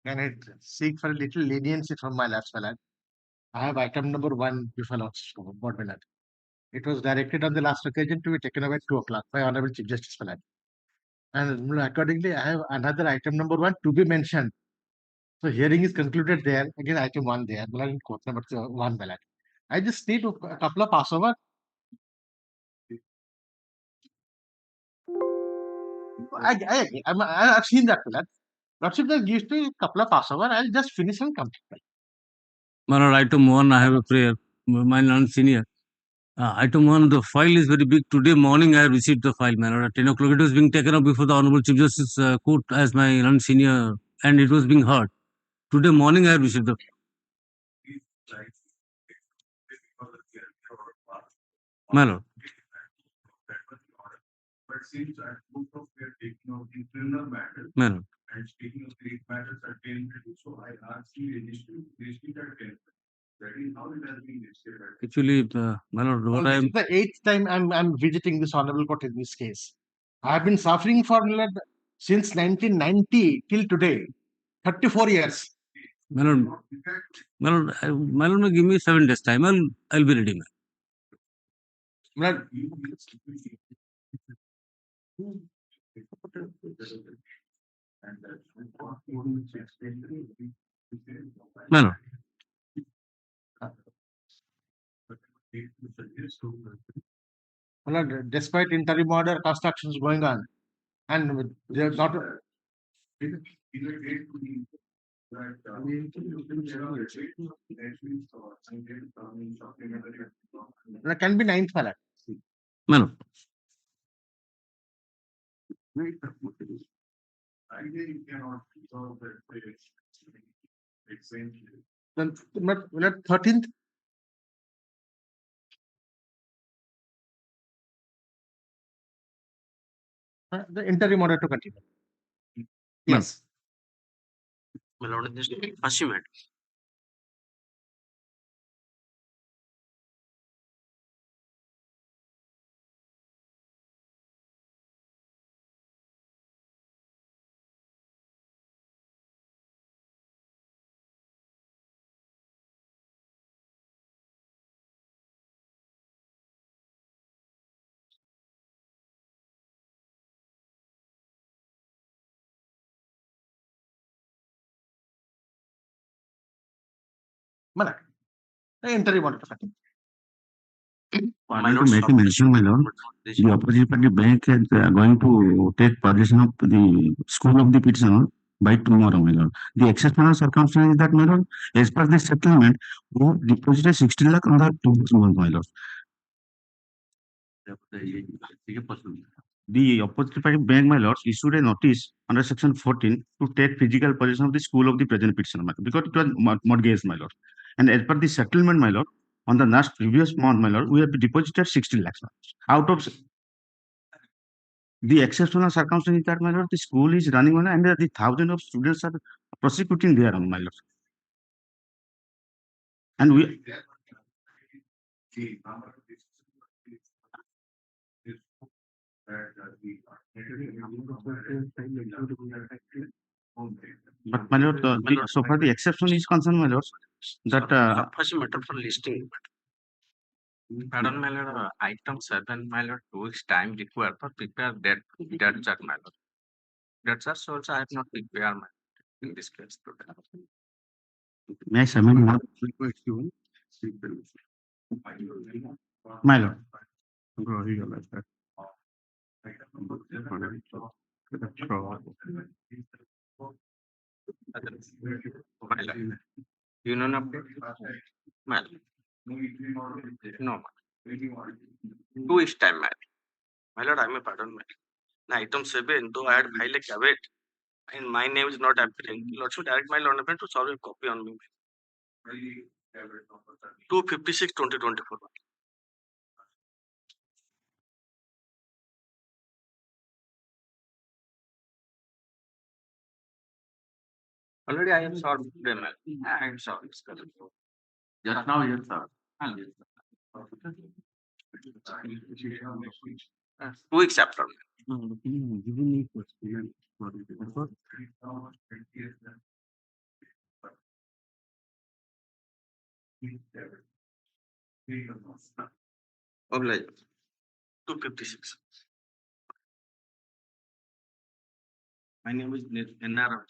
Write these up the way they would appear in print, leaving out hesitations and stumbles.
Can I seek for a little leniency from my last ballot? I have item number 1 before board ballot. It was directed on the last occasion to be taken away at 2 o'clock by Honorable Chief Justice Ballot. And accordingly, I have another item number 1 to be mentioned. So hearing is concluded there. Again, item 1 there, ballot in court number 1 ballot. I just need a couple of passover. I've seen that ballot. Lordship just gives me a couple of passover. I'll just finish and complete. My lord, item 1, I have a prayer. My non-senior. Item 1, the file is very big. Today morning, I have received the file, my lord. At 10 o'clock, it was being taken up before the Honorable Chief Justice Court as my non-senior, and it was being heard. Today morning, I have received the my lord. But since at both of we are taking out the criminal matters My lord. and speaking of the matters at 10, so I asked the register at 10. That is how it has been listed. Actually, my lord, what I This am is the 8th time I'm visiting this honorable court in this case. I have been suffering for since 1990 till today, 34 years. my lord, my lord, give me 7 days time. I'll be ready, man. Lord, My lord. Lord, despite interim order constructions going on, and they're not. That can be 9th ballot. My lord. Then 13th. The interim order to continue. Yes. My lord, just assume it. Malak. The interim order to continue. I want to make a mention, my lord. The opposite party bank is going to take possession of the school of the petitioner by tomorrow, my lord. The exceptional circumstance is that, my lord, as per the settlement, we have deposited 16 lakh on the 2 month, my lord. The opposite party bank, my lord, issued a notice under section 14 to take physical possession of the school of the present petitioner, my lord, because it was mortgaged, my lord. And as per the settlement, my lord, on the last previous month, my lord, we have deposited 16 lakhs. Out of the exceptional circumstance is that, my lord, the school is running on and the thousands of students are prosecuting there, my lord. And we but, my lord, so far the exception is concerned, my lord, that First matter for listing. Pardon, my lord, item 7, my lord, 2 weeks time required for prepare that chart, my lord. That chart also I have not prepared in this case today. may I summon, my lord. My lord. You know not my lord. No, 2 weeks time, my lord. My lord, I may pardon, my lord. Now, item 7, though I had filed a caveat, and my name is not appearing. Lord should direct my lord to solve a copy on me. 256/2024. Already I have solved them. I am solved. Just now, yes, sir. 2 weeks after. Oblige. 256. My name is N.R.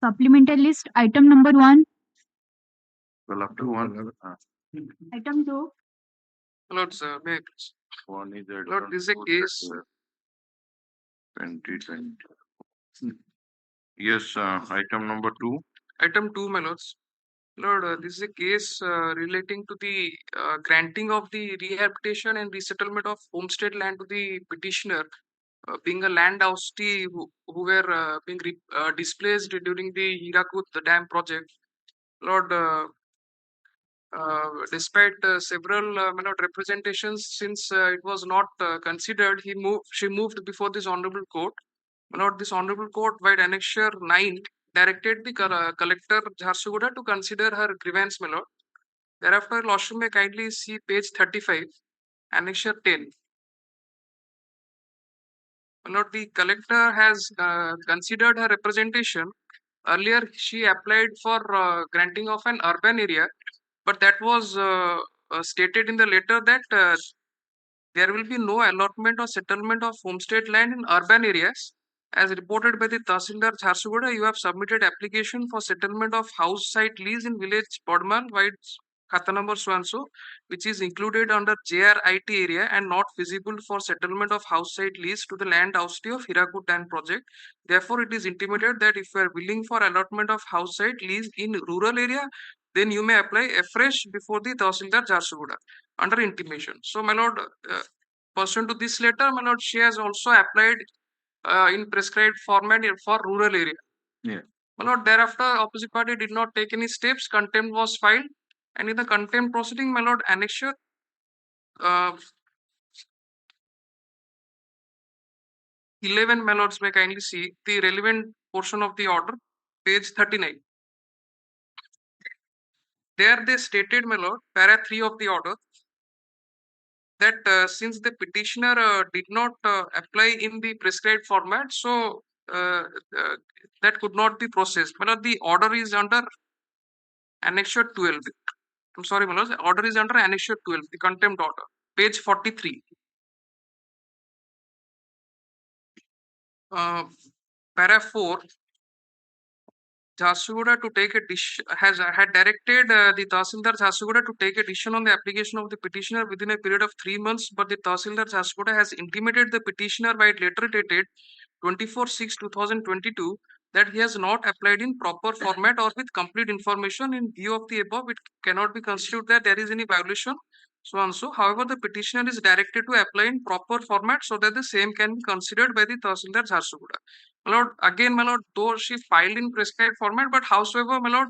Supplemental list item number 1, Well, after one, item 2, Lord, sir, may I please? one is at Lord, this is a case. 2020. Yes, item number 2. Item 2, my lords. Lord, this is a case relating to the granting of the rehabilitation and resettlement of homestead land to the petitioner, being a land austee who were being displaced during the Hirakud dam project. Lord, despite several my lord, representations, since it was not considered, she moved before this honorable court. My lord, this honorable court, by annexure 9, directed the collector Jharsuguda to consider her grievance, my lord. Thereafter, Lordship may kindly see page 35, annexure 10. My lord, the collector has considered her representation. Earlier, she applied for granting of an urban area, but that was stated in the letter that there will be no allotment or settlement of homestead land in urban areas. As reported by the Tahsildar Jharsuguda, you have submitted application for settlement of house site lease in village Bodmal, White Khata number so and so, which is included under JRIT area and not feasible for settlement of house site lease to the land austee of Hirakud Dam project. Therefore, it is intimated that if you are willing for allotment of house site lease in rural area, then you may apply afresh before the Tahsildar Jharsuguda under intimation. So, my lord, pursuant to this letter, my lord, she has also applied in prescribed format for rural area. Yeah. My lord, thereafter, opposite party did not take any steps. Contempt was filed, and in the contempt proceeding, my lord, annexure 11, my lords, may kindly see the relevant portion of the order, page 39. There they stated, my lord, para 3 of the order, that since the petitioner did not apply in the prescribed format, so that could not be processed. My lord, the order is under annexure 12. I'm sorry, my lord, the order is under annexure 12, the contempt order, page 43. Para 4, Jharsuguda to take a had directed the Tahsildar Jharsuguda to take a decision on the application of the petitioner within a period of 3 months, but the Tahsildar Jharsuguda has intimated the petitioner by letter dated 24/6/2022 that he has not applied in proper format or with complete information. In view of the above, it cannot be considered that there is any violation, so and so. However, the petitioner is directed to apply in proper format so that the same can be considered by the Tahsildar Jharsuguda. My lord, again, my lord, though she filed in prescribed format, but howsoever, my lord,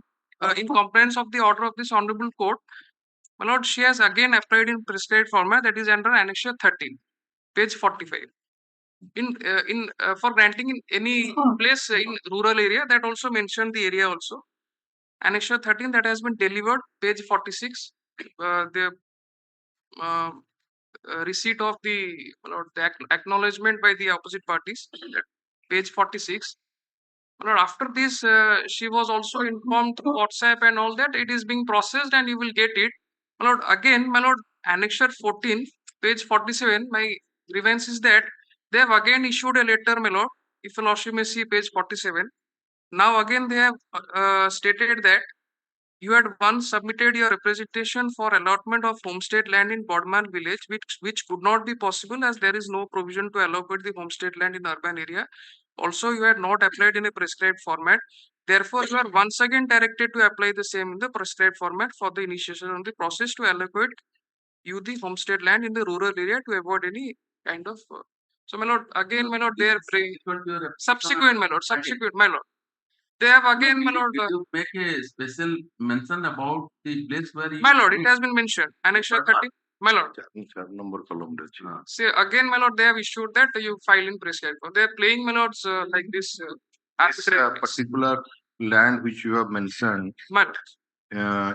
in compliance of the order of this honorable court, my lord, she has again applied in prescribed format, that is under annexure 13, page 45. For granting in any place in rural area, that also mentioned the area also. Annexure 13 that has been delivered, page 46. The receipt of the acknowledgement by the opposite parties, page 46. Lord, after this, she was also informed through WhatsApp and all that it is being processed and you will get it. My lord, again, my lord, annexure 14, page 47, my grievance is that they have again issued a letter, my lord, if your lordship may see page 47. Now again they have stated that you had once submitted your representation for allotment of homestead land in Bodman village, which could not be possible as there is no provision to allocate the homestead land in the urban area. Also, you had not applied in a prescribed format. Therefore, you are once again directed to apply the same in the prescribed format for the initiation of the process to allocate you the homestead land in the rural area to avoid any kind of. So, my lord, again, my lord, there subsequent, my lord, subsequent, my lord. They have again, my lord. Did you make a special mention about the place where you? My lord, it has been mentioned. Annexure 30. My lord. Number column. See, again, my lord, they have issued that you file in prescribed. They are playing, my lords, like this. This particular land which you have mentioned My lord.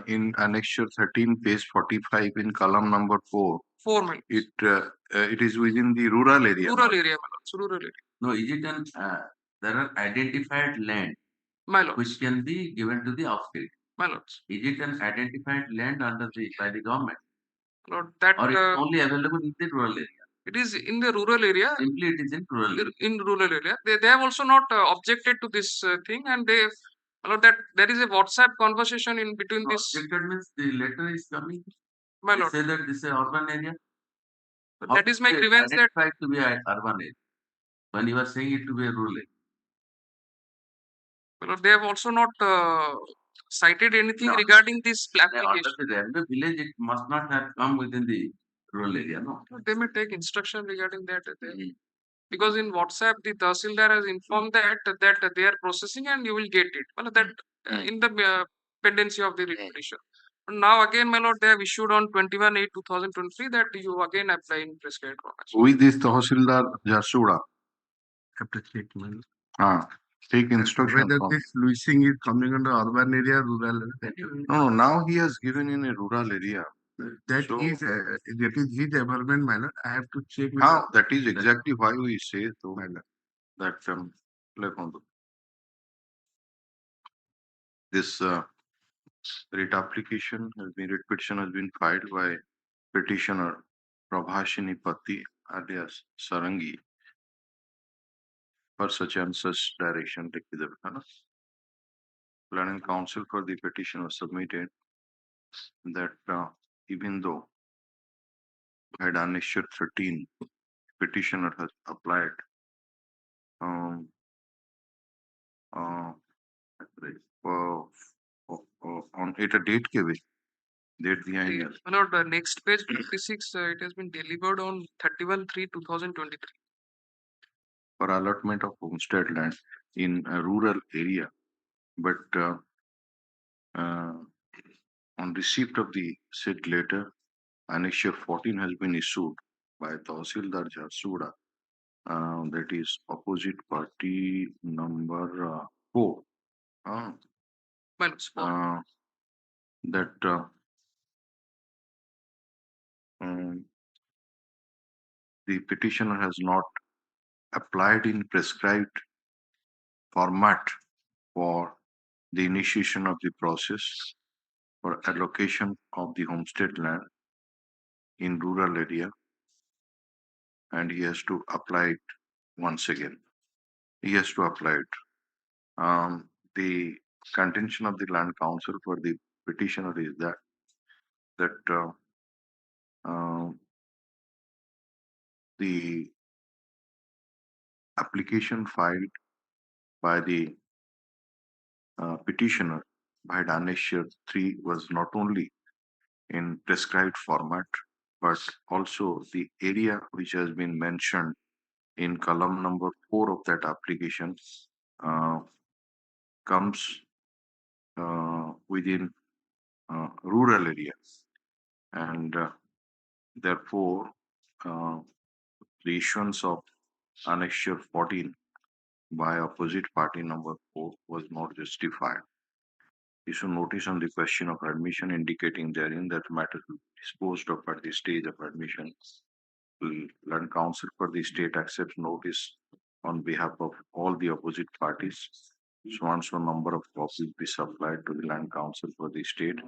In annexure 13, page 45, in column number 4. 4, my lord. It is within the rural area. Rural area, my lords. Rural area. No, is it an there are identified land My lords. which can be given to the offstate? My lords. Is it an identified land under the by the government? Lord, that Or it is only available in the rural area? it is in the rural area. Simply it is in rural area. In rural area. They have also not objected to this thing, and they, Lord, that there is a WhatsApp conversation in between No, this. objected means the letter is coming. My They lord. say that this is urban area. But that is my grievance that identified to be an urban area when you are saying it to be a rural area. my lord, they have also not cited anything No. regarding this Under application. the railway village, it must not have come within the rural area, no? They may take instruction regarding that. Because in WhatsApp, the Tahsildar has informed that they are processing and you will get it. Well, that in the pendency of the petition. Now again, my lord, they have issued on 21/8/2023 that you again apply in prescribed formats. With this Tahsildar Jharsuguda. Have to check, man. Take instruction. Whether from- this leasing is coming under urban area, rural area. No, now he has given in a rural area. That So- is his development manner. I have to check with How? That is exactly why we say so that this writ petition has been filed by petitioner Prabhashini Patti alias Sarangi for such and such direction. Planning council for the petition was submitted that even though had annexure 13, petitioner has applied on it a date के भी date दिया ही नहीं. My lord, next page 56, it has been delivered on 31/3/2023. For allotment of homestead land in a rural area, but on receipt of the said letter, annexure 14 has been issued by Tahsildar Jharsuguda, that is opposite party number 4. My lords, That the petitioner has not applied in prescribed format for the initiation of the process for allocation of the homestead land in rural area, and he has to apply it once again. He has to apply it. The contention of the land council for the petitioner is that the application filed by the petitioner by annexure 3 was not only in prescribed format, but also the area which has been mentioned in column number 4 of that application comes within rural areas, and therefore the issuance of annexure 14 by opposite party number 4 was not justified. Issue notice on the question of admission indicating therein that matter will be disposed of at the stage of admission. Land council for the state accepts notice on behalf of all the opposite parties. So and so number of copies be supplied to the land council for the state.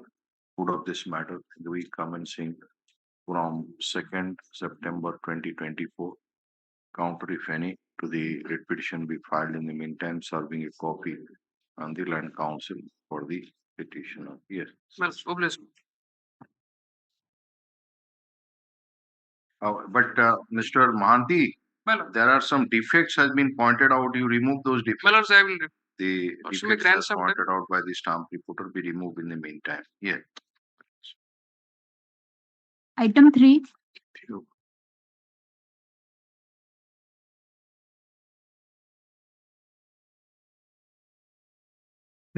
Food of this matter the week commencing from 2nd September 2024. Counter, if any, to the writ petition be filed in the meantime, serving a copy on the land council for the petitioner. Yes. oblast. But Mr. Mahanti, there are some defects has been pointed out. You remove those defects. My lords, I will. The defects as pointed out by the stamp reporter be removed in the meantime. Yeah. Item 3.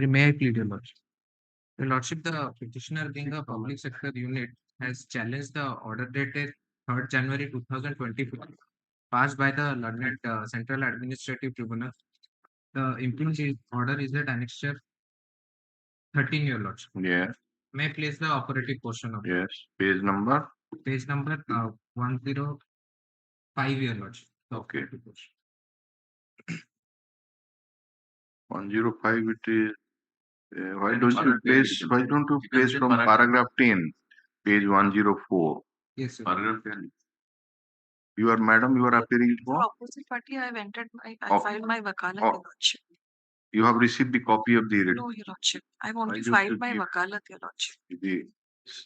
May I plead, Your Lordship? Your Lordship, the petitioner being a public sector unit has challenged the order dated 3rd January 2024 passed by the learned Central Administrative Tribunal. The impugned order is at annexure 13, Your Lordship. Yeah, May I place the operative portion of yes. Page number. page number 105, Your Lordship. The Okay. operative portion. 105 it is. Why don't you place from paragraph 10, page 104? Yes, sir. Paragraph 10. You are madam, you are appearing for? Opposite party, I have entered I Oh. filed my wakalat, Oh. Your Lordship. You have received the copy of the No, Your Lordship. I've only don't you filed my give- wakalat, Your Lordship. the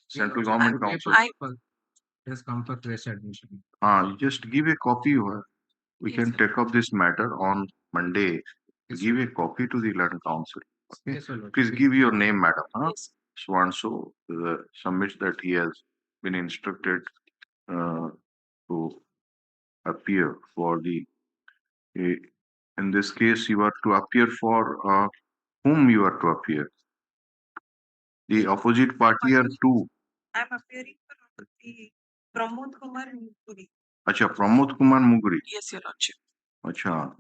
Central Government I- Council. Has come for fresh admission. You just give a copy. We Yes, can sir. take up this matter on Monday. Yes, Give a copy to the Land Council. Okay. Yes, Your Lordship. Please give your name, madam. Yes. So and so submits that he has been instructed to appear for the. In this case, you are to appear for whom you are to appear. The opposite party are two. I'm appearing for the Pramod Kumar Mukuri. Acha, Pramod Kumar Mugri. Yes, Your Lordship. Acha.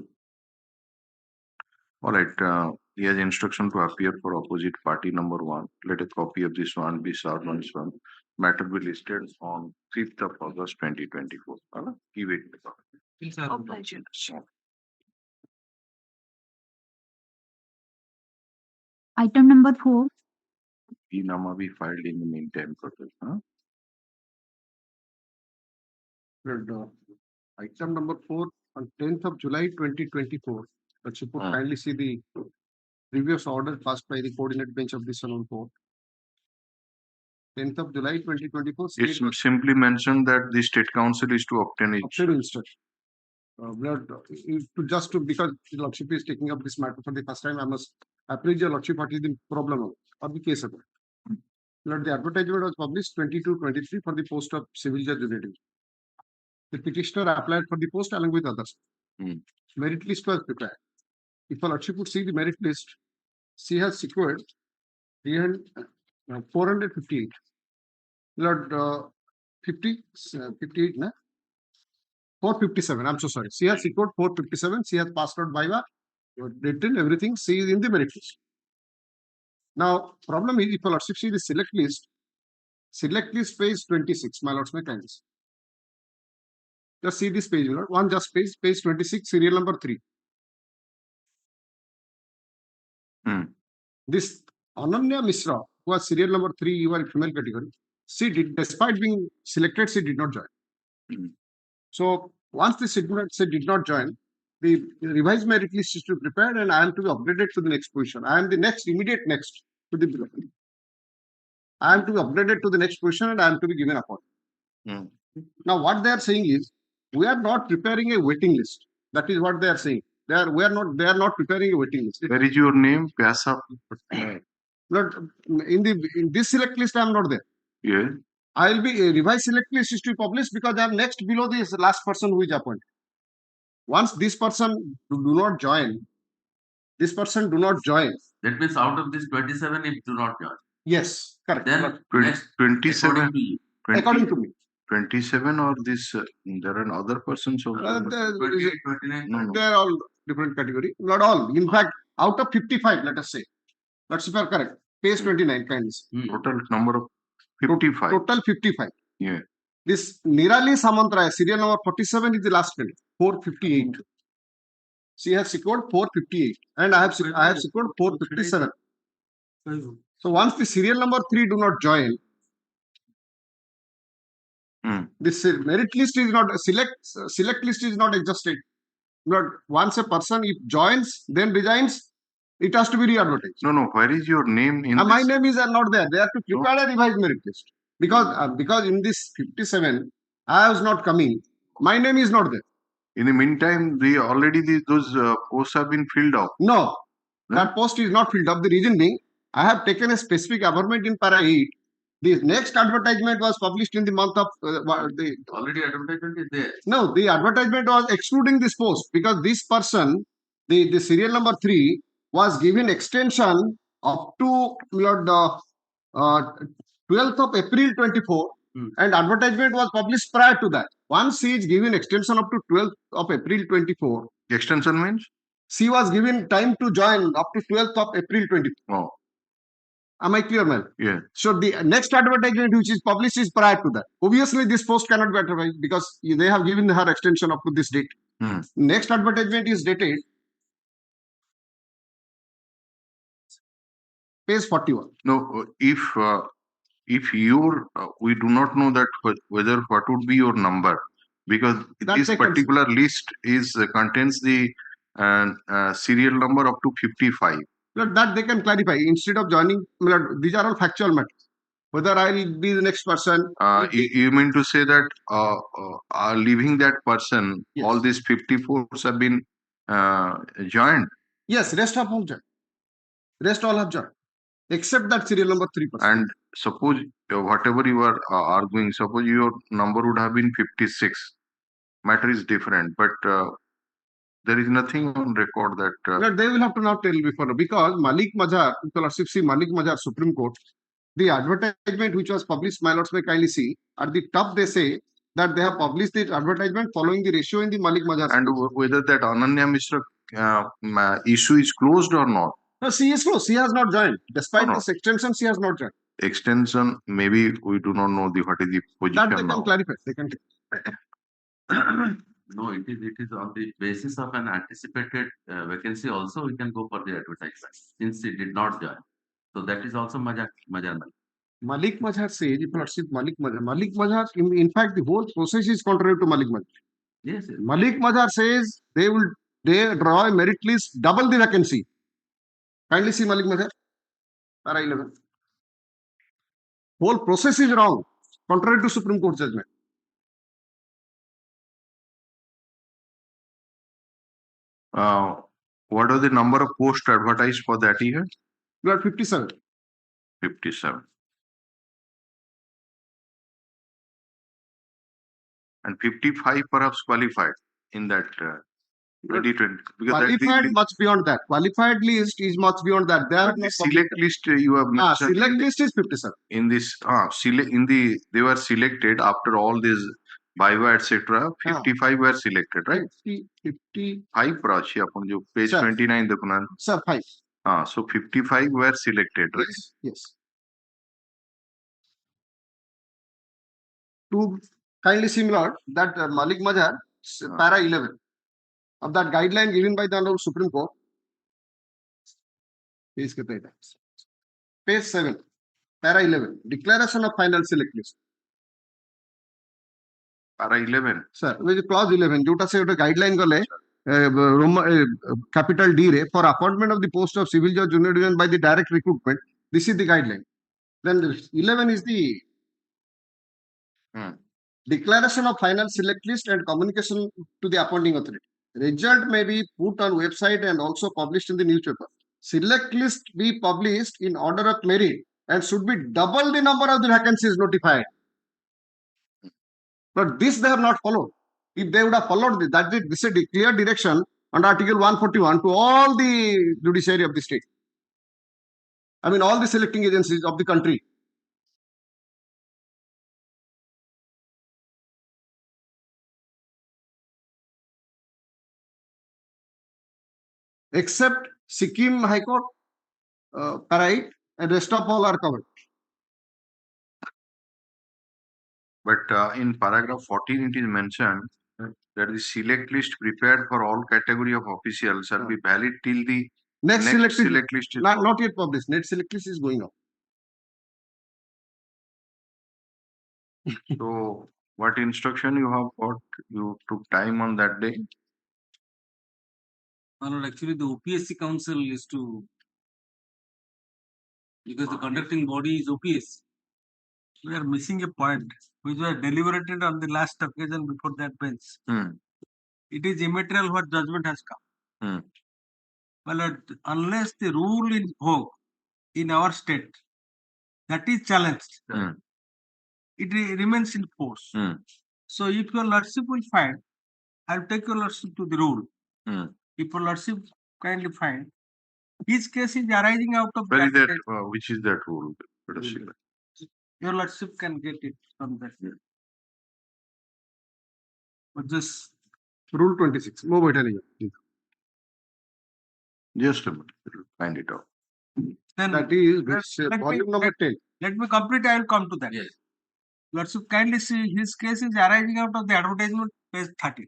All right. He has instruction to appear for opposite party number 1. Let a copy of this one be served on this one. Matter be listed on 5th of August 2024. Give it. Please, sir. Oblige, Your Lordship. Item number 4. The nama be filed in the meantime. Item number 4 on 10th of July 2024. That you could kindly see the previous order passed by the coordinate bench of the Salon Court. 10th of July 2024. It's simply mentioned that the State Council is to obtain instruction. Because the Lordship is taking up this matter for the first time, I must appraise your Lordship what is the problem of the case. The advertisement was published 22-23 for the post of civil judge unit. The petitioner applied for the post along with others. Merit list was prepared. If a Lordship would see the merit list, she has secured 458. Lord, 58, na? 457. I'm so sorry. She has secured 457. She has passed out by written everything. She is in the merit list. Now, problem is if a Lordship see the select list page 26, my Lords, my kindness. Just see this page, Lord. One just page 26, serial number 3. This Ananya Mishra, who was serial number 3, you are female category. She did, despite being selected, she did not join. So once the she did not join, the revised merit list is to be prepared and I am to be upgraded to the next position. I am the immediate next to the I am to be upgraded to the next position and I am to be given appointment. Now what they are saying is we are not preparing a waiting list. That is what they are saying. They are not preparing a waiting list. Where is your name? Pyasa. In this select list I am not there. Yeah. I will be revised select list is to be published because I am next below this last person who is appointed. Once this person do not join, That means out of this 27, it do not join. Yes, correct. Then 27. According to me. 27 or this, there are other persons also. 28, 29. No. They are all different category. Not all. In fact, out of 55, let us say. That's if you are correct. Page 29, kindness. Total number of 55. Total 55. Yeah. This Nirali Samantraya, serial number 47 is the last candidate. 458. She has secured 458. And I have secured 457. So once the serial number 3 do not join, this merit list is not select list is not exhausted. But once a person if joins then resigns, it has to be re-advertised. No. Where is your name in my name is not there. They have to prepare a revised merit list because in this 57 I was not coming. My name is not there. In the meantime, those posts have been filled up. No, that post is not filled up. The reason being, I have taken a specific amendment in para 8. The next advertisement was published in the month of Already advertisement is there. No, the advertisement was excluding this post because this person, the serial number 3, was given extension up to the 12th of April 24, and advertisement was published prior to that. Once she is given extension up to 12th of April 24, Extension means? she was given time to join up to 12th of April 24. Oh, Am I clear, man? yeah. So the next advertisement which is published is prior to that. Obviously, this post cannot be advertised because they have given her extension up to this date. Next advertisement is dated page 41. No, if your we do not know that whether what would be your number, because That this they can- particular list is contains the serial number up to 55. That they can clarify instead of joining. These are all factual matters. Whether I will be the next person. You mean to say that leaving that person, Yes. all these 54s have been joined? Yes, rest have all joined. Rest all have joined, except that serial number 3%. And suppose whatever you are arguing, suppose your number would have been 56. Matter is different, but there is nothing on record that. They will have to now tell before, because Malik Mazhar, see Malik Mazhar, Supreme Court, the advertisement which was published, my lords may kindly see, at the top they say that they have published the advertisement following the ratio in the Malik Mazhar. And whether that Ananya Mishra issue is closed or not. No, she is closed. She has not joined. Despite this extension, she has not joined. Extension, maybe we do not know what is the position That they now. can clarify. They can. No, it is on the basis of an anticipated vacancy also we can go for the advertisement since it did not join. So that is also Mazhar. Malik Mazhar says, if not Malik Mazhar, in fact, the whole process is contrary to Malik Mazhar. Yes, yes. Malik Mazhar says they draw a merit list, double the vacancy. Kindly see Malik Mazhar, para 11. Whole process is wrong, contrary to Supreme Court judgment. What are the number of posts advertised for that year? You are 57. 57. And 55 perhaps qualified in that 2020. Qualified much beyond that. Qualified list is much beyond that. There are select list you have mentioned. Select list is 57. In this, they were selected after all this Viva etc. 55 were selected, right? 55 Prachi अपन जो page 29 देखना. Sir, 5. So 55 were selected, right? Yes. To kindly similar that Malik Mazhar, para 11 of that guideline given by the Honorable Supreme Court. Page 7, para 11, declaration of final select list. Para 11. Sir, with clause 11, जोटा से उठे guideline गले capital D रे for appointment of the post of civil judge junior division by the direct recruitment. This is the guideline. Then 11 is the declaration of final select list and communication to the appointing authority. Result may be put on website and also published in the newspaper. Select list be published in order of merit and should be double the number of the vacancies notified. But this they have not followed. If they would have followed this, this is a clear direction under Article 141 to all the judiciary of the state. I mean, all the selecting agencies of the country. Except Sikkim High Court, Parai, and rest of all are covered. But in paragraph 14, it is mentioned that the select list prepared for all category of officials shall be valid till the next select list is not yet published. Next select list is going on. So, what instruction you have got? You took time on that day? No, actually, the OPSC council is to, because the conducting body is OPSC. We are missing a point which was deliberated on the last occasion before that bench. It is immaterial what judgment has come. Well, unless the rule in vogue in our state that is challenged, it remains in force. So, if your lordship will find, I'll take your lordship to the rule. If your lordship kindly find His case is arising out of Where is that? that. Which is that rule? Let us see that. Your lordship can get it from that. But just Rule 26. वो बैठा नहीं है. Just a minute. We'll find it out. then That is let me- volume number 10. let me complete. I will come to that. Yes. Lordship kindly see his case is arising out of the advertisement, page 30.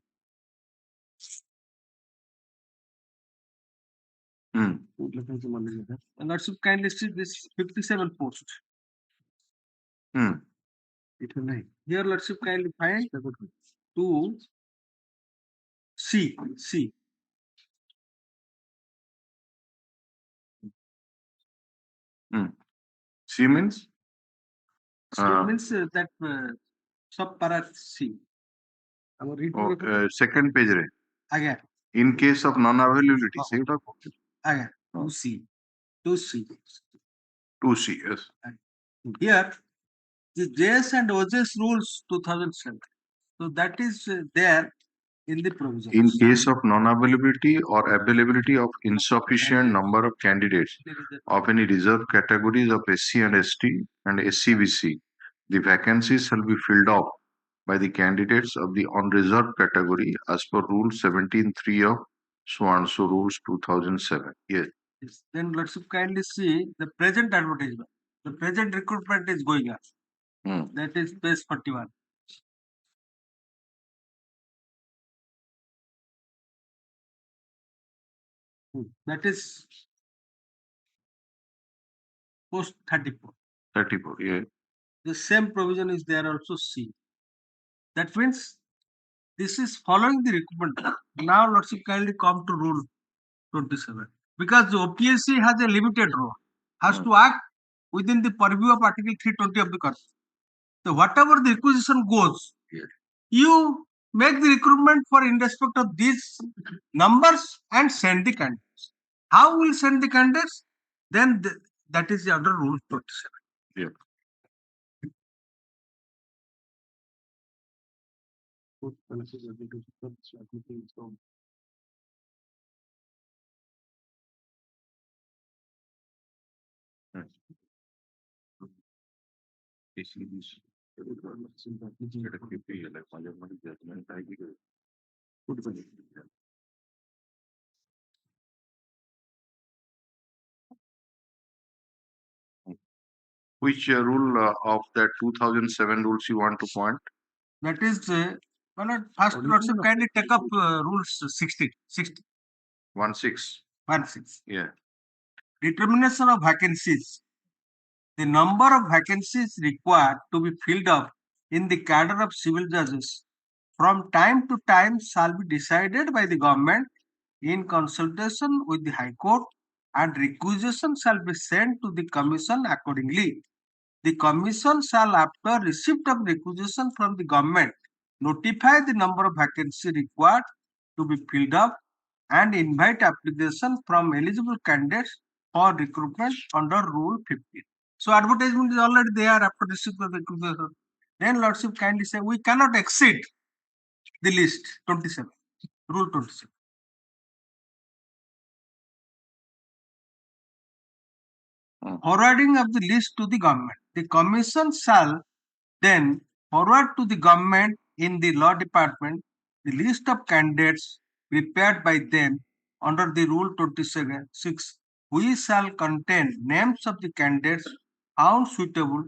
Hmm. And Lordship kindly see this 57 post. Hmm. Here Lordship kindly find to C. C means? C means that sub para C. Second page. Re. Again. In case of non-availability, say it. Again. 2C. 2C, yes. Here, the JS and OJS rules 2007. So that is there in the provisions. In case of non-availability or availability of insufficient number of candidates of any reserved categories of SC and ST and SCBC, the vacancies shall be filled up by the candidates of the unreserved category as per Rule 17.3 of so Rules 2007. Yes. Then let's kindly see the present advertisement. The present recruitment is going on. That is page 41. That is post 34. 34, yeah. The same provision is there also C. That means this is following the recruitment. Now let's kindly come to Rule 27. Because the OPSC has a limited role, has to act within the purview of Article 320 of the Constitution. So whatever the requisition goes, you make the recruitment for in respect of these numbers and send the candidates. How will send the candidates? Then that is under Rule 27. Yeah. Which rule of that 2007 rules you want to point? That is, first let's kindly take up rules 60. 16. Yeah. Determination of vacancies. The number of vacancies required to be filled up in the cadre of civil judges from time to time shall be decided by the government in consultation with the High Court, and requisition shall be sent to the Commission accordingly. The Commission shall, after receipt of requisition from the government, notify the number of vacancies required to be filled up and invite application from eligible candidates for recruitment under Rule 15. So advertisement is already there after receipt of requisition. Then Lordship kindly say we cannot exceed the list 27. Rule 27. Forwarding of the list to the government. The Commission shall then forward to the government in the law department the list of candidates prepared by them under the Rule 26, which shall contain names of the candidates found suitable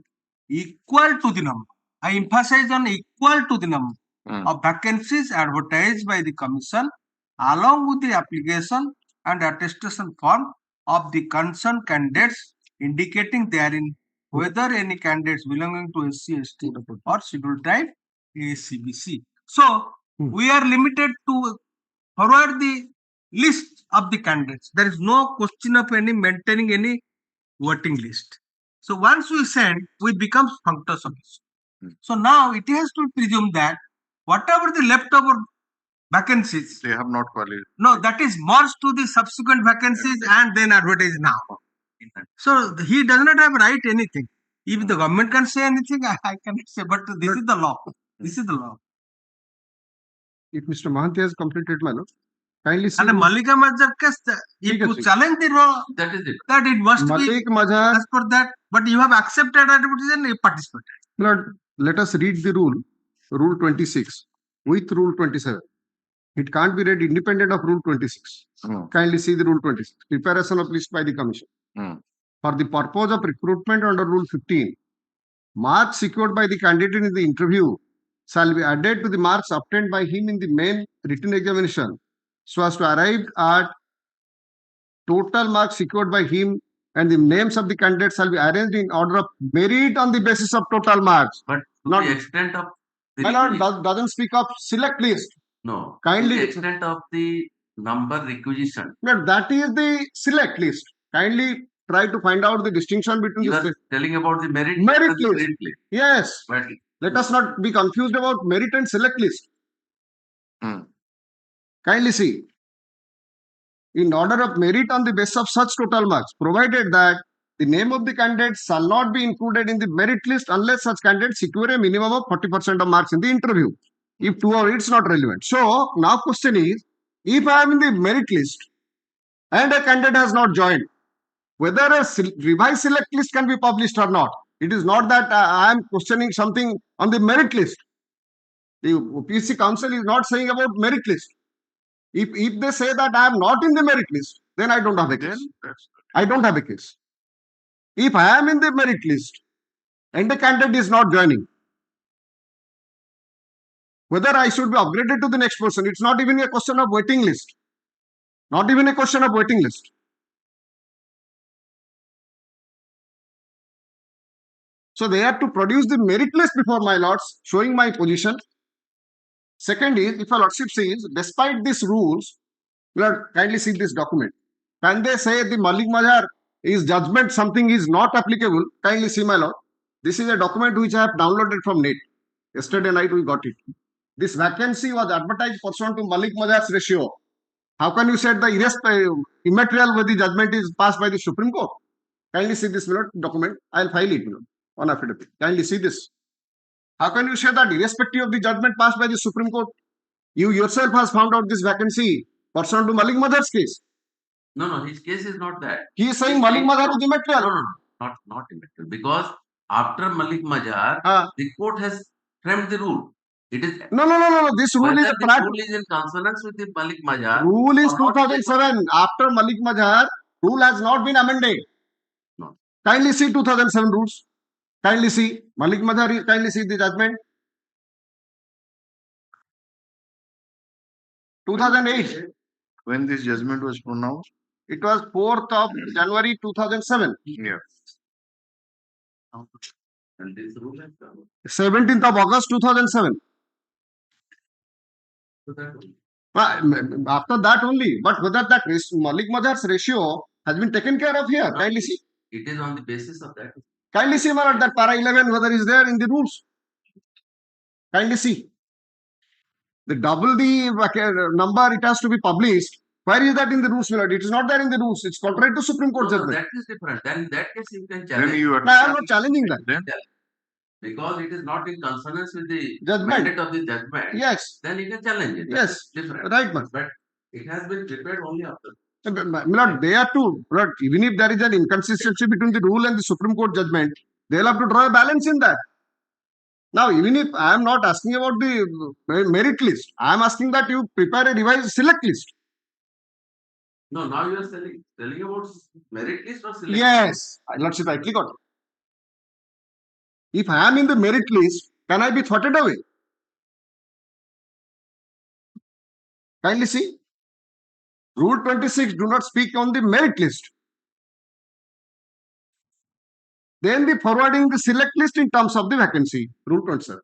equal to the number. I emphasize on equal to the number of vacancies advertised by the Commission, along with the application and attestation form of the concerned candidates, indicating therein whether any candidates belonging to SC, ST or scheduled tribe, ACBC. So we are limited to forward the list of the candidates. There is no question of any maintaining any voting list. So once we send, we become functus office. So now it has to presume that whatever the leftover vacancies, they have not qualified. No, that is merged to the subsequent vacancies and then advertised now. So he does not have right anything. If the government can say anything, I cannot say. But this is the law. This is the law. If Mr. Mahanti has completed, my lord. Kindly see. And the Malika Mazhar case, if ठीक है, you ठीक. challenge the law, That is it. that it must be Malik Mazhar, as per that. But you have accepted advertisement and you participated. Lord, let us read the rule, Rule 26, with Rule 27. It can't be read independent of Rule 26. Kindly see the Rule 26. Preparation of list by the Commission. For the purpose of recruitment under Rule 15, marks secured by the candidate in the interview shall be added to the marks obtained by him in the main written examination so as to arrive at total marks secured by him, and the names of the candidates shall be arranged in order of merit on the basis of total marks. But to Not- the extent of the My lord, doesn't speak of select list. no, Kindly- to the extent of the number requisition. But that is the select list. Kindly try to find out the distinction between You the are telling about the merit Merit and the list. merit list. Yes. But Let us not be confused about merit and select list. Kindly see. In order of merit on the basis of such total marks, provided that the name of the candidate shall not be included in the merit list unless such candidate secure a minimum of 40% of marks in the interview. If 2 or it's not relevant. So now question is, if I am in the merit list and a candidate has not joined, whether a revised select list can be published or not. It is not that I am questioning something on the merit list. The PC Council is not saying about merit list. If they say that I am not in the merit list, then I don't have a case. I don't have a case. If I am in the merit list and the candidate is not joining, whether I should be upgraded to the next person, it's not even a question of waiting list. Not even a question of waiting list. So they have to produce the merit list before my lords, showing my position. Second is, if a lordship says, despite these rules, Lord, kindly see this document. Can they say the Malik Mazhar is judgment, something is not applicable? Kindly see, my lord. This is a document which I have downloaded from net. Yesterday night we got it. This vacancy was advertised pursuant to Malik Mazhar's ratio. How can you say the immaterial where the judgment is passed by the Supreme Court? Kindly see this, my lord, document. I'll file it, my lord, on affidavit. Kindly see this. How can you say that irrespective of the judgment passed by the Supreme Court, you yourself has found out this vacancy pursuant to Malik Mazhar's case? no, his case is not that. He is saying Malik Mazhar is immaterial. No, not immaterial. Because after Malik Mazhar, the court has framed the rule. It is No. This rule whether is the rule is in consonance with the Malik Mazhar. Rule is or not, 2007. After Malik Mazhar, rule has not been amended. No. Kindly see 2007 rules. Kindly see Malik Mazhar. Kindly see the judgment. 2008. When this judgment was pronounced? It was 4th of January 2007. Yeah. And this rule has come. 17th of August 2007. So that After that only. But whether that Malik Mazhar's ratio has been taken care of here. Kindly see. it is on the basis of that. Kindly see, my lord, that para 11 whether is there in the rules. Kindly see. The double the number it has to be published. Where is that in the rules, my lord? It is not there in the rules. It's contrary to Supreme Court No, judgment. that is different. Then in that case you can challenge. Then you are. No, I am not challenging that. Then Because it is not in consonance with the Judgment. mandate of the judgment. Yes. Then you can challenge it. Yes. Different. Right, man. But it has been prepared only after. My lord, they are to, but even if there is an inconsistency between the rule and the Supreme Court judgment, they'll have to draw a balance in that. Now, even if I am not asking about the merit list, I am asking that you prepare a revised select list. No, now you are telling about merit list or select? Yes, lordship rightly got it. If I am in the merit list, can I be thwarted away? Kindly see. Rule 26 do not speak on the merit list. Then the forwarding the select list in terms of the vacancy. Rule 27.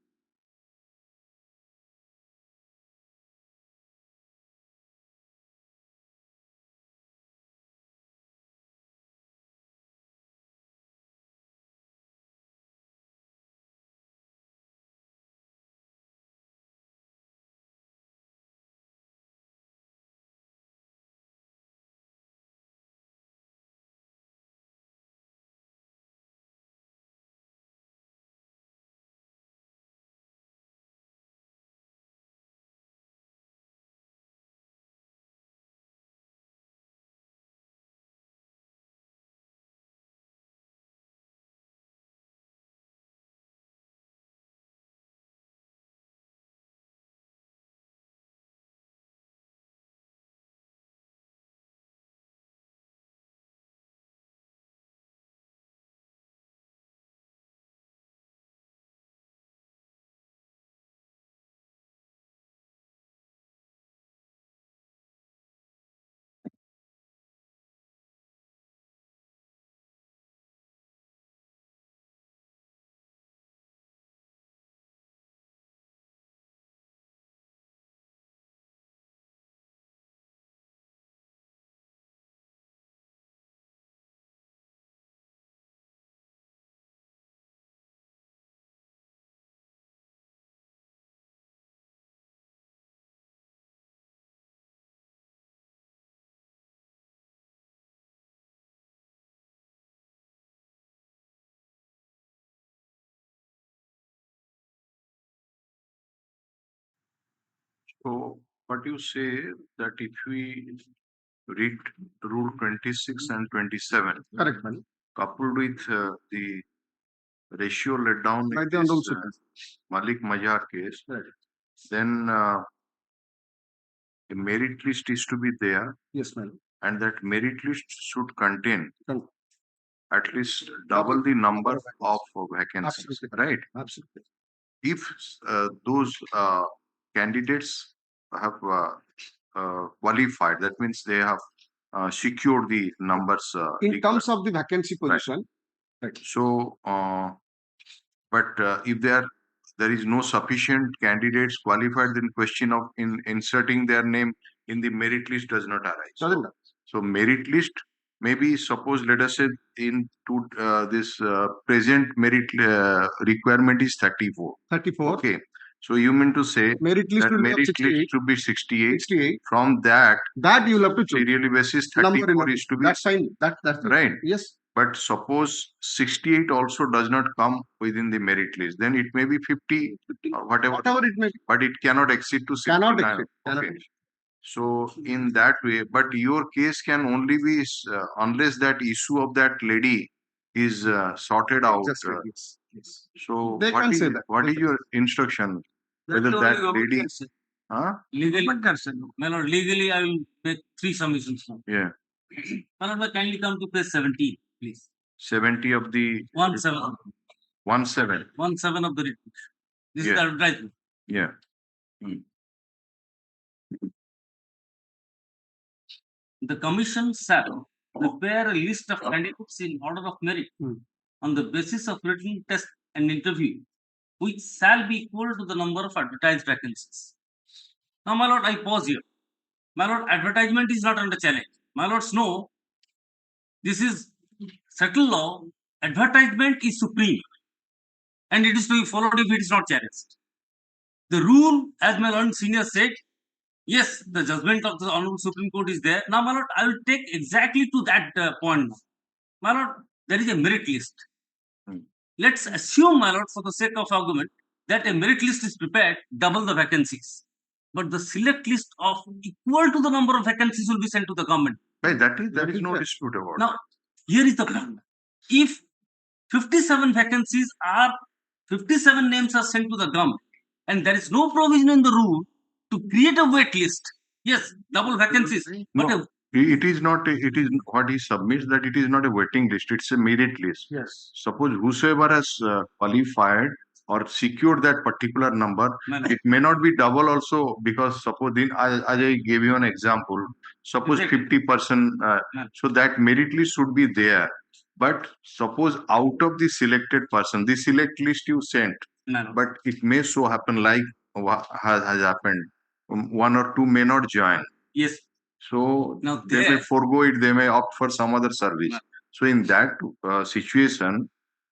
So what you say that if we read rule 26 and 27, Correct, Madam. coupled with the ratio laid down By in the Honorable this Supreme. Malik Mazhar case, Right. then a merit list is to be there, Yes, Madam. and that merit list should contain Con- at least double the number of vacancies, Absolutely. right? Absolutely. If those candidates have qualified, that means they have secured the numbers. In required. terms of the vacancy position, right. So, but if there is no sufficient candidates qualified, then question of inserting their name in the merit list does not arise. Doesn't So merit list, maybe suppose let us say this present merit requirement is 34. 34. Okay. So you mean to say Merit list that will be merit list 68. should be 68. 68. From that you will have to choose. serially basis Number 34 is to be That's fine. That's right. Yes. But suppose 68 also does not come within the merit list, then it may be 50 or whatever. Whatever it may be. But it cannot exceed to 69. Cannot exceed. Cannot Okay. So in that way, but your case can only be unless that issue of that lady is sorted out. Exactly. Yes. Yes. So They can say that. what is your instruction? Whether that lady, Legally, my lord, legally I will make 3 submissions now. yeah, My lord, kindly come to page 17, please. 70 of the 17. 17. 17 of the report. This Yeah. is the advertisement. Yeah. The commission shall prepare a list of candidates in order of merit on the basis of written test and interview, which shall be equal to the number of advertised vacancies. Now, my lord, I pause here. My lord, advertisement is not under challenge. My lords know this is settled law. Advertisement is supreme, and it is to be followed if it is not challenged. The rule, as my lord senior said, yes, the judgment of the Honorable Supreme Court is there. Now, my lord, I will take exactly to that point. My lord, there is a merit list. Let's assume, my lord, for the sake of argument, that a merit list is prepared, double the vacancies. But the select list of equal to the number of vacancies will be sent to the government. Right, that is no dispute about. Now, here is the point. If 57 vacancies are 57 names are sent to the government, and there is no provision in the rule to create a wait list. Yes, double vacancies. No, it is not. It is what he submits that it is not a waiting list. It's a merit list. Yes. Suppose whosoever has qualified or secured that particular number, it may not be double also because suppose as I gave you an example. Suppose 50%. So that merit list should be there. But suppose out of the selected person, the select list you sent, but it may so happen like has happened. One or two may not join. Yes. So now they may forego it, they may opt for some other service. So in that situation,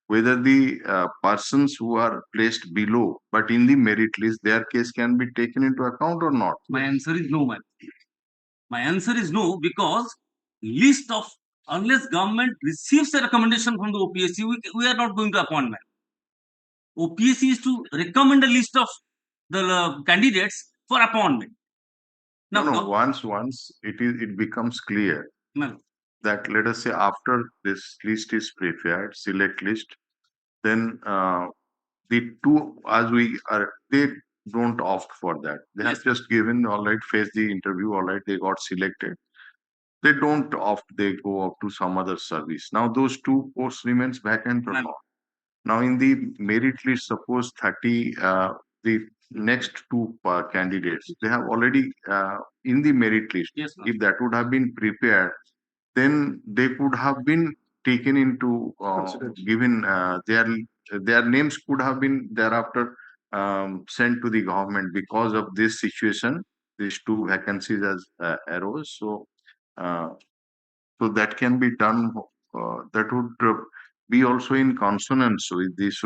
whether the persons who are placed below but in the merit list, their case can be taken into account or not? My answer is no, man. My answer is no, because list of, unless government receives a recommendation from the OPSC, we are not going to appoint, man. OPSC is to recommend a list of the candidates for appointment. Now, no, once it becomes clear that let us say after this list is prepared, select list, then the two as we are they don't opt for that. They have just given all right, face the interview, all right, they got selected. They don't opt, they go up to some other service. Now those two posts remains vacant or not. Now in the merit list, suppose 30 the next two candidates, they have already in the merit list. Yes, if that would have been prepared, then they could have been taken into given their names could have been thereafter sent to the government because of this situation. These two vacancies as arose. So that can be done. That would be also in consonance with this.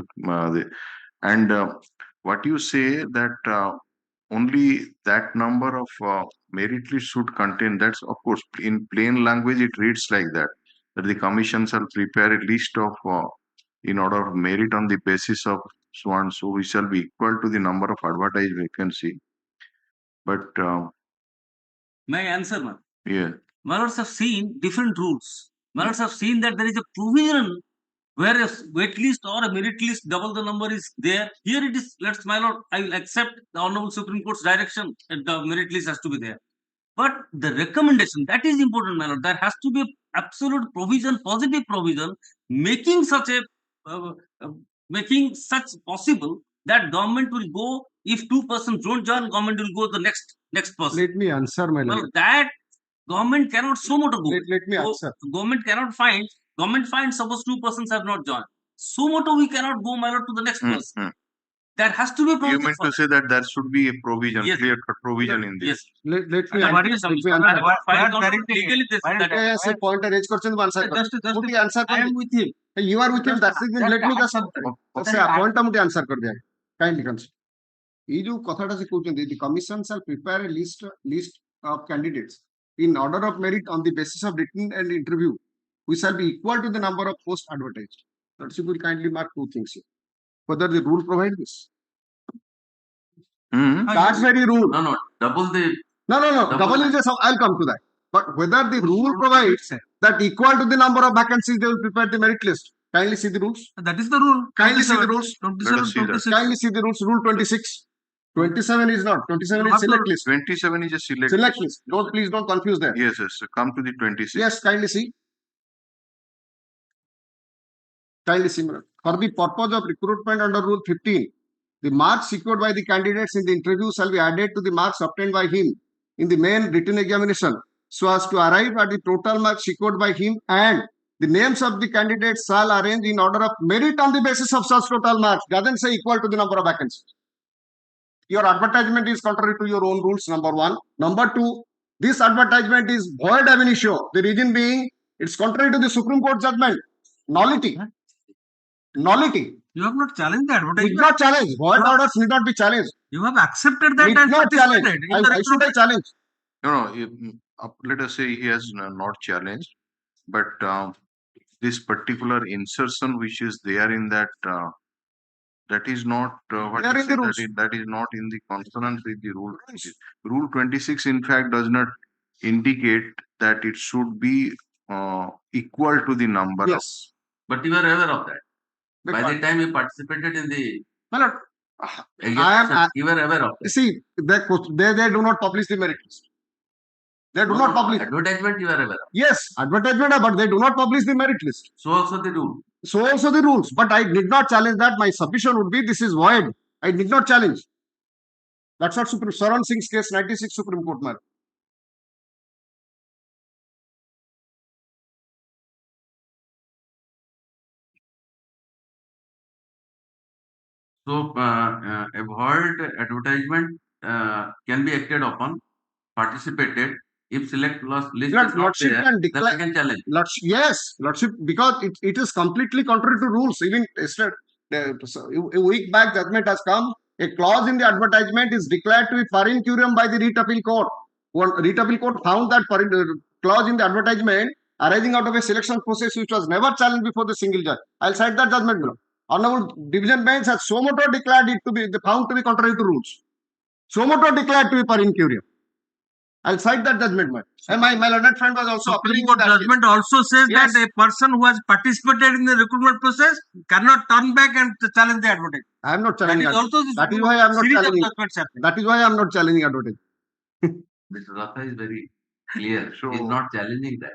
And what you say that only that number of merit list should contain. That's of course in plain language it reads like that. That the commission shall prepare a list of in order of merit on the basis of so and so, which shall be equal to the number of advertised vacancy. But May I answer, ma'am? yeah, My lords have seen different rules. My lords have seen that there is a provision where a wait list or a merit list double the number is there. Here it is. Let's, my lord, I will accept the Honorable Supreme Court's direction that the merit list has to be there. But the recommendation, that is important, my lord. There has to be absolute provision, positive provision, making such a uh, uh, making such possible that government will go, if two persons don't join, government will go the next person. Let me answer, my Well, lord. that government cannot so moto go. Let me So, answer. government cannot find. Government finds suppose two persons have not joined. So moto we cannot go, my lord, to the next person. There has to be a you provision. mean for to say that there should be a provision, Yes. clear cut provision in this? Yes. Let me What answer. is Let me some- answer. why is not legally this? that- Yes, a pointer raise question, answer. Put the answer. I am with him. You are with him. That's the thing. Let me just say a point मुझे answer कर दिया. Kindly consider. ये जो कथाटा से कहते the commission shall prepare a list of candidates in order of merit on the basis of written and interview, which shall be equal to the number of posts advertised. That's you will kindly mark two things here. Whether the rule provides this. That very rule. No, double the. No. Double is just. I'll come to that. But whether the rule provides that equal to the number of vacancies, they will prepare the merit list. Kindly see the rules. That is the rule. Kindly see the rules. 27, 26. Kindly see the rules. Rule 26. 27 is not. 27 is select list. 27 is a Select list. Please don't confuse that. Yes. Come to the 26. Yes, kindly see. Kindly see. For the purpose of recruitment under Rule 15, the marks secured by the candidates in the interview shall be added to the marks obtained by him in the main written examination, so as to arrive at the total marks secured by him, and the names of the candidates shall arrange in order of merit on the basis of such total marks. Doesn't say equal to the number of vacancies. Your advertisement is contrary to your own rules, number one. Number two, this advertisement is void ab initio. The reason being, it's contrary to the Supreme Court judgment. Nullity. You have not challenged the advertisement. Did not challenge. Void orders need not be challenged. You have accepted that Did and not challenge. participated in the Why should I challenge? No. Let us say he has not challenged, but this particular insertion which is there in that that is not that is not in the consonance with the rule. Rule 26 in fact does not indicate that it should be equal to the number. Yes. But you are aware of that. By the time you participated in the I you were aware of that. See, they do not publish the merit list. They do not publish. Advertisement you are aware of. Yes, advertisement, but they do not publish the merit list. So also the rule. So also the rules. But I did not challenge that. My submission would be this is void. I did not challenge. That's what Saran Singh's case, 96 Supreme Court matter. So a void advertisement can be acted upon, participated. If select list is not Lordship there, can then declare. I can challenge. Yes, Lordship, because it is completely contrary to rules. Even a week back, judgment has come. A clause in the advertisement is declared to be per incuriam by the writ appeal court. One writ appeal court found that clause in the advertisement arising out of a selection process which was never challenged before the single judge. I'll cite that judgment below. Honorable Division Bench has so moto declared it to be found to be contrary to rules. So moto declared to be per incuriam. I'll cite that judgment. And my learned friend was also Supreme Court judgment also says that a person who has participated in the recruitment process cannot turn back and challenge the advertisement. I am not challenging. That is why I am not challenging. That is why I am not challenging advertising. Mr. Ratha is very clear. So, he is not challenging that.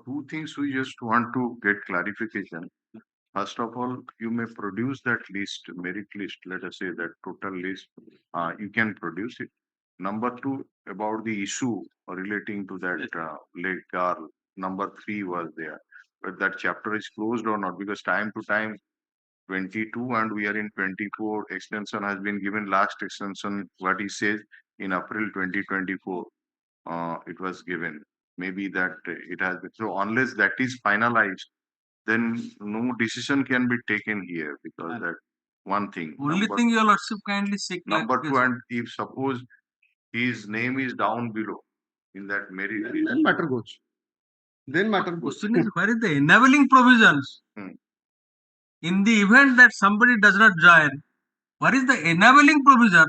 Two things we just want to get clarification. First of all, you may produce that list, merit list, let us say that total list, you can produce it. Number two, about the issue relating to that late girl, number 3 was there. But that chapter is closed or not, because time to time, 22 and we are in 24, extension has been given, last extension, what he says, in April 2024, it was given. Maybe that it has been, so unless that is finalized, then no decision can be taken here, because that one thing. Only thing your lordship kindly say. Number 2, and if suppose his name is down below in that merit list, then matter goes. Then matter goes. Question is, where is the enabling provisions? In the event that somebody does not join, what is the enabling provision?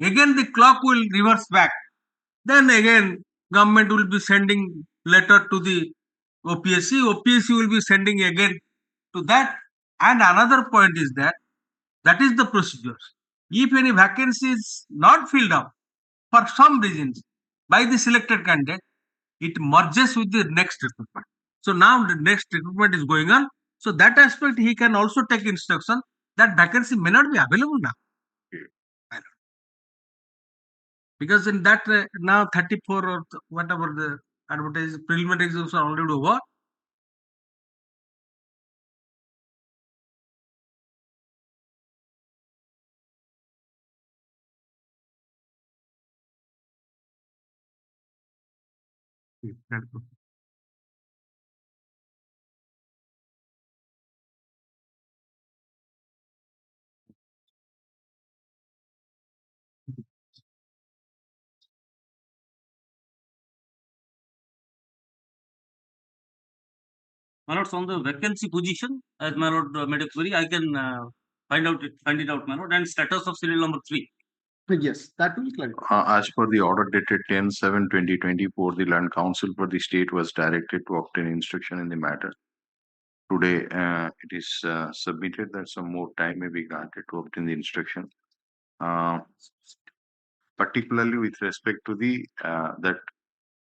Again, the clock will reverse back. Then again, government will be sending letter to the OPSC. OPSC will be sending again to that. And another point is that is the procedure. If any vacancy is not filled up for some reasons by the selected candidate, it merges with the next recruitment. So now the next recruitment is going on. So that aspect he can also take instruction that vacancy may not be available now. Because in that now 34 or whatever the advertised preliminary exams are already over. My lords, on the vacancy position, as my lord made a query, I can find it out, my lord, and status of serial number 3. Yes, that will clarify. As per the order dated 10/7/2024, the Land Council for the state was directed to obtain instruction in the matter. Today, it is submitted that some more time may be granted to obtain the instruction, particularly with respect to the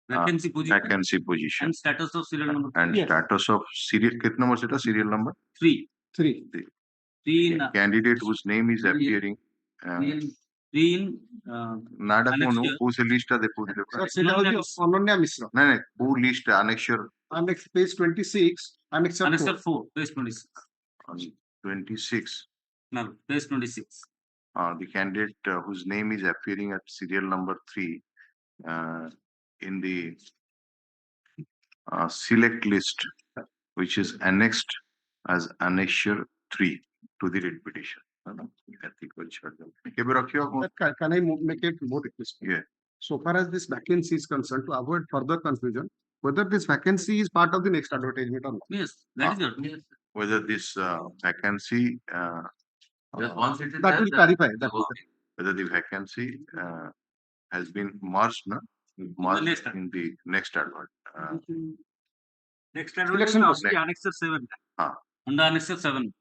Vacancy position vacancy position and status of serial number 3. and status of serial. कितना number सेटा serial number? 3. 3. Candidate whose name is appearing. 3 in Nada kono whose list are they put? Ananya Misra. No, who list annexure? Annex page 26. Annexure 4, page 26. 26. No, page 26. The candidate whose name is appearing at serial number 3 in the select list, which is annexed as annexure 3 to the writ petition. Can I make it more request? Yeah. So far as this vacancy is concerned, to avoid further confusion, whether this vacancy is part of the next advertisement or not. Yes, that is good. Yes. Whether this vacancy that will clarify that. Whether the vacancy has been merged in the next advert. Next advertisement must be annexure 7. Under annexure 7.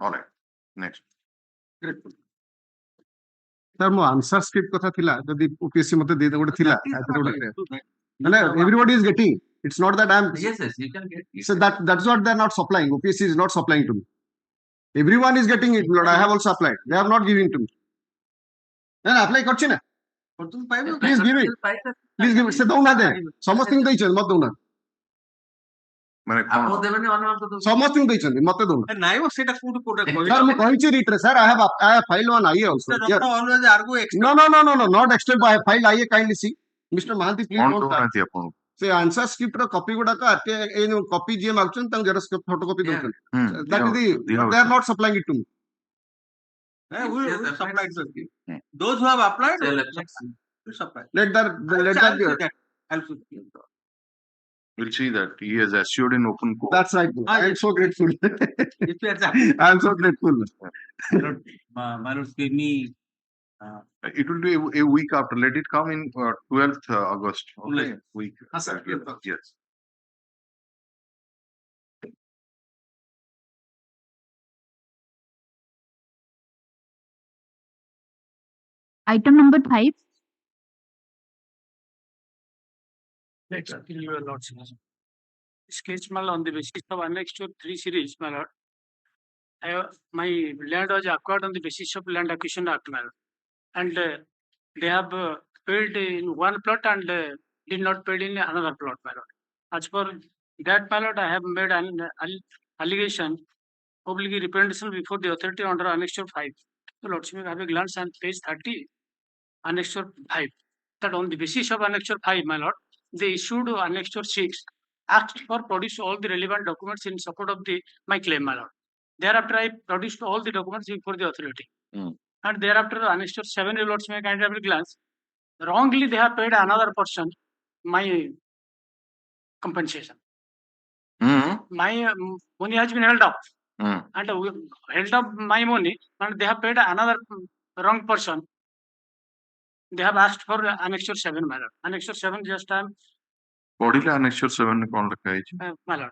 All right. Next. Great. Sir, mo answer script kotha thila. Jodi OPSC mate de gote thila. Everybody is getting. It's not that I'm. Yes, you can get. So that's what they're not supplying. OPSC is not supplying to me. Everyone is getting it, Lord. I have also applied. They have not given to me. Then apply korchi na. Please give it. Please give it. Se dou na de. Samasthing deichan, mat dou na. Samasthing deichan, mat dou na. Naivo set of food product. Sir, me kahinchi read sir. I have filed one IA also. Sir, always argue extra. No, not extra. I filed IA kindly see. Mr. Mahanti, please don't. Se answer script ro copy guda ka copy GM action tang jara photocopy dou. That is they are not supplying it to me. We supplied to you. Those who have applied, we supply. Let that We'll see that he has assured in open court. That's right. I am so grateful. I am so grateful. Manoj gave me. It will be a week after. Let it come in 12th August. Okay. Week. Yes. Item number 5. Your Lordship. Sketch mal on the basis of annexure 3 series, my lord. My land was acquired on the basis of Land Acquisition Act, my lord. And they have paid in one plot and did not pay in another plot, my lord. As per that, my lord, I have made an allegation, public representation before the authority under annexure 5. So, Lordship, have a glance on page 30, annexure 5. That on the basis of annexure 5, my lord, they issued annexure 6, asked for produce all the relevant documents in support of my claim, my lord. Thereafter, I produced all the documents before the authority. And thereafter, annexure 7, your Lordship, kind of a glance. Wrongly, they have paid another person my compensation. My money has been held up. and held up my money, and they have paid another wrong person. They have asked for annexure 7, my lord. Annexure 7 just time, ପଢିଲେ annexure 7 ରେ କଣ ଲେଖା ହେଇଛି? my lord.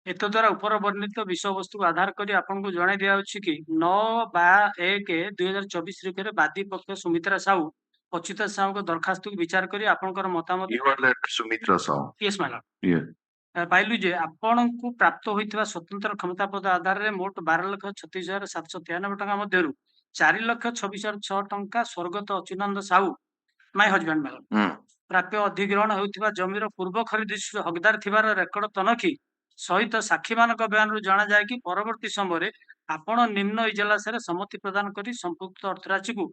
ଏତଦ୍ୱାରା ଉପର ବର୍ଣ୍ଣିତ ବିଷୟବସ୍ତୁକୁ ଆଧାର କରି ଆପଣଙ୍କୁ ଜଣାଇ ଦିଆଯାଉଛି କି 9/1/2024 ତାରିଖରେ ବାଦୀ ପକ୍ଷ ସୁମିତ୍ରା ସାହୁ ଅଚ୍ୟୁତ ସାହୁଙ୍କ ଦରଖାସ୍ତକୁ ବିଚାର କରି ଆପଣଙ୍କର ମତାମତ You are that Sumitra Sahu. yes my lord Yeah. ପାଇଲୁ ଯେ ଆପଣଙ୍କୁ ପ୍ରାପ୍ତ ହୋଇଥିବା ସ୍ୱତନ୍ତ୍ର କ୍ଷମତାପଦ ଆଧାରରେ ମୋଟ 12,36,793 ଟଙ୍କା ମଧ୍ୟରୁ 4,26,006 ଟଙ୍କା ସ୍ୱର୍ଗତ ଅଚ୍ୟୁତାନନ୍ଦ ସାହୁ ମାଇ ହଜବେଣ୍ଡ ମ୍ୟାଡମ ପ୍ରାପ୍ୟ ଅଧିଗ୍ରହଣ ହେଉଥିବା ଜମିର ପୂର୍ବ ଖରିଦ ହକଦାର ଥିବାର ରେକର୍ଡ ତନଖି ସହିତ ସାକ୍ଷୀମାନଙ୍କ ବୟାନରୁ ଜଣାଯାଏ କି ପରବର୍ତ୍ତୀ ସମୟରେ ଆପଣ ନିମ୍ନ ଇଜଲାସରେ ସମ୍ମତି ପ୍ରଦାନ କରି ସମ୍ପୃକ୍ତ ଅର୍ଥରାଶିକୁ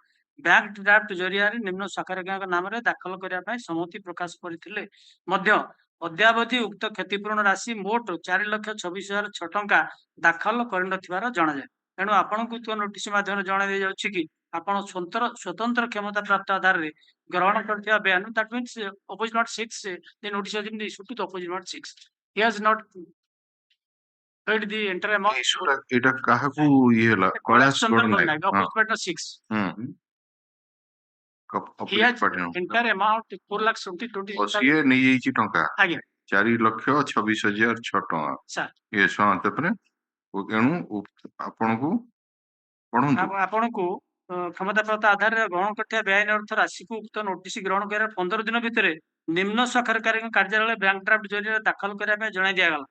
ବ୍ୟାଙ୍କ ଡ୍ରାଫ୍ଟ ଜରିଆରେ ନିମ୍ନ ସ୍ୱାକ୍ଷରଜ୍ଞଙ୍କ ନାମରେ ଦାଖଲ କରିବା ପାଇଁ ସମ୍ମତି ପ୍ରକାଶ କରିଥିଲେ ମଧ୍ୟ ଅଦ୍ୟାବଧି ଉକ୍ତ କ୍ଷତିପୂରଣ ରାଶି ମୋଟ 4,26,006 ଟଙ୍କା ଦାଖଲ କରିନଥିବାର ଜଣାଯାଏ। ତେଣୁ ଆପଣଙ୍କୁ ଉକ୍ତ ନୋଟିସ ମାଧ୍ୟମରେ ଜଣାଇ ଦିଆଯାଉଛି କି ଆପଣ ସ୍ୱତନ୍ତ୍ର କ୍ଷମତା ପ୍ରାପ୍ତ ଆଧାରରେ ଗ୍ରହଣ କରିଥିବା ବୟାନ that means opposite note 6 the notice has been issued to the opposite note 6. He has not paid the entire amount. ଏଇଟା କାହାକୁ ଇଏ ହେଲା? କୈଳାସ ଗଡ଼ Nayak. Opposite note 6. He has entire amount 4,70,20. ସିଏ ନେଇଯାଇଛି ଟଙ୍କା ଆଜ୍ଞା 4,26,006 ଟଙ୍କା। ସାର୍ ଇଏ ତାପରେ ଏଣୁ ଆପଣଙ୍କୁ ପଢନ୍ତୁ। ଆପଣଙ୍କୁ କ୍ଷମତାପ୍ରାପ୍ତ ଆଧାରରେ ଗ୍ରହଣ କରିଥିବା ବେଆଇନ ଅର୍ଥ ରାଶିକୁ ଉକ୍ତ ନୋଟିସ ଗ୍ରହଣ କରିବାର 15 ଦିନ ଭିତରେ ନିମ୍ନ ସ୍ୱାକ୍ଷରକାରୀଙ୍କ କାର୍ଯ୍ୟାଳୟରେ ବ୍ୟାଙ୍କ ଡ୍ରାଫ୍ଟ ଜରିଆରେ ଦାଖଲ କରିବା ପାଇଁ ଜଣାଇ ଦିଆଗଲା।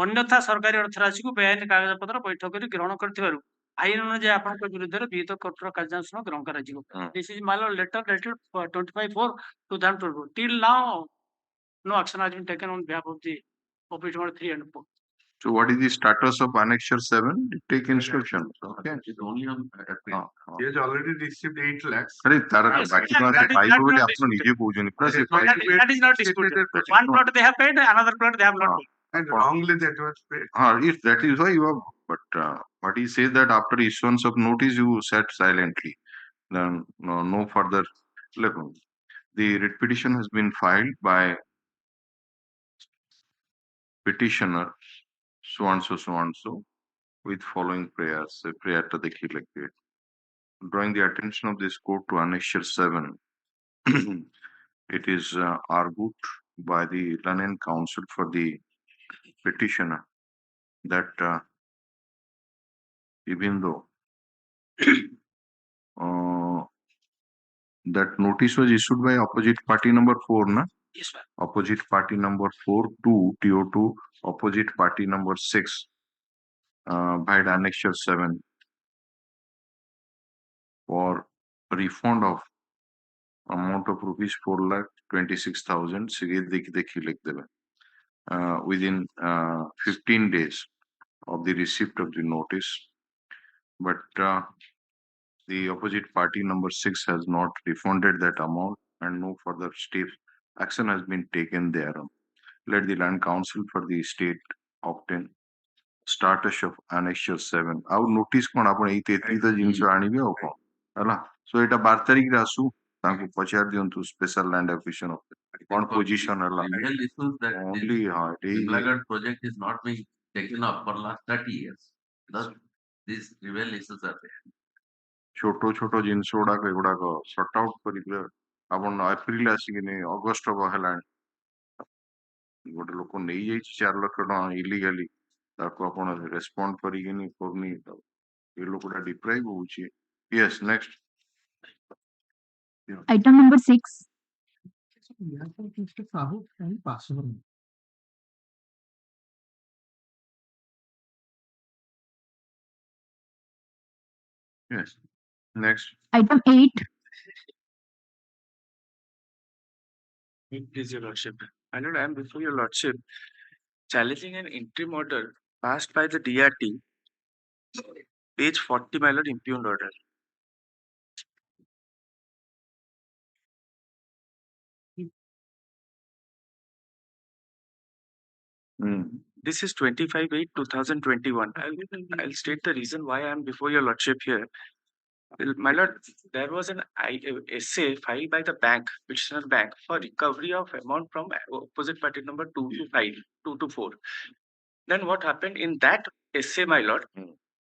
ଅନ୍ୟଥା ସରକାରୀ ଅର୍ଥ ରାଶିକୁ ବେଆଇନ କାଗଜପତ୍ର ପୈଠ କରି ଗ୍ରହଣ କରିଥିବାରୁ ଆଇନ ଅନୁଯାୟୀ ଆପଣଙ୍କ ବିରୁଦ୍ଧରେ ବିହିତ କଠୋର କାର୍ଯ୍ୟାନୁଷ୍ଠାନ ଗ୍ରହଣ କରାଯିବ। This is my letter dated 25/4/2024. Till now, no action has been taken on behalf of the opposite note 3 and 4. So what is the status of annexure 7? Take instruction. Okay. It's only on appeal. He has already received 8 lakhs. अरे तारा Yes, बाकी that- तो that is- pipe that बोले not आप तो निजे पूछने That is not disputed. One plot they have paid, another plot they have not paid. And wrongly that was paid. if that is why you have, but what he says that after issuance of notice you sat silently, then no further. Look, the writ petition has been filed by petitioner so and so with following prayers. Prayer to the key like that. Drawing the attention of this court to annexure 7. It is argued by the learned counsel for the petitioner that even though that notice was issued by opposite party number 4, na? Yes, ma'am. Opposite party number 4 to TO2, opposite party number 6 by annexure 7 for refund of amount of rupees 4,26,000 within 15 days of the receipt of the notice, but the opposite party number 6 has not refunded that amount and no further action has been taken there. Let the land council for the state obtain status of annexure 7. Our notice kon apun ei 33 jinso anibe au kon hala. So eta 12 tarikh re asu ताकि पचार दियन तो special land acquisition of कौन position है Real issues that only हाँ Blackguard project is not being taken up for last 30 years. Thus, these real issues are there. छोटो छोटो जिनस गुड़ाक एगुड़ाक sort out करिले आपण April आसिकिने अगस्त हेलानी गोटे लोक नहीं जाइए 4 लाख टका इलीगली ताको आपण रेस्पोंड करिकिनी करनी ये लोकटा डिप्राइव होउची. Yes next Item number 6. Mr. Sahoo and password. Yes. Next. Item 8. Please, Your Lordship. My Lord, I am before Your Lordship challenging an interim order passed by the DRT, page 40, my Lord, impugned order. This is 25/8/2021. I'll state the reason why I am before Your Lordship here. Well, my Lord, there was an essay filed by the bank, petitioner bank, for recovery of amount from opposite party number 2 to 4. Then what happened in that essay, my lord,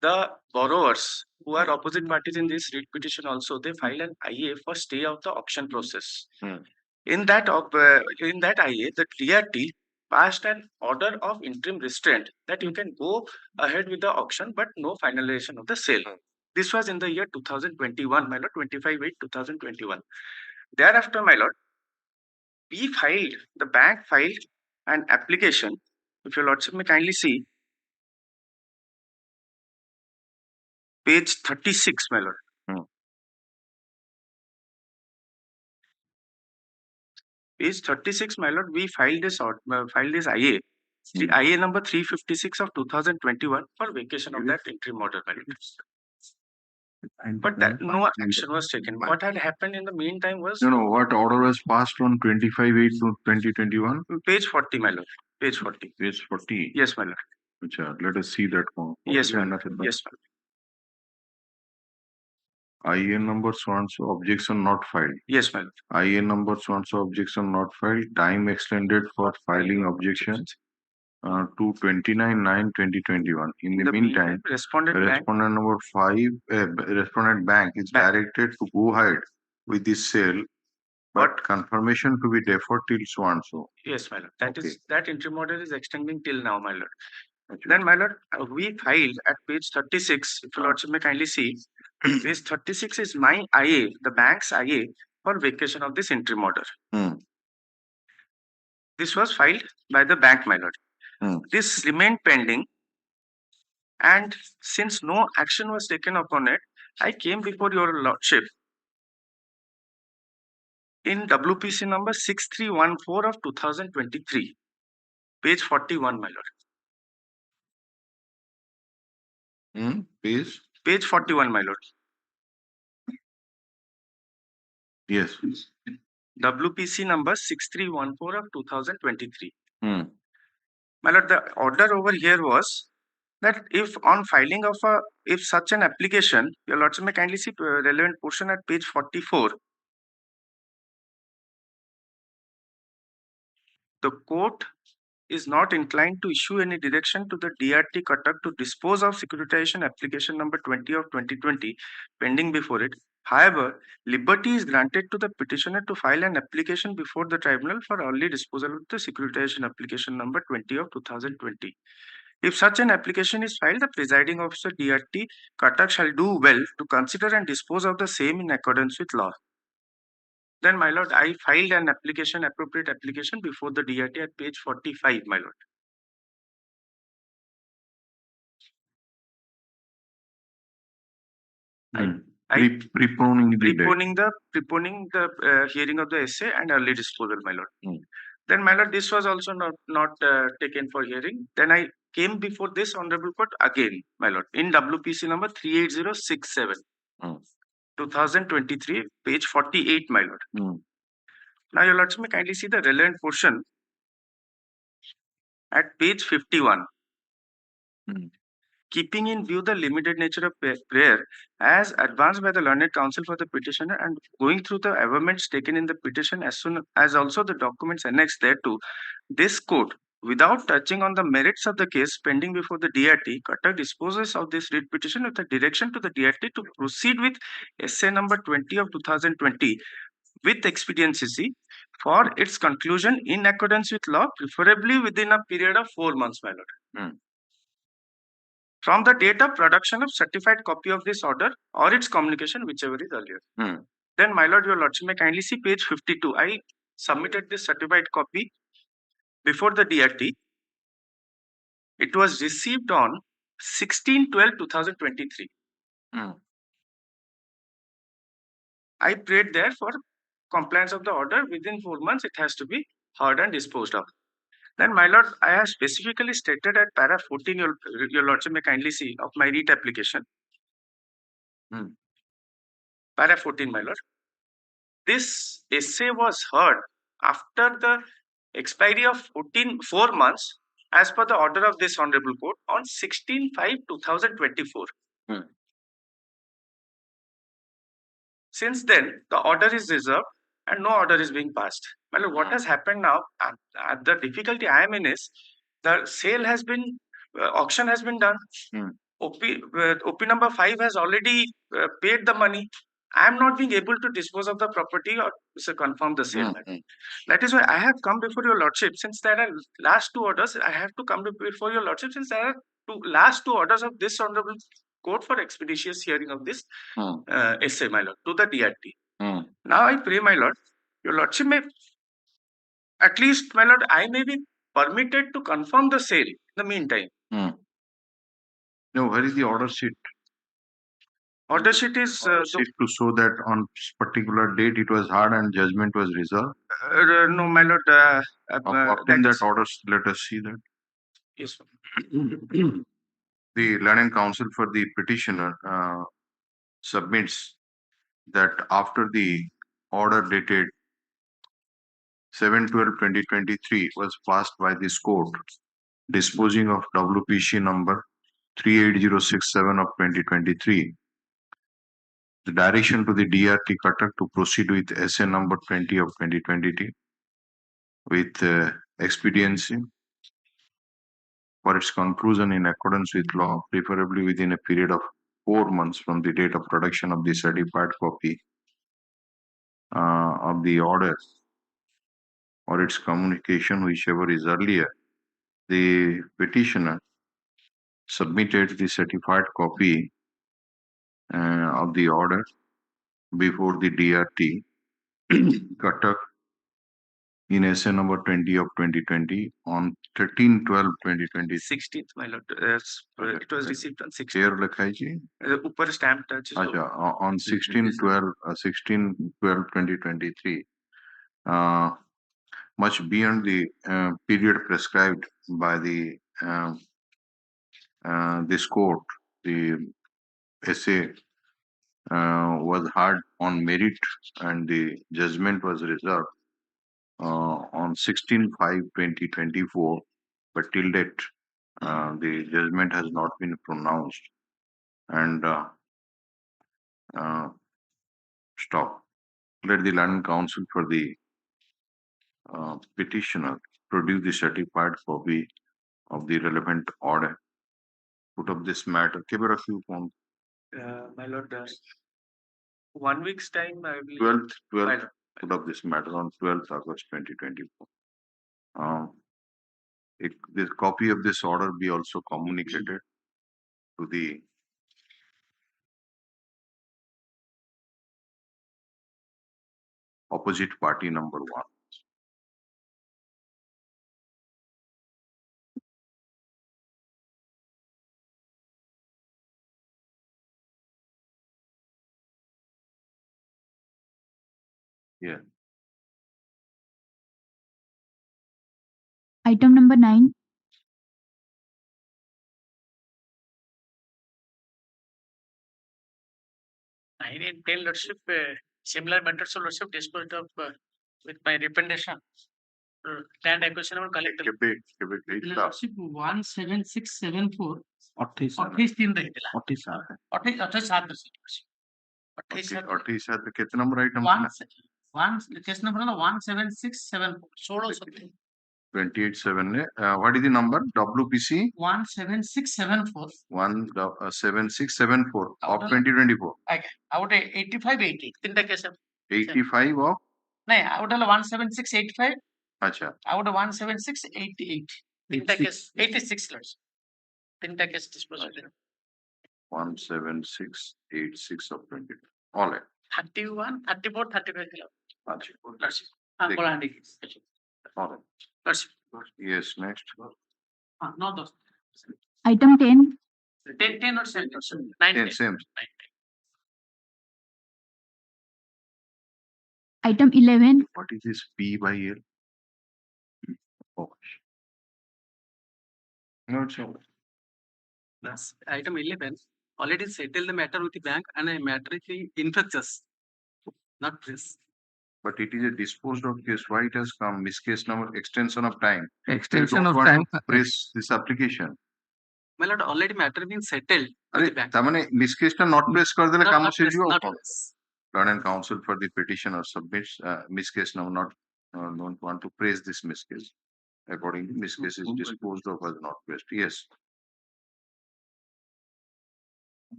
the borrowers who are opposite parties in this writ petition also, they file an IA for stay of the auction process. In that IA, the DRT passed an order of interim restraint that you can go ahead with the auction, but no finalization of the sale. This was in the year 2021, my lord, 25/8/2021. Thereafter, my lord, the bank filed an application. If your lordship may kindly see, page 36, my lord. Page 36, my lord, we filed this IA, IA number 356 of 2021 for vacation of that interim order, my lord. But that no action was taken. What had happened in the meantime was What order was passed on 25/8/2021? Page 40, my lord. Page 40. Page 40. Yes, my lord. Let us see that one. Yes, my lord. Yes, my lord. IA number so-and-so, objection not filed. Yes, my lord. IA number so-and-so, objection not filed. Time extended for filing objections to 29/9/2021. In the meantime, respondent number 5, respondent bank is directed to go ahead with this sale, but confirmation to be deferred till so-and-so. Yes, my lord. That interim order is extending till now, my lord. Then, my lord, we filed at page 36, if your lordship may kindly see, page 36 is my IA, the bank's IA, for vacation of this interim order. This was filed by the bank, my lord. This remained pending, and since no action was taken upon it, I came before your lordship in WPC number 6314 of 2023, page 41, my lord. Page 41, my lord. Yes. WPC number 6314 of 2023. My lord, the order over here was that if on filing of if such an application, your lordship may kindly see relevant portion at page 44. The court is not inclined to issue any direction to the DRT Cuttack to dispose of securitization application number 20 of 2020 pending before it. However, liberty is granted to the petitioner to file an application before the tribunal for early disposal of the securitization application number 20 of 2020. If such an application is filed, the presiding officer DRT Cuttack shall do well to consider and dispose of the same in accordance with law. Then, my lord, I filed an appropriate application before the DRT at page 45, my lord. Preponing the hearing of the essay and early disposal, my lord. Then, my lord, this was also not taken for hearing. Then I came before this honorable court again, my lord, in WPC number 38067, 2023, page 48, my lord. Now, your lordship may kindly see the relevant portion at page 51. Keeping in view the limited nature of prayer as advanced by the learned counsel for the petitioner and going through the amendments taken in the petition as soon as also the documents annexed thereto, this court, without touching on the merits of the case pending before the DRT, Cuttack disposes of this writ petition with a direction to the DRT to proceed with essay number 20 of 2020 with expediency for its conclusion in accordance with law, preferably within a period of 4 months, my lord. From the date of production of certified copy of this order or its communication, whichever is earlier. Then, my lord, your lordship may kindly see page 52. I submitted this certified copy before the DRT. It was received on 16/12/2023. I prayed there for compliance of the order. Within 4 months, it has to be heard and disposed of. Then, my lord, I have specifically stated at para 14, your lordship may kindly see, of my writ application. Para 14, my lord. This essay was heard after the expiry of 4 months as per the order of this honorable court on 16/5/2024. Since then, the order is reserved and no order is being passed. My lord, what has happened now, the difficulty I am in is the sale has been auction has been done. OP number 5 has already paid the money. I am not being able to dispose of the property or confirm the sale. That is why I have come before your lordship. Since there are last two orders, I have to come before your lordship since there are last two orders of this honorable court for expeditious hearing of this essay, my lord, to the DRT. Now I pray, my lord, your lordship may, at least, my lord, I may be permitted to confirm the sale in the meantime. Now, where is the order sheet? Order sheet is Sheet to show that on particular date it was heard and judgment was reserved. no, my lord. Obtain that order. Let us see that. Yes, sir. The learned counsel for the petitioner submits that after the order dated 7/12/2023 was passed by this court, disposing of WPC number 38067 of 2023. The direction to the DRT Cuttack to proceed with SA number 20 of 2020 with expediency for its conclusion in accordance with law, preferably within a period of 4 months from the date of production of the certified copy of the order or its communication, whichever is earlier. The petitioner submitted the certified copy of the order before the DRT Cuttack in SA number 20 of 2020 on 13/12/2020. 16th, my lord. It was received on 16th. Here लिखा है जी? ऊपर stamp touch. On 16/12/2023, much beyond the period prescribed by the this court, the essay was heard on merit and the judgment was reserved on 16/5/2024, but till date the judgment has not been pronounced. And stop. Let the learned counsel for the petitioner produce the certified copy of the relevant order. Put up this matter. My lord, 1 week's time, I believe. 12th, put up this matter on 12th August 2024. This copy of this order be also communicated to the opposite party number 1. Yeah. Item number 9. I in 10 lordship, similar methods of lordship disposed of with my recommendation. Land acquisition or collector. Lordship 17674 28 कितने number item case number 17674 28/7 what is the number WPC 17674 17674 of 2024 out 8580 तीनटा case 85 of नहीं out 17685 अच्छा out 17688 तीनटा case 86 lords तीनटा case disposal 17686 of 20 all right 31 34 35 kilo अच्छा lordship बोला दी all right lordship yes next no those Item 10. 10 or 9 same Item 11. what is this P by L oh no it's all Plus, item 11 already settled the matter with the bank and a matter is infectious, not this. but it is a disposed of case. Why it has come? Miscase number extension of time. extension don't of want time to press this application. My lord, already matter been settled with अरे the bank. तामने miscase टा not press कर देले काम से जो Not press. Lord and counsel for the petitioner submits miscase now not don't want to press this miscase. Accordingly, miscase is disposed of as not pressed. Yes.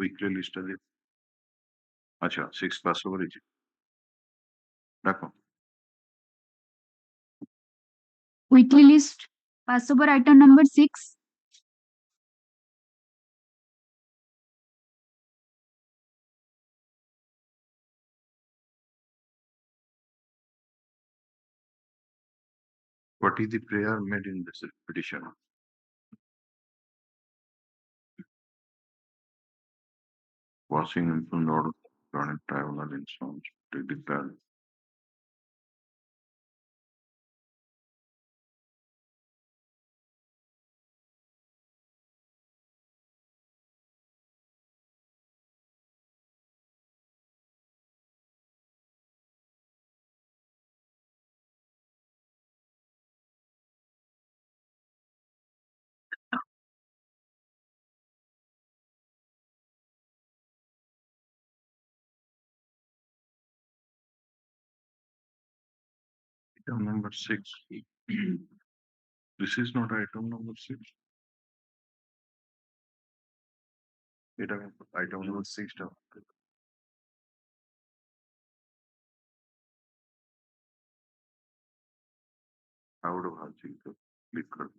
weekly list है अच्छा 6 pass over है देखो weekly list pass over item number 6. what is the prayer made in this petition? Washing in order to travel and so to declare. Item number 6. This is not item number 6. Item number 6. I would have to click.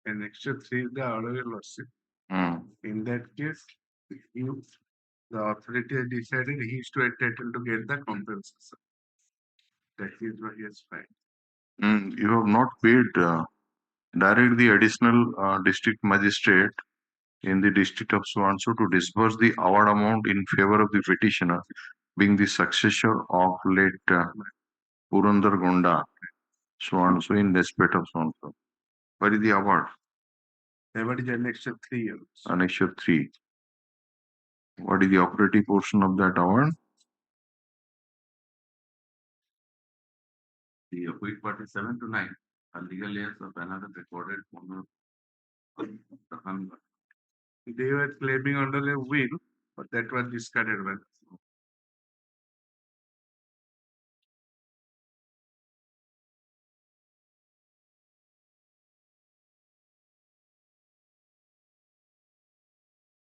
And extra 3 the order lordship. In that case, if the authority has decided he is to entitled to get the compensation. That is why he has filed. You have not paid. Direct the additional district magistrate in the district of so-and-so to disburse the award amount in favor of the petitioner, being the successor of late Purandar Gonda, so-and-so in respect of so-and-so. What is the award? Award is annexure 3 years. Annexure 3. What is the operative portion of that award? The quick part is 7 to 9. A legal layers of another recorded form of They were claiming under a will, but that was discarded by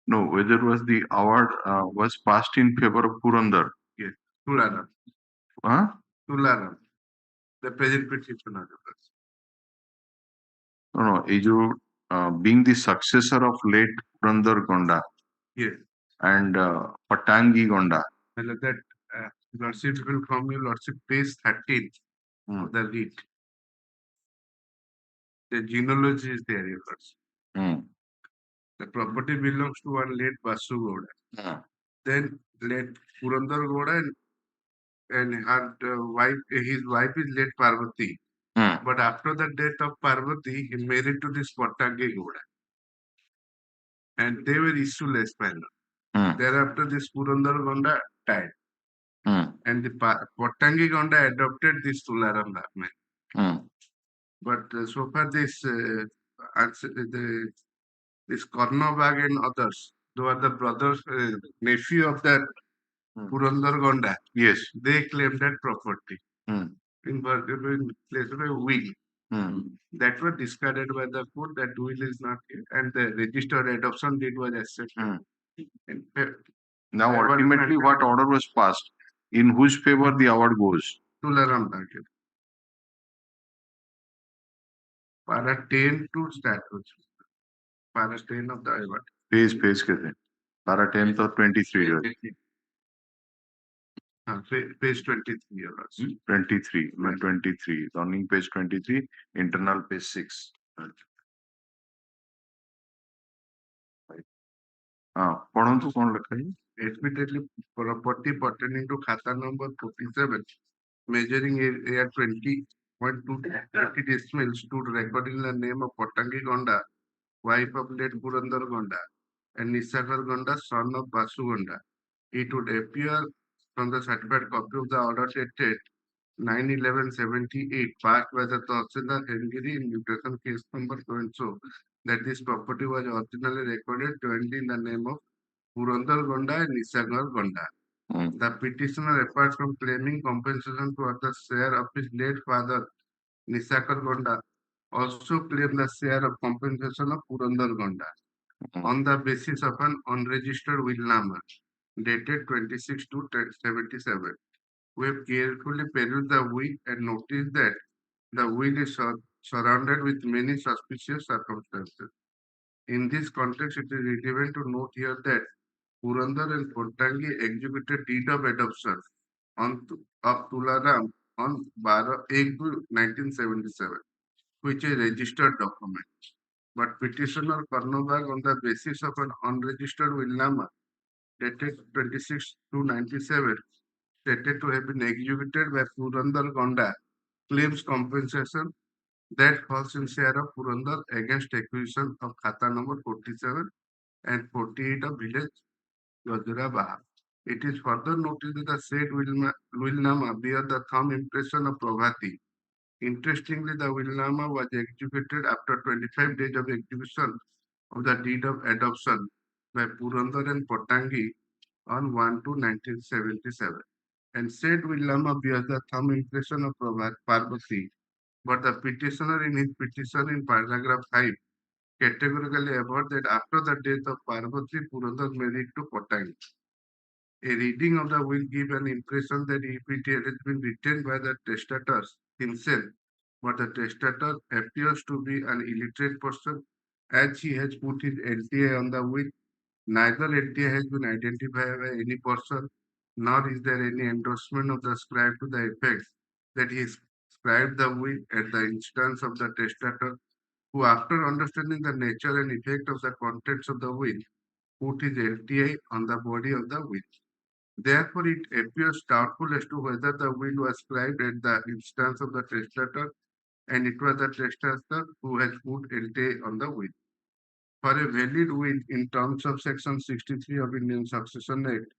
No, whether was the award was passed in favor of Purandar. Yes, Tularam. Huh? Tularam. The present petitioner. No, Ejo, being the successor of late Purandar Gonda. Yes. And Patangi Gonda. Well, that lordship will come you lordship page 13 of the lead. The genealogy is there, your lordship. The property belongs to one late Basu Gowda. Then late Purandar Gowda and her wife, his wife is late Parvati. But after the death of Parvati, he married to this Patangi Gowda. And they were issueless panel. Thereafter, this Purandar Gonda died. And the Patangi Gonda adopted this Tularam Brahman. But so far, this Karnabag and others, those are the brothers, nephew of that Purandar Gonda. Yes. They claim that property. In place of a will. That was discarded by the court. That will is not here. And the registered adoption deed was accepted. Now, ultimately, what order was passed? In whose favor the award goes? Tularam Target. Para 10 to statutes. Para 10 of the award. Page कहते हैं. Para 10 to 23. Page 23. 23. 23. Running page 23. Internal page 6. पढ़ो कौन लिखा है? Admittedly, property pertaining to Khata number 47, measuring area 20.2 decimals, stood recording the name of Patangi Gonda, wife of late Purandar Gonda, and Nisakar Gonda, son of Basu Gonda. It would appear from the certified copy of the order dated 9/11/78 passed by the Tahsildar Hengiri in mutation case number so and so that this property was originally recorded jointly in the name of Purandar Gonda and Nisagar Gonda. The petitioner, apart from claiming compensation toward the share of his late father Nisakar Gonda, also claimed the share of compensation of Purandar Gonda on the basis of an unregistered willnama dated 26 to 77. We have carefully perused the will and noticed that the will is surrounded with many suspicious circumstances. In this context, it is relevant to note here that Purandar and Kotangi executed deed of adoption of Tularam on 12/8/1977, which is a registered document. But petitioner Karnobag, on the basis of an unregistered willnama dated 26 to 97, stated to have been executed by Purandar Gonda, claims compensation that falls in share of Purandar against acquisition of Khata number 47 and 48 of village Gajrabaha. It is further noted that the said willnama bear the thumb impression of Prabhati. Interestingly, the willnama was executed after 25 days of execution of the deed of adoption by Purandar and Potangi on 1/2/1977. And said willnama bears the thumb impression of Parvati. But the petitioner in his petition in paragraph 5 categorically averred that after the death of Parvati, Purandar married to Potangi. A reading of the will give an impression that it has been written by the testator himself, but the testator appears to be an illiterate person as he has put his LTA on the will. Neither LTA has been identified by any person, nor is there any endorsement of the scribe to the effect that he scribed the will at the instance of the testator, who, after understanding the nature and effect of the contents of the will, put his LTA on the body of the will. Therefore, it appears doubtful as to whether the will was scribed at the instance of the testator, and it was the testator who has put LTA on the will. For a valid will in terms of Section 63 of Indian Succession Act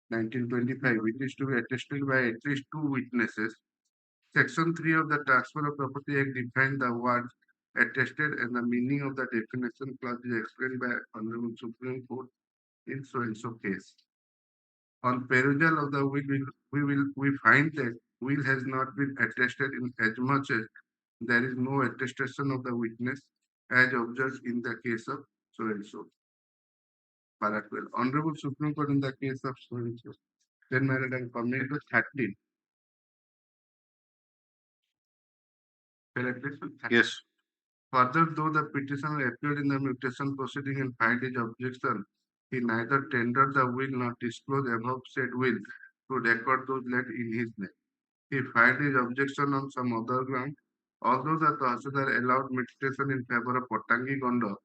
1925, it is to be attested by at least two witnesses. Section 3 of the Transfer of Property Act defined the word attested, and the meaning of the definition clause is explained by Honorable Supreme Court in so and so case. On perusal of the will, we find that will has not been attested in as much as there is no attestation of the witness as observed in the case of so and so. Para 12. Honorable Supreme Court in the case of so and so. Then my I'm coming to 13. Yes. Further, though the petitioner appeared in the mutation proceeding and filed his objection, he neither tendered the will nor disclosed above said will to record those laid in his name. He filed his objection on some other ground. Although the Tahsildar allowed mutation in favor of Potangi Gondo,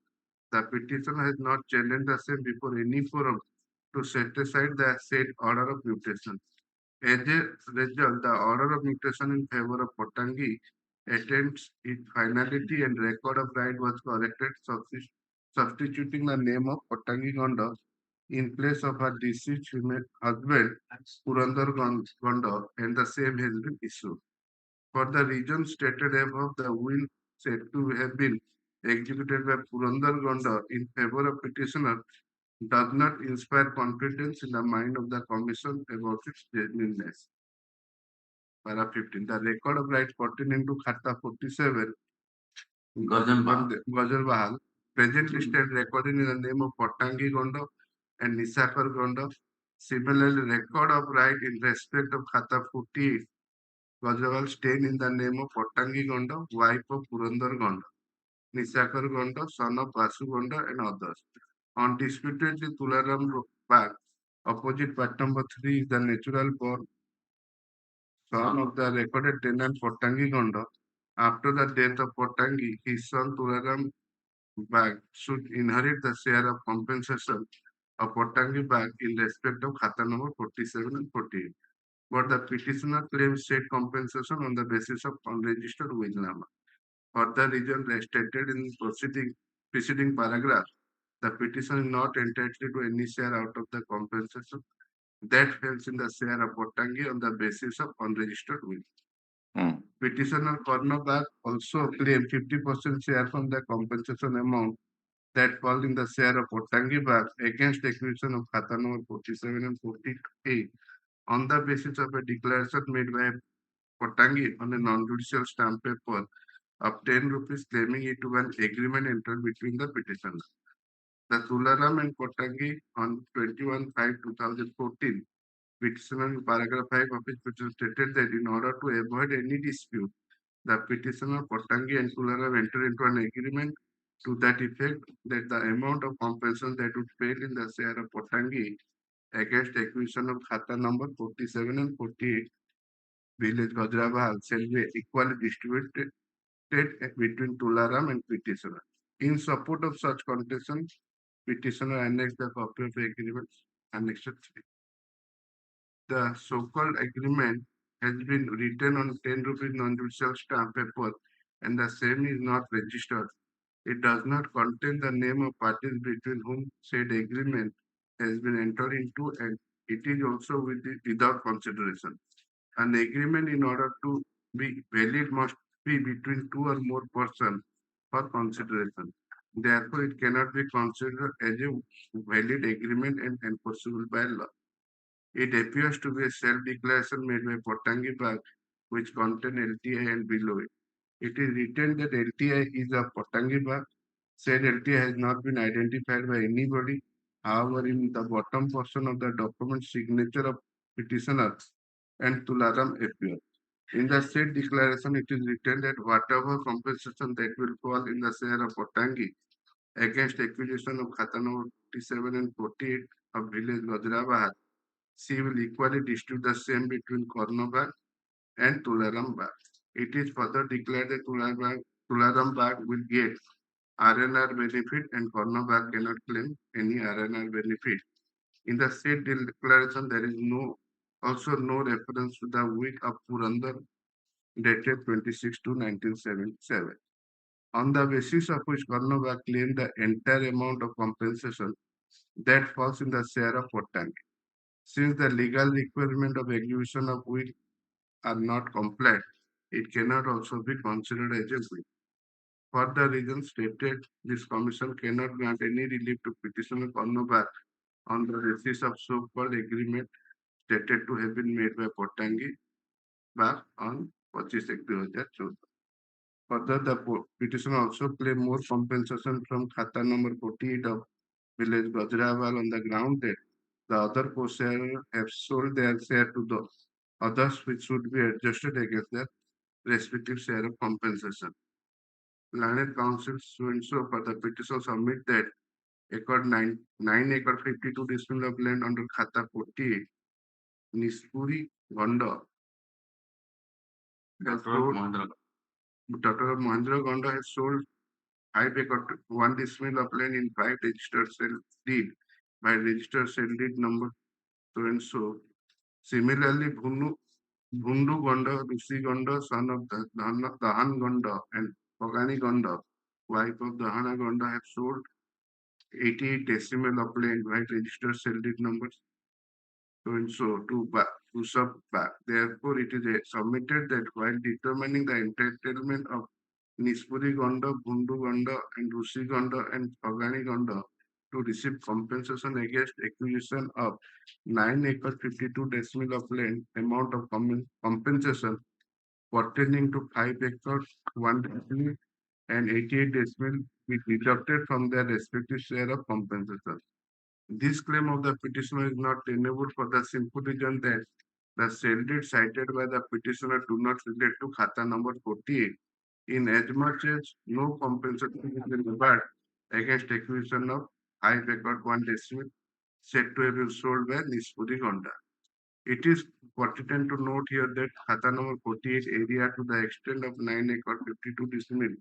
the petitioner has not challenged the same before any forum to set aside the said order of mutation. As a result, the order of mutation in favor of Potangi attains its finality and record of right was corrected, substituting the name of Potangi Gondo in place of her deceased husband, Purandar Gondo, and the same has been issued. For the reason stated above, the will said to have been executed by Purandar Gondo in favor of petitioner does not inspire confidence in the mind of the commission about its genuineness. Para 15. The record of rights pertaining to Khata 47 Gajal presently stand recorded in the name of Potangi Gondo and Nisakar Gondo. Similarly, record of right in respect of Khata 48 Gajawal stand in the name of Potangi Gondo, wife of Purandar Gondo, Nisakar Gondo, son of Vasu Gondo, and others. Undisputedly, Tularam Bag, opposite part number 3, is the natural born son of the recorded tenant Potangi Gondo. After the death of Potangi, his son Tularam Bag should inherit the share of compensation of Potangi Bag in respect of Khata number 47 and 48. But the petitioner claims said compensation on the basis of unregistered willnama. For the reason stated in preceding paragraph, the petitioner is not entitled to any share out of the compensation that falls in the share of Potangi on the basis of unregistered will. Petitioner cornerback also claimed 50% share from the compensation amount that fall in the share of Otangi Bag against acquisition of Khata number 47 and 48 on the basis of a declaration made by Otangi on a non-judicial stamp paper of 10 rupees, claiming it to be an agreement entered between the petitioners. The Tularam and Kotangi on 21/5/2014 petitioner in paragraph 5 of his petition stated that in order to avoid any dispute, the petitioner Kotangi and Tularam entered into an agreement to that effect that the amount of compensation that would pay in the share of Kotangi against acquisition of Khata number 47 and 48 village Gajrabahal shall be equally distributed between Tularam and petitioner. In support of such contention, petitioner annexed the copy of the agreement annexed 3. The so-called agreement has been written on 10 rupees non-judicial stamp paper and the same is not registered. It does not contain the name of parties between whom said agreement has been entered into, and it is also without consideration. An agreement, in order to be valid, must be between two or more persons for consideration. Therefore, it cannot be considered as a valid agreement and enforceable by law. It appears to be a self-declaration made by Potangi Park, which contain LTI and below it. It is written that LTI is of Potangi Park. Said LTI has not been identified by anybody. However, in the bottom portion of the document, signature of petitioner and Tularam appear. In the said declaration, it is written that whatever compensation that will fall in the share of Potangi against acquisition of Khata number 47 and 48 of village Gajrabahar, she will equally distribute the same between Kornobag and Tularam Bag. It is further declared that Tularam Bag will get RNR benefit and Kornobag cannot claim any RNR benefit. In the said declaration, there is also no reference to the week of Purandar dated 26/2/1977. On the basis of which Kornobag claimed the entire amount of compensation that falls in the share of Potangi. Since the legal requirement of execution of will are not complied, it cannot also be considered as a will. For the reasons stated, this commission cannot grant any relief to petitioner Kornobag on the basis of so-called agreement stated to have been made by Potangi Bag on 25/1/2014. Further, the petitioner also claimed more compensation from Khata number 48 of village Gajrawal on the ground that the other co-sharer have sold their share to the others, which should be adjusted against their respective share of compensation. Learned counsel so for the petitioner submit that 9 acre 52 decimal of land under Khata 48, Nispuri Gonda, Dr. Mahendra Gonda has sold 5 acre 1 decimal of land in 5 registered sale deed by registered sale deed number so and so. Similarly, Bhundu Gonda, Rusi Gonda, son of Dahan Gonda, and Pagani Gonda, wife of Dahana Gonda, have sold 88 decimal of land by registered sale deed numbers so and so to sub back. Therefore, it is submitted that while determining the entitlement of Nispuri Gonda, Bhundu Gonda, and Rusi Gonda and Pagani Gonda to receive compensation against acquisition of 9 acre 52 decimal of land, amount of compensation pertaining to 5 acres 1 decimal and 88 decimal be deducted from their respective share of compensation. This claim of the petitioner is not tenable for the simple reason that the sale deed cited by the petitioner do not relate to Khata number 48, in as much as no compensation has been required against acquisition of 5 acre 1 decimal said to have been sold by Nispuri Gonda. It is pertinent to note here that Khata number 48 area to the extent of 9 acre 52 decimal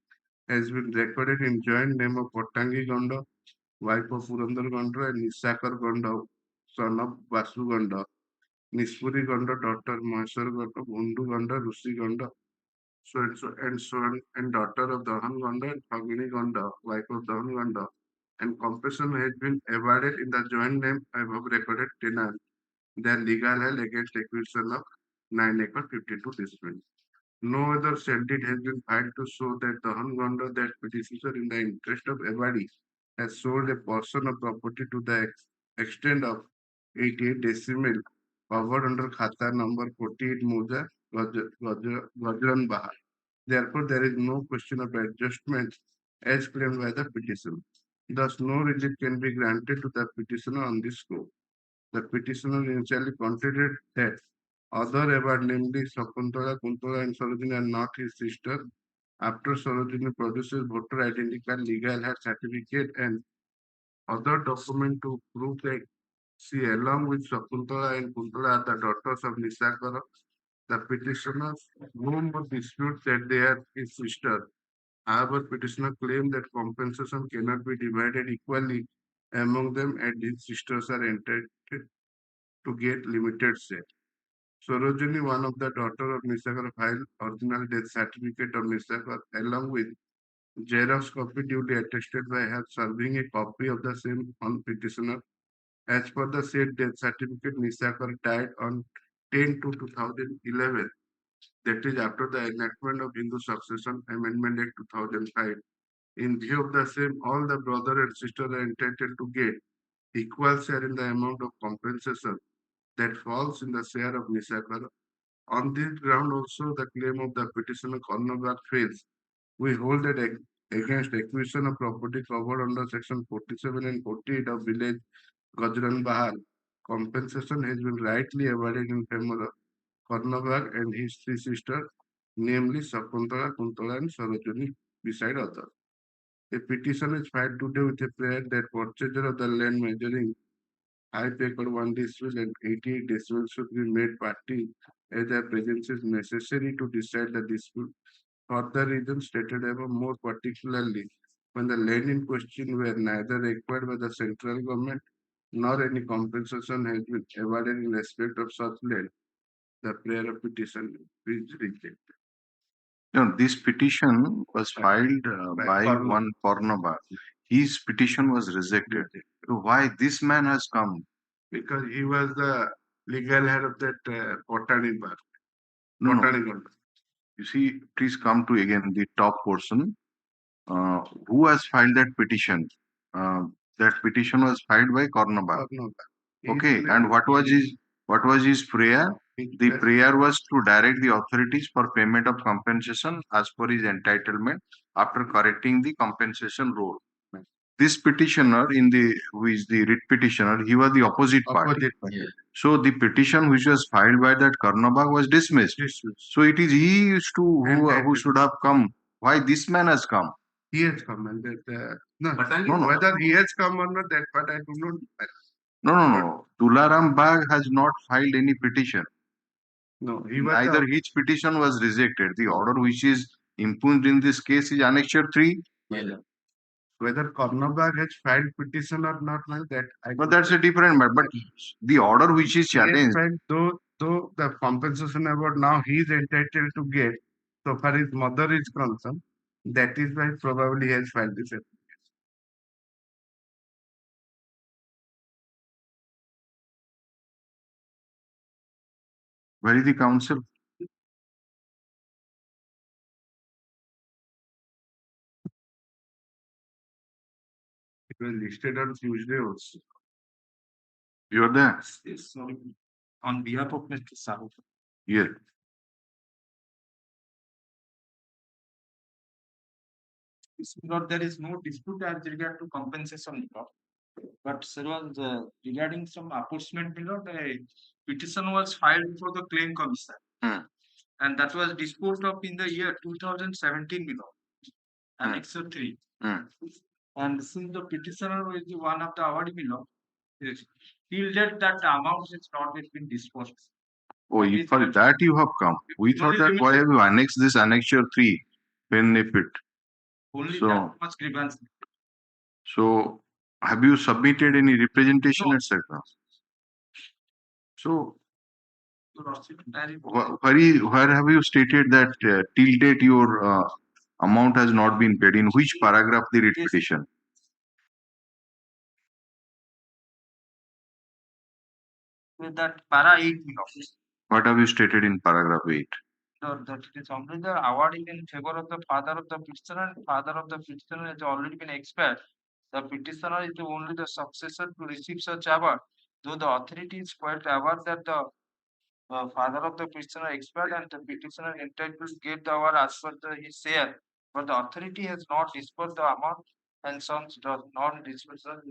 has been recorded in joint name of Potangi Gonda, wife of Purandar Gonda, and Nisakar Gonda, son of Basu Gonda, Nispuri Gonda, daughter Maheswar Gonda, Bhundu Gonda, Rusi Gonda, so and so and daughter of Dahan Gonda and Pagini Gonda, wife of Dahan Gonda, and compensation has been awarded in the joint name above recorded tenant. Their legal held against acquisition of 9 acre 52 decimal. No other cell deed has been filed to show that the Hon'Ble, that predecessor in the interest of everybody, has sold a portion of property to the extent of 88 decimal covered under Khata number 48 Moja Gajran Bahar. Therefore, there is no question of adjustment as claimed by the petitioner. Thus, no relief can be granted to the petitioner on this scope. The petitioner initially contended that other award, namely Shakuntala, Kuntala, and Sarojini, are not his sister. After Sarojini produces voter identity card, legal health certificate, and other document to prove that she, along with Shakuntala and Kuntala, are the daughters of Nisakara, the petitioners no more dispute that they are his sister. However, petitioner claimed that compensation cannot be divided equally among them, and his sisters are entitled to get limited share. Sarojini, one of the daughter of Nisakar, filed original death certificate of Nisakar along with Xerox copy duly attested by her serving a copy of the same on petitioner. As per the said death certificate, Nisakar died on 10/2/2011. That is after the enactment of Hindu Succession Amendment Act 2005. In view of the same, all the brother and sister are entitled to get equal share in the amount of compensation that falls in the share of Nisakar. On this ground also, the claim of the petitioner Karnataka fails. We hold that against acquisition of property covered under section 47 and 48 of village Gajran Bahar, compensation has been rightly awarded in favor of Karnataka and his three sisters, namely Shakuntala, Kuntala, and Sarojini, beside others. A petition is filed today with a prayer that purchaser of the land measuring 5 acre 1 decibel and 88 decibel should be made party as their presence is necessary to decide the dispute. For the reasons stated above, more particularly when the land in question were neither acquired by the central government nor any compensation has been awarded in respect of such land, the prayer of petition is rejected. No, this petition was filed by Kornabag. one Kornabag. His petition was rejected. So why this man has come? Because he was the legal head of that Potani bar. No, no. Potani Gonda. You see, please come to again the top portion. Who has filed that petition? That petition was filed by Kornabag. Okay, and what was his prayer? The prayer was to direct the authorities for payment of compensation as per his entitlement after correcting the compensation rule. This petitioner who is the writ petitioner, he was the opposite party. Yeah. So the petition which was filed by that Karnabag was dismissed. So it is he who should have come. Why this man has come? He has come and that No. whether he has come or not, that part I do not know. No. Tularam Bag has not filed any petition. No, Neither his petition was rejected. The order which is impugned in this case is Annexure 3. Whether Karnabag has filed petition or not, But that's a different matter. But the order which is challenged. Though the compensation award now he is entitled to get, so far his mother is concerned, that is why probably he has filed this application. Where is the council? It was listed on Tuesday also. You are there? Yes, sorry. On behalf of Mr. Sahoo. Yeah. There is no dispute as regard to compensation, but sir, was regarding some apportionment, the petition was filed before the claim commission, and that was disposed of in the year 2017, Annexure 3. And since the petitioner is one of the awardee, till that amount has not yet been disposed. Oh, for that you have come. We thought that why have you annexed this Annexure 3 benefit? Only that much grievance. So, have you submitted any representation, etc.? So, where have you stated that till date your amount has not been paid? In which paragraph the writ petition? With that para 8. What have you stated in paragraph 8? that it is only the awarding in favor of the father of the petitioner, and father of the petitioner has already been expired. The petitioner is only the successor to receive such award, though the authority is quite aware that the father of the petitioner expired and the petitioner entitled to get the award as per his share, but the authority has not disbursed the amount and sums does not disburse the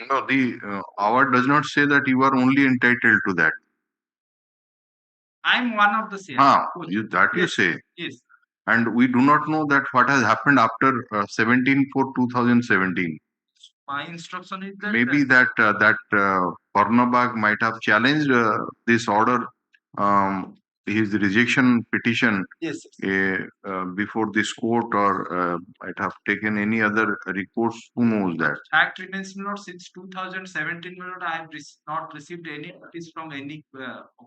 No, the award does not say that you are only entitled to that. I'm one of the shares. You say. Yes. And we do not know that what has happened after 17/4/2017. My instruction is that Maybe that Kornabag might have challenged this order, his rejection petition yes. before this court, or might have taken any other recourse. Who knows that? Fact remains, my lord, since 2017, my lord, I have not received any notice from any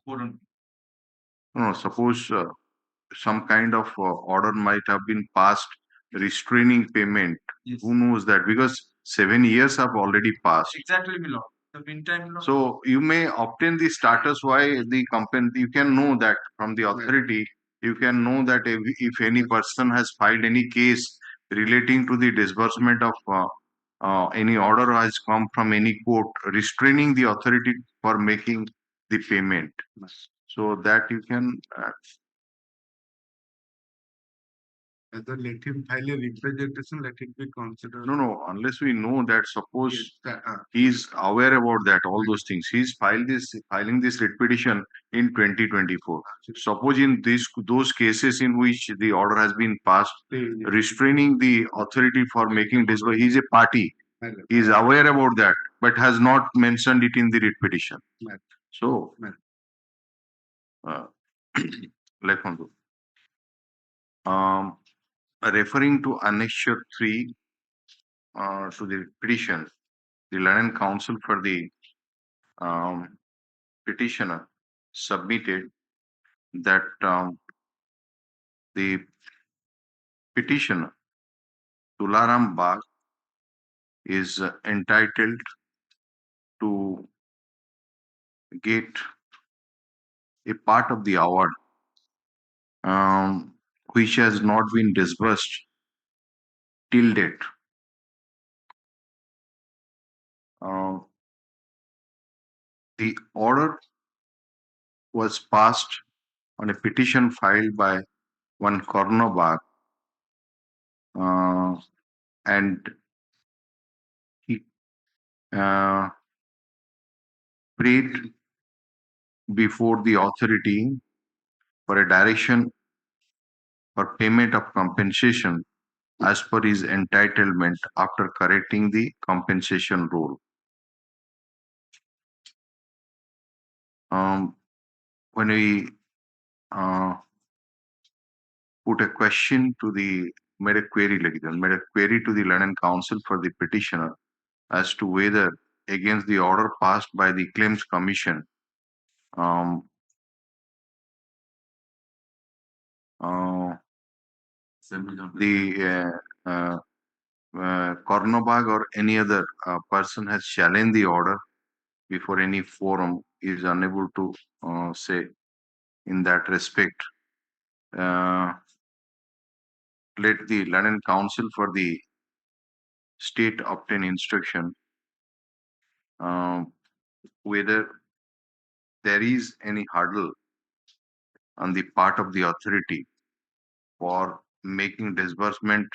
forum. No, suppose some kind of order might have been passed restraining payment. Yes. Who knows that? Because 7 years have already passed. Exactly, my lord. The meantime, my lord. So you may obtain the status why the company, you can know that from the authority, you can know that if any person has filed any case relating to the disbursement of any order has come from any court restraining the authority for making the payment. So that you can Either let him file a representation, let it be considered. No, unless we know that, suppose he's aware about that, all those things. He's filing this writ petition in 2024. Suppose in those cases in which the order has been passed, restraining the authority for making disbursement, he's a party. He's aware about that, but has not mentioned it in the writ petition. So, Lekhandu. Referring to Annexure 3 to the petition, the London Council for the petitioner submitted that the petitioner Tularam Bagh is entitled to get a part of the award which has not been disbursed till date. The order was passed on a petition filed by one Kornabag, and he prayed before the authority for a direction for payment of compensation as per his entitlement after correcting the compensation rule. When we put a question to the made a query to the London Council for the petitioner as to whether against the order passed by the Claims Commission Kornabag or any other person has challenged the order before any forum, is unable to say in that respect. Let the London Council for the state obtain instruction whether there is any hurdle on the part of the authority for making disbursement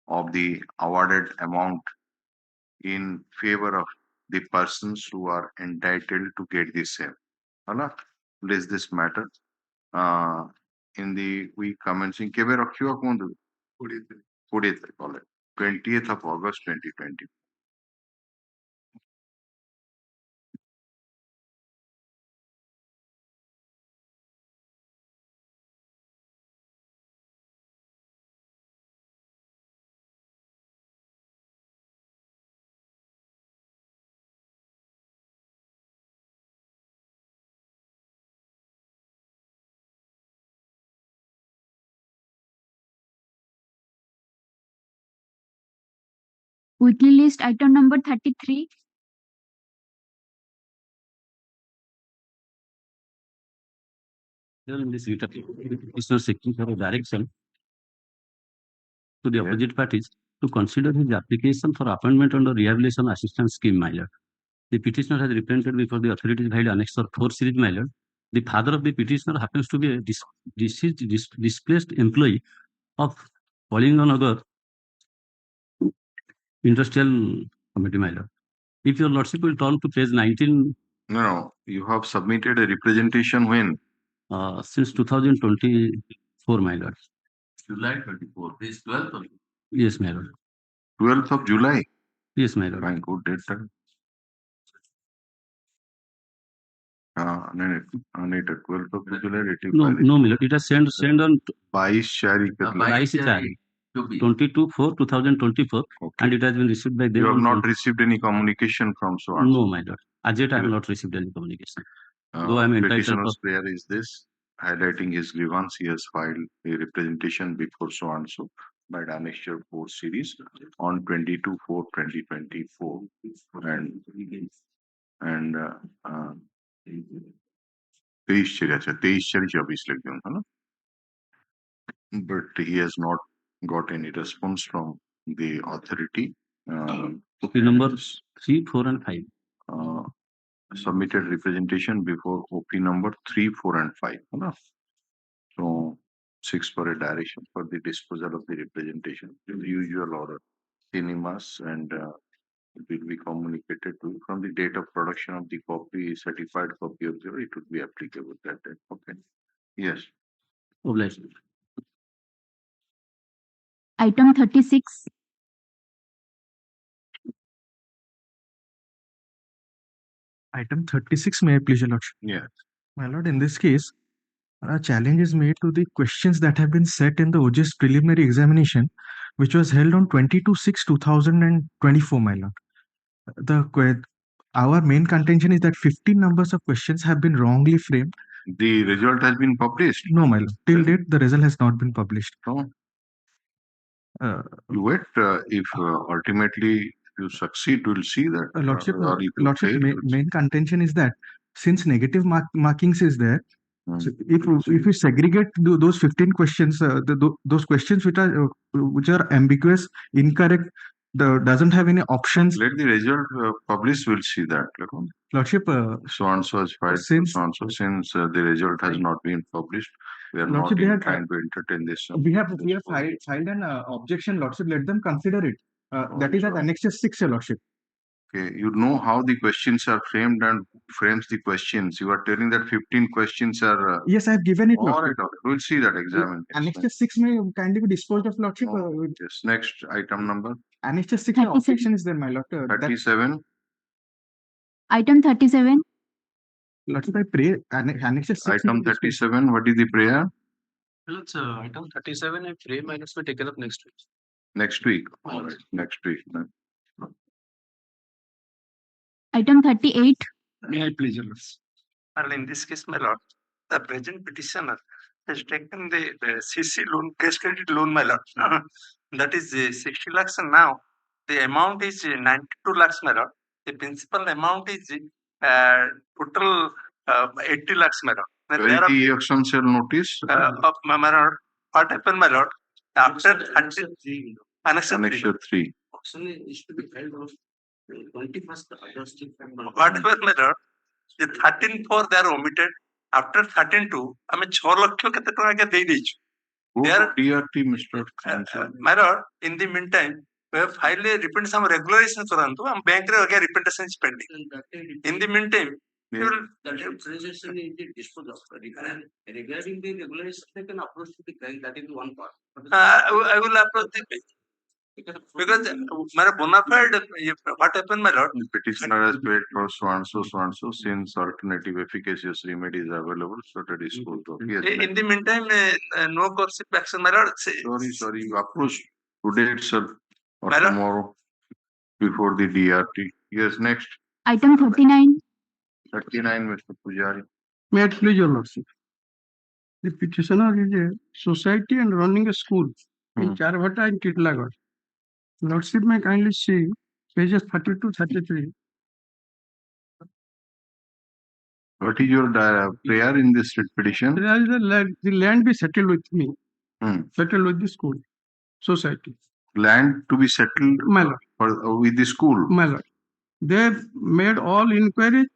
of the awarded amount in favor of the persons who are entitled to get the same. Is this matter in the week commencing kebe rakhiwa kondu 40th call it 20th of August 2020. Weekly list item number 33. Here in this writ of petitioner seeking for a direction to the opposite parties to consider his application for appointment under rehabilitation assistance scheme, my lord. The petitioner has represented before the authorities filed Annex 4 series, my lord. The father of the petitioner happens to be a displaced employee of Kalinganagar Industrial Committee, my lord. If your lordship will turn to page 19. No, you have submitted a representation when? Since 2024, my lord. July 24, page 12 only. Yes, my lord. 12th of July? Yes, my lord. Fine, good date. No, 12th of July. No, my lord. It has sent on 22/4/2024, and it has been received by them. You have not received any communication from so on? No, my lord. As yet, I have not received any communication. Though I am entitled. Petitioner's prayer is this, highlighting his grievance. He has filed a representation before so and so by the Annexure 4 series on 22/4/2024, and 23/4/24 लिख दूं, है ना? But he has not got any response from the authority. Copy number 3, 4, and 5. Submitted representation before OP number 3, 4, and 5. है ना? So 6 for a direction for the disposal of the representation. The usual order, cinemas, and it will be communicated to from the date of production of the copy, certified copy of the, it would be applicable that day. Okay. Yes. Obliged. Item 36. Item 36, may I please, your lordship? Yeah. My lord, in this case, a challenge is made to the questions that have been set in the OJS preliminary examination, which was held on 22/6/2024, my lord. Our main contention is that 15 numbers of questions have been wrongly framed. The result has been published? No, my lord. Till date, the result has not been published. No. Wait, if ultimately you succeed, we'll see that. Lordship, or if you lordship, fail, main contention is that since negative markings is there, so if we segregate those 15 questions, those questions which are ambiguous, incorrect, doesn't have any options. Let the result publish, we'll see that. Lordship, so and so has filed since so and so. Since the result has not been published, we are Lordship, not inclined to entertain this. We have filed an objection, Lordship. Let them consider it. That is at Annexure 6, your Lordship. Okay, you know how the questions are framed and frames the questions. You are telling that 15 questions are. Yes, I have given it. All right, we'll see that examine. Annexure 6 may kindly be disposed of, Lordship. Yes, next item number. Annexure 6 objection is there, my Lord. 37. Item 37. Lordship, I pray Annexure 6. Item 37, what is the prayer? Well, it's item 37. I pray minus will be taken up next week. Next week. All right, next week. Item 38. May I please, your lord? Well, in this case, my lord, the present petitioner has taken the CC loan, cash credit loan, my lord. That is 60 lakhs, and now the amount is 92 lakhs, my lord. The principal amount is total 80 lakhs, my lord. The action shall notice. Of my lord, what happened, my lord? After Annexure 3. Auction is to be held on 21st August. What happened, my lord? The 13/4 they are omitted. After 13/2, I mean 6 lakh kete tanga ke dei dechu. They are DRT, Mr. My lord, in the meantime, we have filed a representation regularization karantu. Am bank re again representation is pending. In the meantime, we will That representation is disposed of. Regarding the regularization, they can approach to the bank. That is one part. I will approach the bank. Because my bona fide, what happened, my lord? The petitioner has paid for so and so, since alternative efficacious remedy is available, so that is good. Yes, In the meantime, no course of action, my lord. Sorry, you approach today itself or tomorrow before the DRT. Yes, next. Item 39. 39, Mr. Pujari. May it please, your lordship. The petitioner is a society and running a school in Charvata and Titlagarh. Lordship may kindly see pages 32-33. What is your prayer in this writ petition? There is the land be settled with me, Hmm. settled with the school, society. Land to be settled My lord, with the school. my lord. They made all inquiries.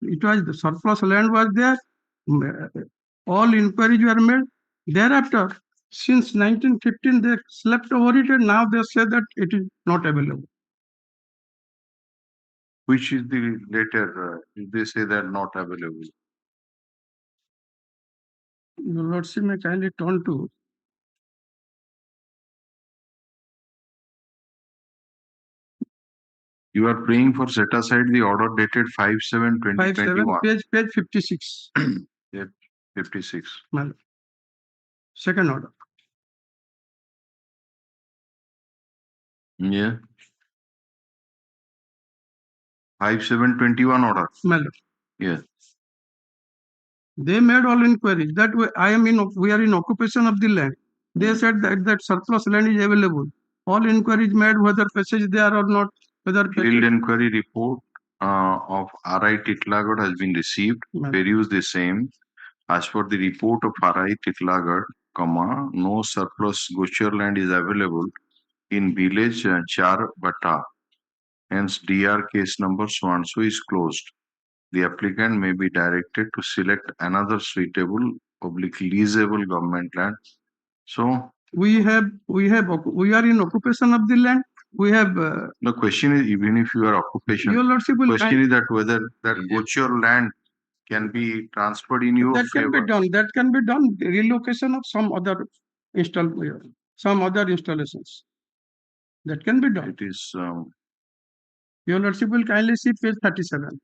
It was the surplus land was there. All inquiries were made. Thereafter, since 1915, they slept over it, and now they say that it is not available. Which is the letter? They say that not available. Your lordship may kindly turn to You are praying for set aside the order dated 5/7/2021. page 56. Yeah, 56. My lord. Second order. Yeah. 5/7/21 order. My lord. Yeah. They made all inquiries that we are in occupation of the land. They said that surplus land is available. All inquiries made whether passage there or not, whether Field inquiry report of R.I. Titlagarh has been received. Peruse the same. As per the report of R.I. Titlagarh, no surplus gochar land is available in village Char Bata. Hence, DR case number so and so is closed. The applicant may be directed to select another suitable public leasable government land. So we are in occupation of the land. We have the question is, even if you are occupation, your lordship will question is that whether that gochar land can be transferred in your that favor. can be done. That can be done. The relocation of some other installations. That can be done. It is. Your lordship will kindly see page 37.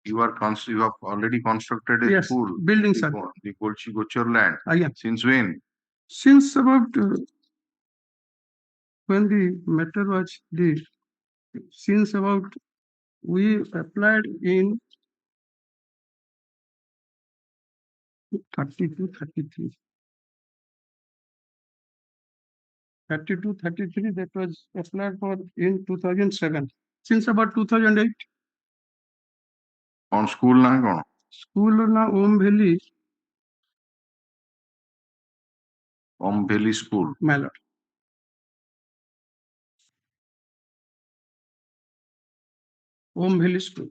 You have already constructed a school. Building, sir. The gochar land. Yeah. Since when? Since about when the matter was did. Since about we applied in 32, 33. 32, 33 that was applied for in 2007. Since about 2008. On school na School na Om Valley. Om Valley School. My lord. Om Valley School.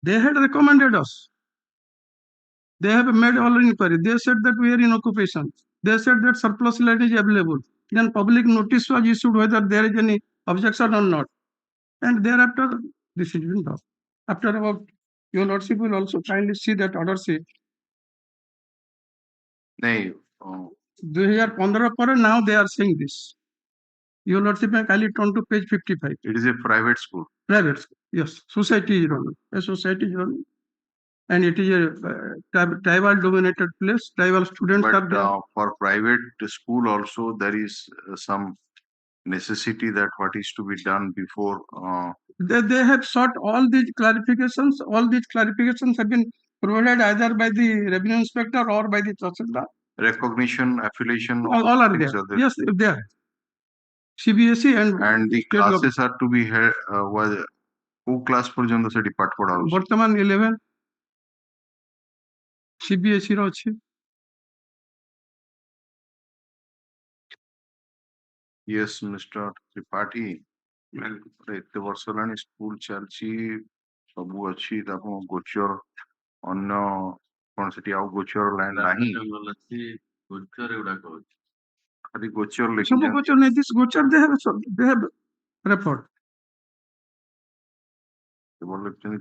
They had recommended us. They have made all inquiry. They said that we are in occupation. They said that surplus land is available. Then public notice was issued whether there is any objection or not. And thereafter, this has been done. After about, your lordship will also kindly see that order sheet. Nay. 2015 ପରେ now they are saying this. Your lordship may kindly turn to page 55. It is a private school. Private school, yes. Society is running. A society is running. And it is a tribal dominated place. Tribal students are there. For private school also there is some necessity that what is to be done before. They have sought all these clarifications. All these clarifications have been provided either by the revenue inspector or by the Tahsildar. Recognition, affiliation, all are there. Yes, they are. CBSE and the classes are to be held. Who class পর্যন্ত সেটি পাঠ পড়া হচ্ছে? বর্তমান 11 CBSE ର ଅଛି. Yes, Mr. Tripathi. ଏତେ ବର୍ଷ ହେଲାଣି ସ୍କୁଲ ଚାଲିଛି ସବୁ ଅଛି ତାକୁ ଗୋଚର ଅନ୍ୟ କଣ ସେଠି ଆଉ ଗୋଚର ଲାଇନ ନାହିଁ ଖାଲି ଗୋଚର ସବୁ ଗୋଚର ନାହିଁ. This ଗୋଚର they have referred.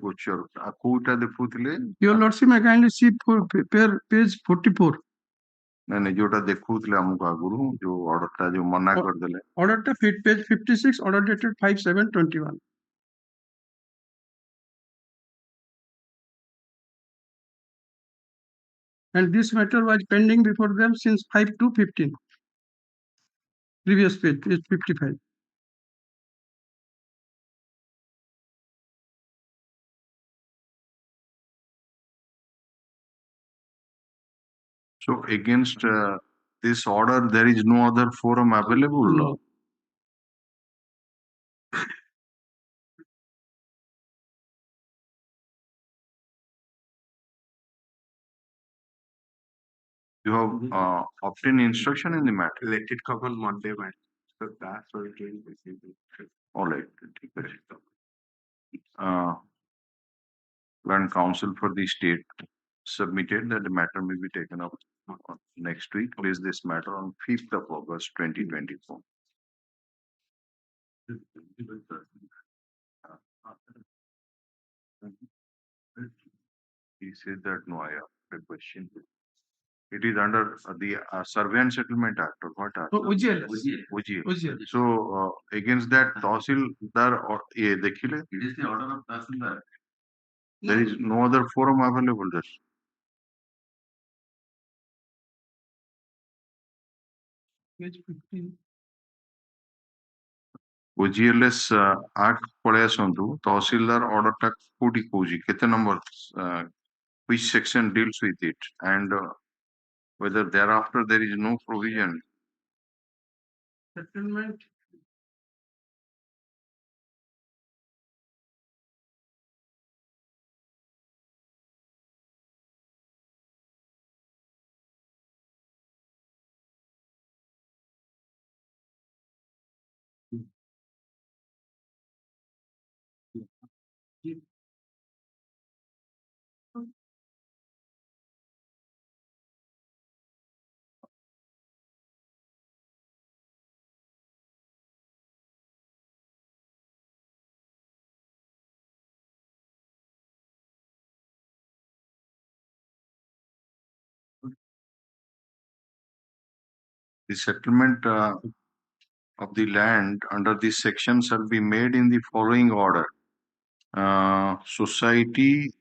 ଗୋଚର କୋଉଟା ଦେଖୁଥିଲେ? Your lordship may kindly see page 44. ନାଇଁ ଯୋଉଟା ଦେଖୁଥିଲେ ଆମକୁ ଆଗରୁ ଯୋଉ ଅର୍ଡରଟା ଯୋଉ ମନା କରିଦେଲେ. Order page 56, order dated 5/7/21. And this matter was pending before them since 5/2/15. Previous page 55. So against this order, there is no other forum available. No. You have obtained instruction in the matter. Let it come on Monday, man. So that's what it will be. All right. Land Council for the state submitted that the matter may be taken up next week. Place this matter on 5th of August 2024. He said that no, I have a question. It is under the Survey and Settlement Act or what? OGL. So against that Tahsildar or dekhile, It is the order of Tahsildar. there is no other forum available there. Page 15. OGLS Act ପଳେଇ ଆସନ୍ତୁ ତହସିଲଦାର order ଟା କୋଉଠି କହୁଛି କେତେ number which section deals with it and whether thereafter there is no provision. Settlement. The settlement of the land under this section shall be made in the following order. Society,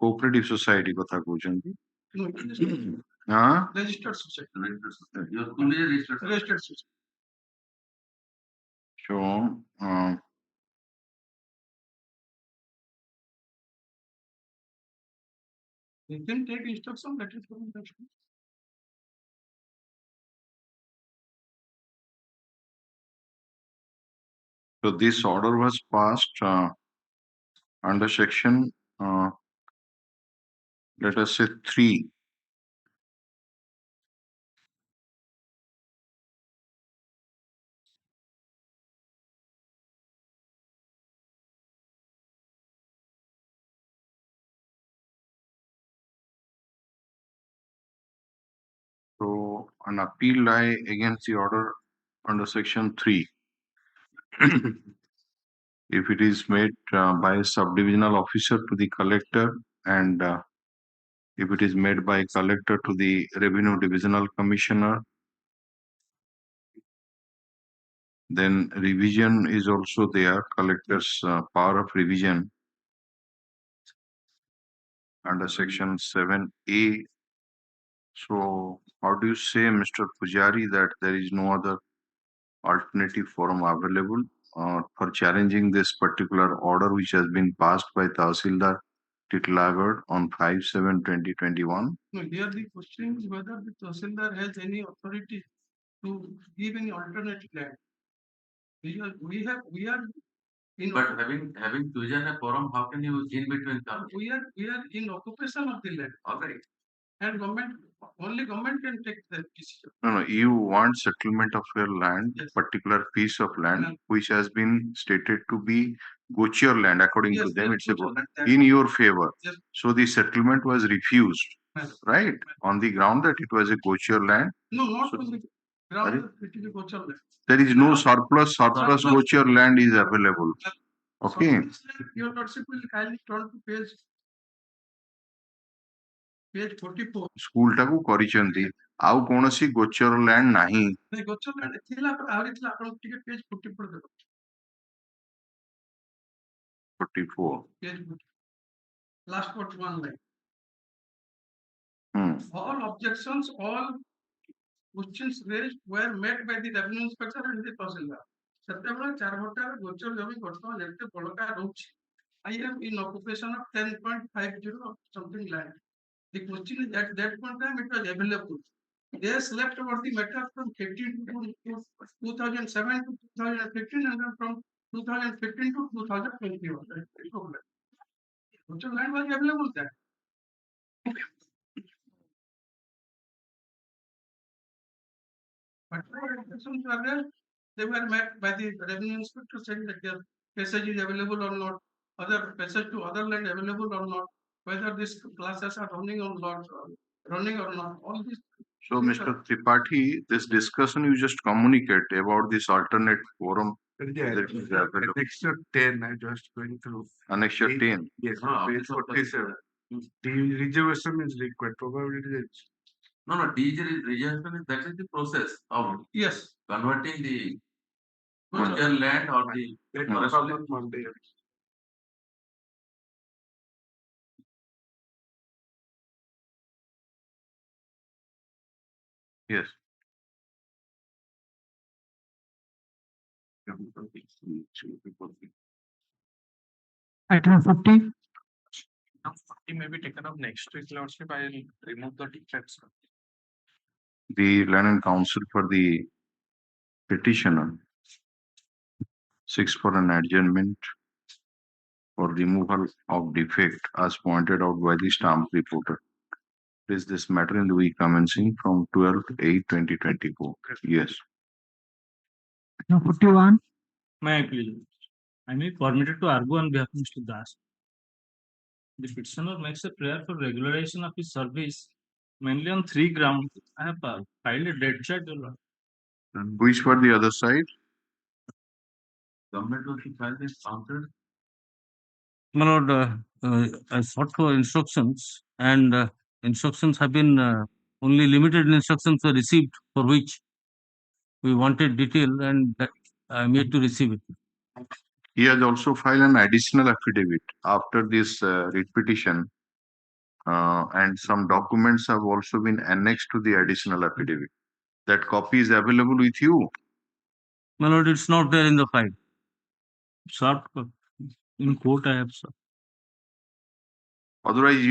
cooperative society କଥା କହୁଛନ୍ତି. No, registered society. You are fully registered. Registered society. So You can take instruction, let it go. so this order was passed under section let us say 3. So an appeal lie against the order under section 3. If it is made by a subdivisional officer to the collector and if it is made by collector to the revenue divisional commissioner, then revision is also there, collector's power of revision under section 7A. So how do you say, Mr. Pujari, that there is no other alternative forum available for challenging this particular order which has been passed by Tahsildar Titlagarh on 5/7/2021? No, here the question is whether the Tahsildar has any authority to give any alternative land. We are in. But having chosen a forum, how can you in between come? We are in occupation of the land. All right. And only government can take the decision. No, you want settlement of your land, Yes. particular piece of land, Yes. which has been stated to be Gochier land. According to Yes, them, yes, it's a Gochier land. in your favor. Yes. So the settlement was refused, Yes. right? On the ground that it was a Gochier land. No, not So- on the ground. It is a Gochier land. There is no surplus Gochier land is available. Okay. Your lordship will kindly turn to page 44. School ଟାକୁ କରିଛନ୍ତି ଆଉ କୌଣସି ଗୋଚର land ନାହିଁ. ନାଇଁ Gochier land ଥିଲା ଆହୁରି ଥିଲା ଆପଣ ଟିକେ page 44 ଦେଖନ୍ତୁ. 44. Page 44. Last but one line. All objections, all questions raised were met by the revenue inspector and the Tahsildar. ସେତେବେଳେ 4 ଘଣ୍ଟାର ଗୋଚର ଜମି ବର୍ତ୍ତମାନ ଯେତେ ବଳକା ରହୁଛି. I am in occupation of 10.50 something land. The question is at that point time it was available. They slept about the matter from 2007 to 2015 and then from 2015 to 2021. Gochier land was available there. But allegations were there, they were met by the revenue inspector saying that their passage is available or not, other passage to other land available or not, whether these classes are running or not, all these. So, Mr. Tripathi, this discussion you just communicate about this alternate forum. Annexure 10, I just going through. Annexure 10. Yes, page 47. The reservation is required, probably. No, reservation is that is the process of Yes. converting the question land or the forest land. Monday. Yes. Item 40. Item 40 may be taken up next week, Lordship. I will remove the defects. The Land and Council for the petitioner seeks for an adjournment for removal of defect as pointed out by the stamp reporter. Is this matter in the week commencing from 12/8/2024? Yes. Item 41. May I please? I am permitted to argue on behalf of Mr. Das. The petitioner makes a prayer for regularization of his service mainly on 3 grounds. I have filed a dead charge. Which for the other side? Government will file this counter. My lord, I sought for instructions, and instructions have been only limited instructions were received for which we wanted detail, and I am yet to receive it. He has also filed an additional affidavit after this writ petition, and some documents have also been annexed to the additional affidavit. That copy is available with you. My lord, it's not there in the file. Soft copy. In court, I have sir. Otherwise,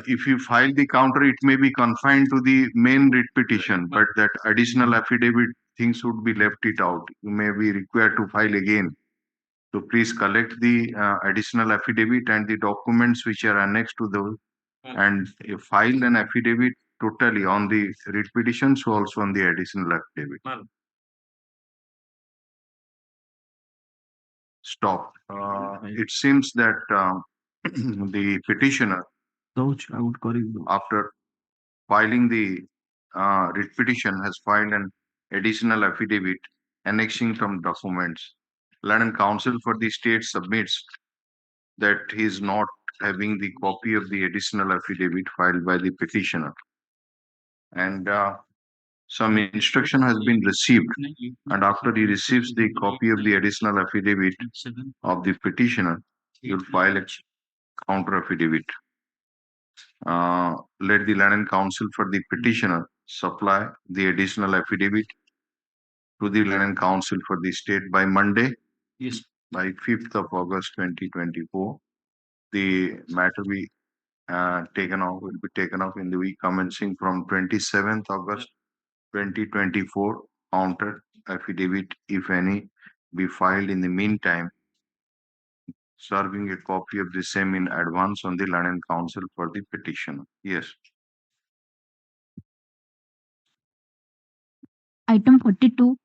if you file the counter, it may be confined to the main writ petition, but that additional affidavit things would be left it out. You may be required to file again. So please collect the additional affidavit and the documents which are annexed to those, and file an affidavit totally on the writ petition, so also on the additional affidavit. Stop. It seems that the petitioner, after filing the writ petition, has filed an additional affidavit annexing some documents. Land and Council for the state submits that he is not having the copy of the additional affidavit filed by the petitioner, and some instruction has been received, and after he receives the copy of the additional affidavit of the petitioner, he will file a counter affidavit. Let the Land and Council for the petitioner supply the additional affidavit to the Land and Council for the state by Monday. Yes. By 5th of August 2024. The matter will be taken off in the week commencing from 27th August 2024. Counter affidavit, if any, be filed in the meantime, serving a copy of the same in advance on the Land and Council for the petitioner. Yes. Item 42.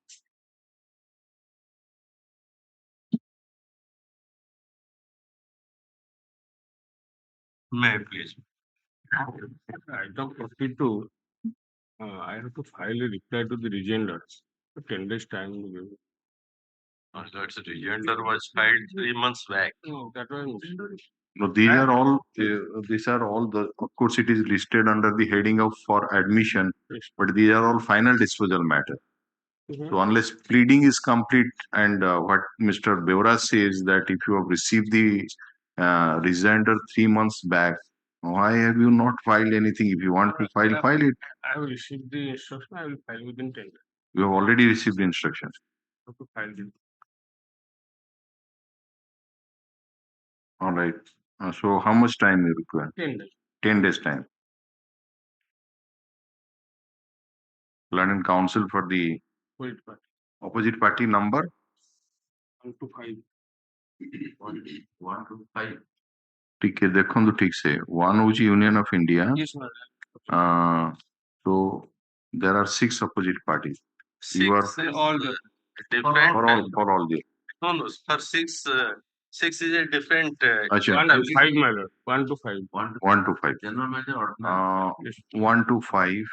May I please? Item 42. I have to file a reply to the regenders. 10 days time. So it's a regender was filed 3 months back. No, that was. No, these are all the, of course, it is listed under the heading of for admission, but these are all final disposal matter. So unless pleading is complete, and what Mr. Bevra says that if you have received the resigner 3 months back, why have you not filed anything? If you want to file it. I will receive the instruction. I will file within 10 days. You have already received the instructions. I have to file it. All right. So how much time you require? 10 days. 10 days time. Land and Council for the opposite party number? 1 to 5. 1 to 5. ठीक है, देखो तो ठीक से 1 होची union of India. Yes, sir. तो There are 6 opposite parties. You are Six all different. for all the. No, for six is a different. Acha. 1 to 5, my lord. 1 to 5. 1 to 5. General manager ordinance. 1 to 5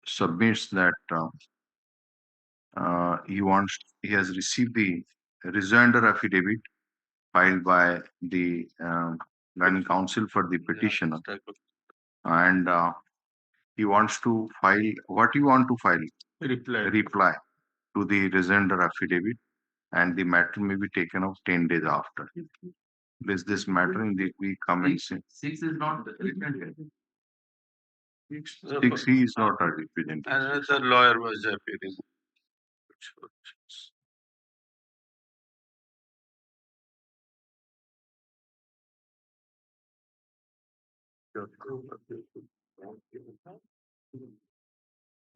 submits that he has received the rejoinder affidavit filed by the guiding counsel for the petitioner, and he wants to file. What you want to file? Reply to the rejoinder affidavit, and the matter may be taken up 10 days after. Is this matter in the week commencing? 6 is not represented. 6 he is not a representative. Another lawyer was appearing.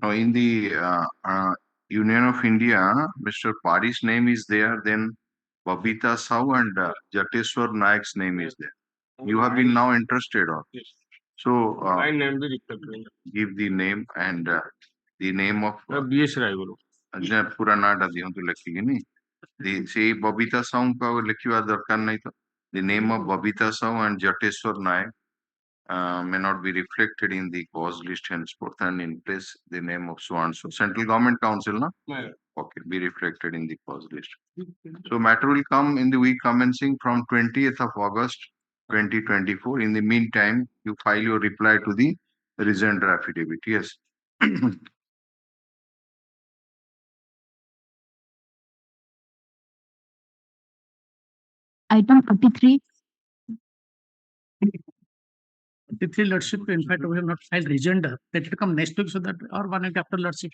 Now, in the Union of India, Mr. Pari's name is there, then Babita Sahu and Jateshwar Naik's name is there. You have been now interested on. So, My name be reflected. give the name and the name of B.S. Raiguru. पूरा नाम दियंतु लिखिगे नहीं से बबीता साहू का लिखिवा दरकार नहीं तो the name of Babita Sahu and Jateshwar Naik may not be reflected in the cause list henceforth, and in place the name of so and so central government council na okay be reflected in the cause list. So matter will come in the week commencing from 20th of August 2024. In the meantime, you file your reply to the rejoinder affidavit. Yes. Item 43. 43 Lordship, in fact, we have not filed rejoinder. That will come next week so that, or 1 week after Lordship,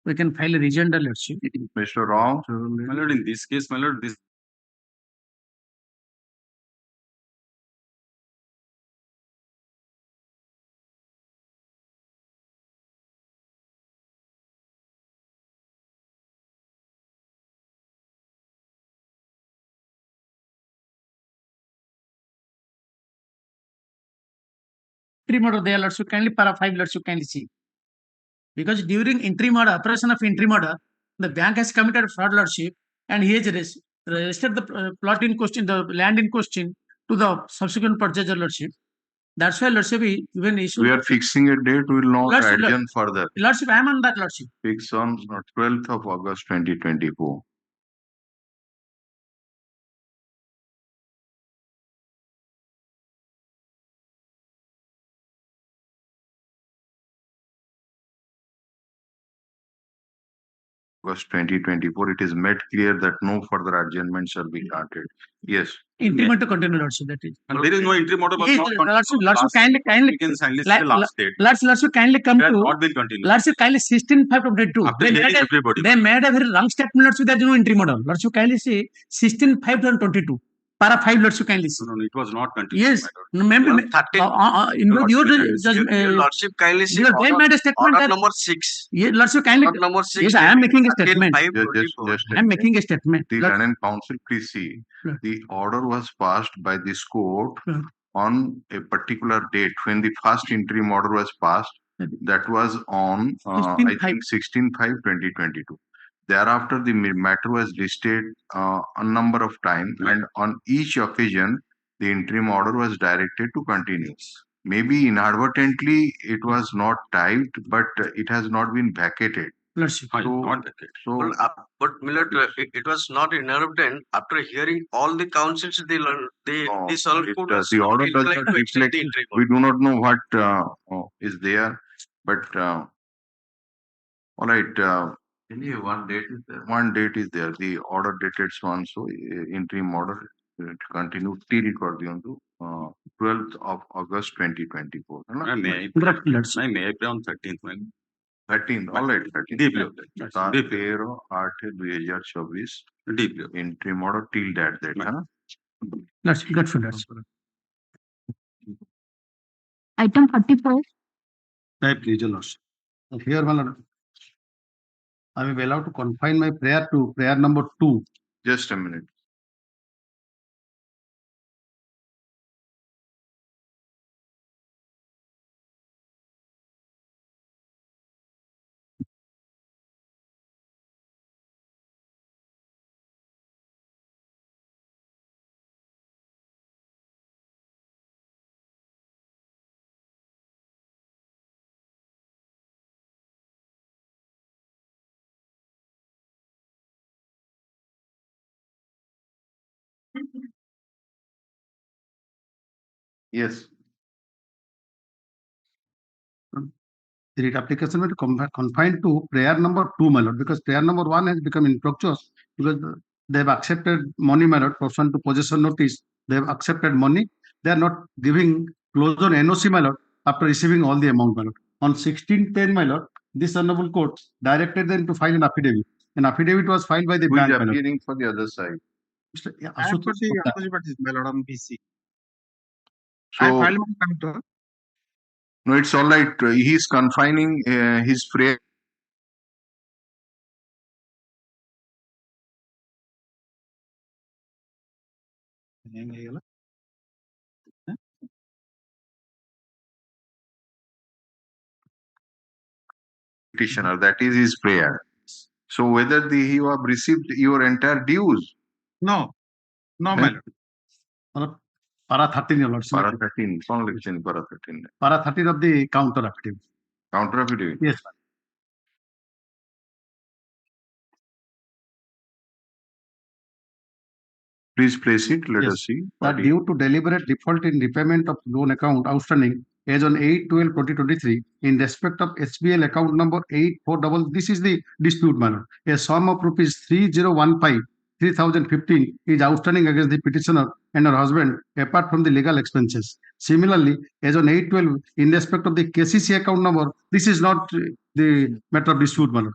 we can file a rejoinder Lordship. Mr. Rao. My lord, in this case, my lord, this Interim order there, Lordship, kindly para 5 Lordship, kindly see. Because during interim order, operation of interim order, the bank has committed fraud Lordship, and he has registered the plot in question, the land in question, to the subsequent purchaser Lordship. That's why Lordship even issue. We are fixing a date. We will not Lordship, adjourn further. Lordship, I am on that Lordship. Fix on 12th of August 2024. August 2024, it is made clear that no further adjournment shall be granted. Yes. Interim to continue, Lordship, that is. and there is no interim order. Yes, Lordship, kindly. We can silence the last date. Lordship, kindly come That to. not will continue. Lordship, kindly 16/5/22. After hearing everybody. They made a very wrong statement, Lordship, there is no interim order. Lordship, kindly see 16/5/22. Para 5, Lordship, kindly see. No, it was not continued. Yes, maybe. Lordship, kindly see. They made a statement. Order number 6. Yes, Lordship, kindly. Order number 6. Yes, I am making a statement. I am Just making a statement. the Lennon Council, please see. The order was passed by this court on a particular date when the first interim order was passed. That was on I think 16/5/2022. Thereafter, the matter was listed a number of times, and on each occasion, the interim order was directed to continue. Maybe inadvertently it was not typed, but it has not been vacated. Lordship. Not that. But Millard, it was not inadvertent. After hearing all the councils, this all could the order does not reflect. We do not know what is there, but all right. One date is there. One date is there. The order dated so and so interim order to continue till 12th of August 2024. May I pray on 13th? 13th, all right. 13th. 13/8/2024 interim order till that date. That's good for that. Item 44. Type please, Lordship. Here, my lord, I will be allowed to confine my prayer to prayer number 2. Just a minute. Yes. The writ application will be confined to prayer number 2, my lord, because prayer number 1 has become infructuous because they have accepted money, my lord, pursuant to possession notice. They have accepted money. They are not giving close on NOC, my lord, after receiving all the amount, my lord. On 1610, my lord, this honorable court directed them to file an affidavit. An affidavit was filed by the Who is bank, my lord. appearing for the other side? Mr. I am for Ashutosh the Gupta. opposite parties, my lord, on BC. I So, filed my counter. no, it's all right. He's confining his prayer. Petitioner, that is his prayer. So whether you have received your entire dues? No, no, my lord. Para 13, your lord. Para 13. Para 13. Para 13 of the counter affidavit. Counter affidavit? Yes, ma'am. Please place it. Let Yes. us see. That due to deliberate default in repayment of loan account outstanding as on 8/12/2023 in respect of SBL account number 84 this is the dispute matter. A sum of rupees 3015 is outstanding against the petitioner and her husband apart from the legal expenses. Similarly, as on 8/12 in respect of the KCC account number, this is not the matter of dispute matter.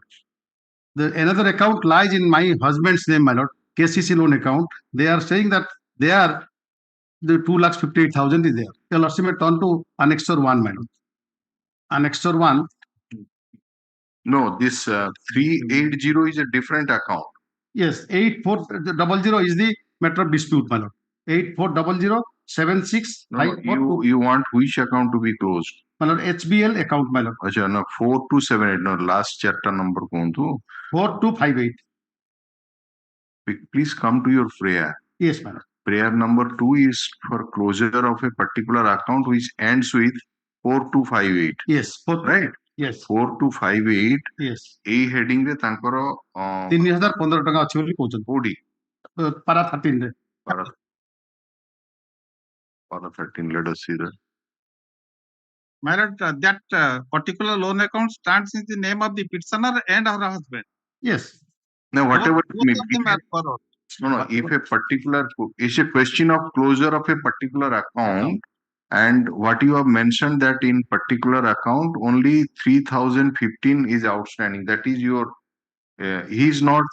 Another account lies in my husband's name, my lord, KCC loan account. They are saying that they are the 2,58,000 is there. Your lordship may turn to Annexure 1, my lord. Annexure 1. No, this 380 is a different account. Yes, 8400 is the matter of dispute, my lord. 840076. No, you want which account to be closed? My lord, HBL account, my lord. Achha, no, 4278. No, last chapter number kuhantu. 4258. Please come to your prayer. Yes, my lord. Prayer number 2 is for closure of a particular account which ends with 4258. Yes. Right? Yes. 4258. Yes. A heading re tankara 3015 ଟଙ୍କା ଅଛି ବୋଲି କହୁଛନ୍ତି କୋଉଠି para 13 ରେ para 13. Let us see that. My lord, that particular loan account stands in the name of the petitioner and her husband. Yes. Now, whatever Both of them are borrowed. No, if a particular, it's a question of closure of a particular account, and what you have mentioned that in particular account only 3015 is outstanding. That is your, he is not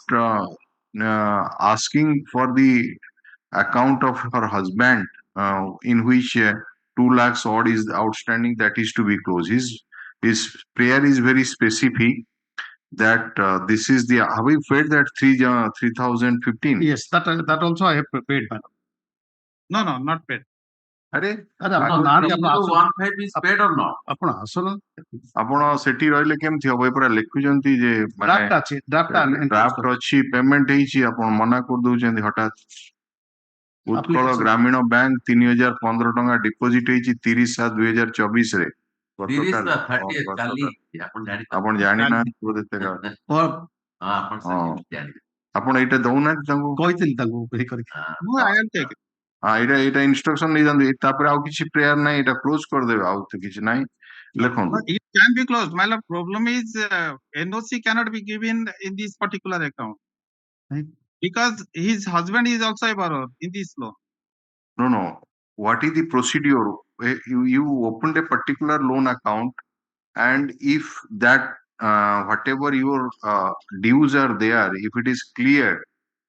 asking for the account of her husband in which 2 lakhs odd is outstanding, that is to be closed. His prayer is very specific that this is the, have you paid that 3015? Yes, that also I have paid, madam. No, not paid. ଆରେ one five is paid or not? ଆପଣ ଆସନ ଆପଣ ସେଠି ରହିଲେ କେମିତି ହବ? ଏ ପୁରା ଲେଖୁଛନ୍ତି ଯେ ଡ୍ରାଫ୍ଟ ଅଛି ଡ୍ରାଫ୍ଟ ଅଛି, ପେମେଣ୍ଟ ହେଇଛି, ଆପଣ ମନା କରିଦଉଛନ୍ତି ହଠାତ୍। ଉତ୍କଳ ଗ୍ରାମୀଣ ବ୍ୟାଙ୍କ 3015 ଟଙ୍କା ଡିପୋଜିଟ ହେଇଛି 30/7/2024 ରେ। ଆପଣ ଜାଣିନାହାନ୍ତି ବୋଧେ ଆପଣ ଏଇଟା ଦଉନାହାନ୍ତି ତାଙ୍କୁ, କହିଥିଲି ତାଙ୍କୁ ଏଇଟା ଇନଷ୍ଟ୍ରକ୍ସନ ନେଇଯାଆନ୍ତୁ। ତାପରେ ଆଉ କିଛି ପ୍ରେୟାର ନାହିଁ, ଏଇଟା କ୍ଲୋଜ କରିଦେବେ, ଆଉ ତ କିଛି ନାହିଁ। ଲେଖନ୍ତୁ। It can be closed. My lord, problem is NOC cannot be given in this particular account because his husband is also a borrower in this loan. No. What is the procedure? You opened a particular loan account, and if that whatever your dues are there, if it is clear,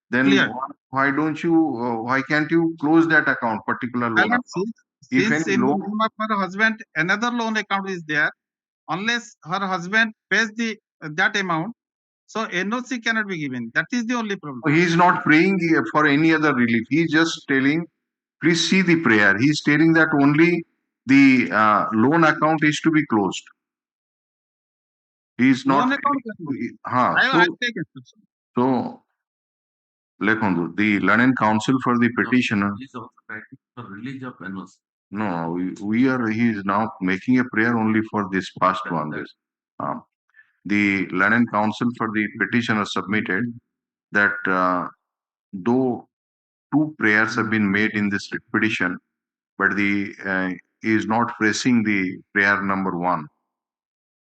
then why don't you? Why can't you close that account, particular loan account? Since in the name of her husband, another loan account is there. Unless her husband pays that amount, so NOC cannot be given. That is the only problem. He is not praying for any other relief. He is just telling, please see the prayer. He is telling that only the loan account is to be closed. He is not. Loan account. So, the learned counsel for the petitioner. Release of NOC. No, he is now making a prayer only for this past one. The learned counsel for the petitioner submitted that though 2 prayers have been made in this petition, but is not pressing the prayer number 1.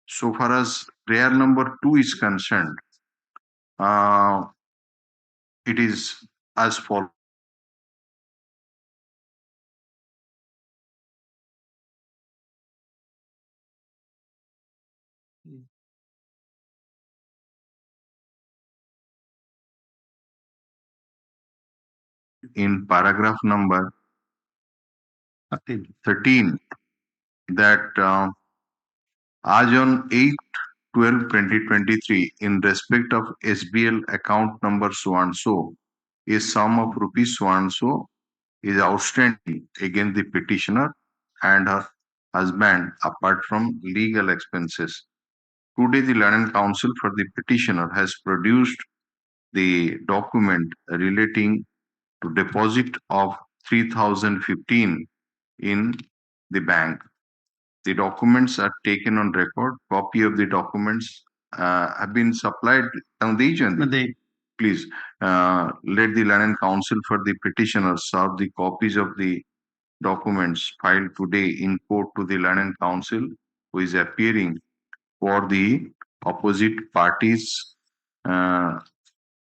So far as prayer number 2 is concerned, it is as follows. In paragraph number 13, that as on 8/12/2023, in respect of SBL account number so and so, a sum of rupees so and so is outstanding against the petitioner and her husband apart from legal expenses. Today, the Learned Counsel for the petitioner has produced the document relating to deposit of 3,015 in the bank. The documents are taken on record. Copy of the documents have been supplied on the agent. Please let the Learned Counsel for the petitioner serve the copies of the documents filed today in court to the Learned Counsel who is appearing for the opposite parties.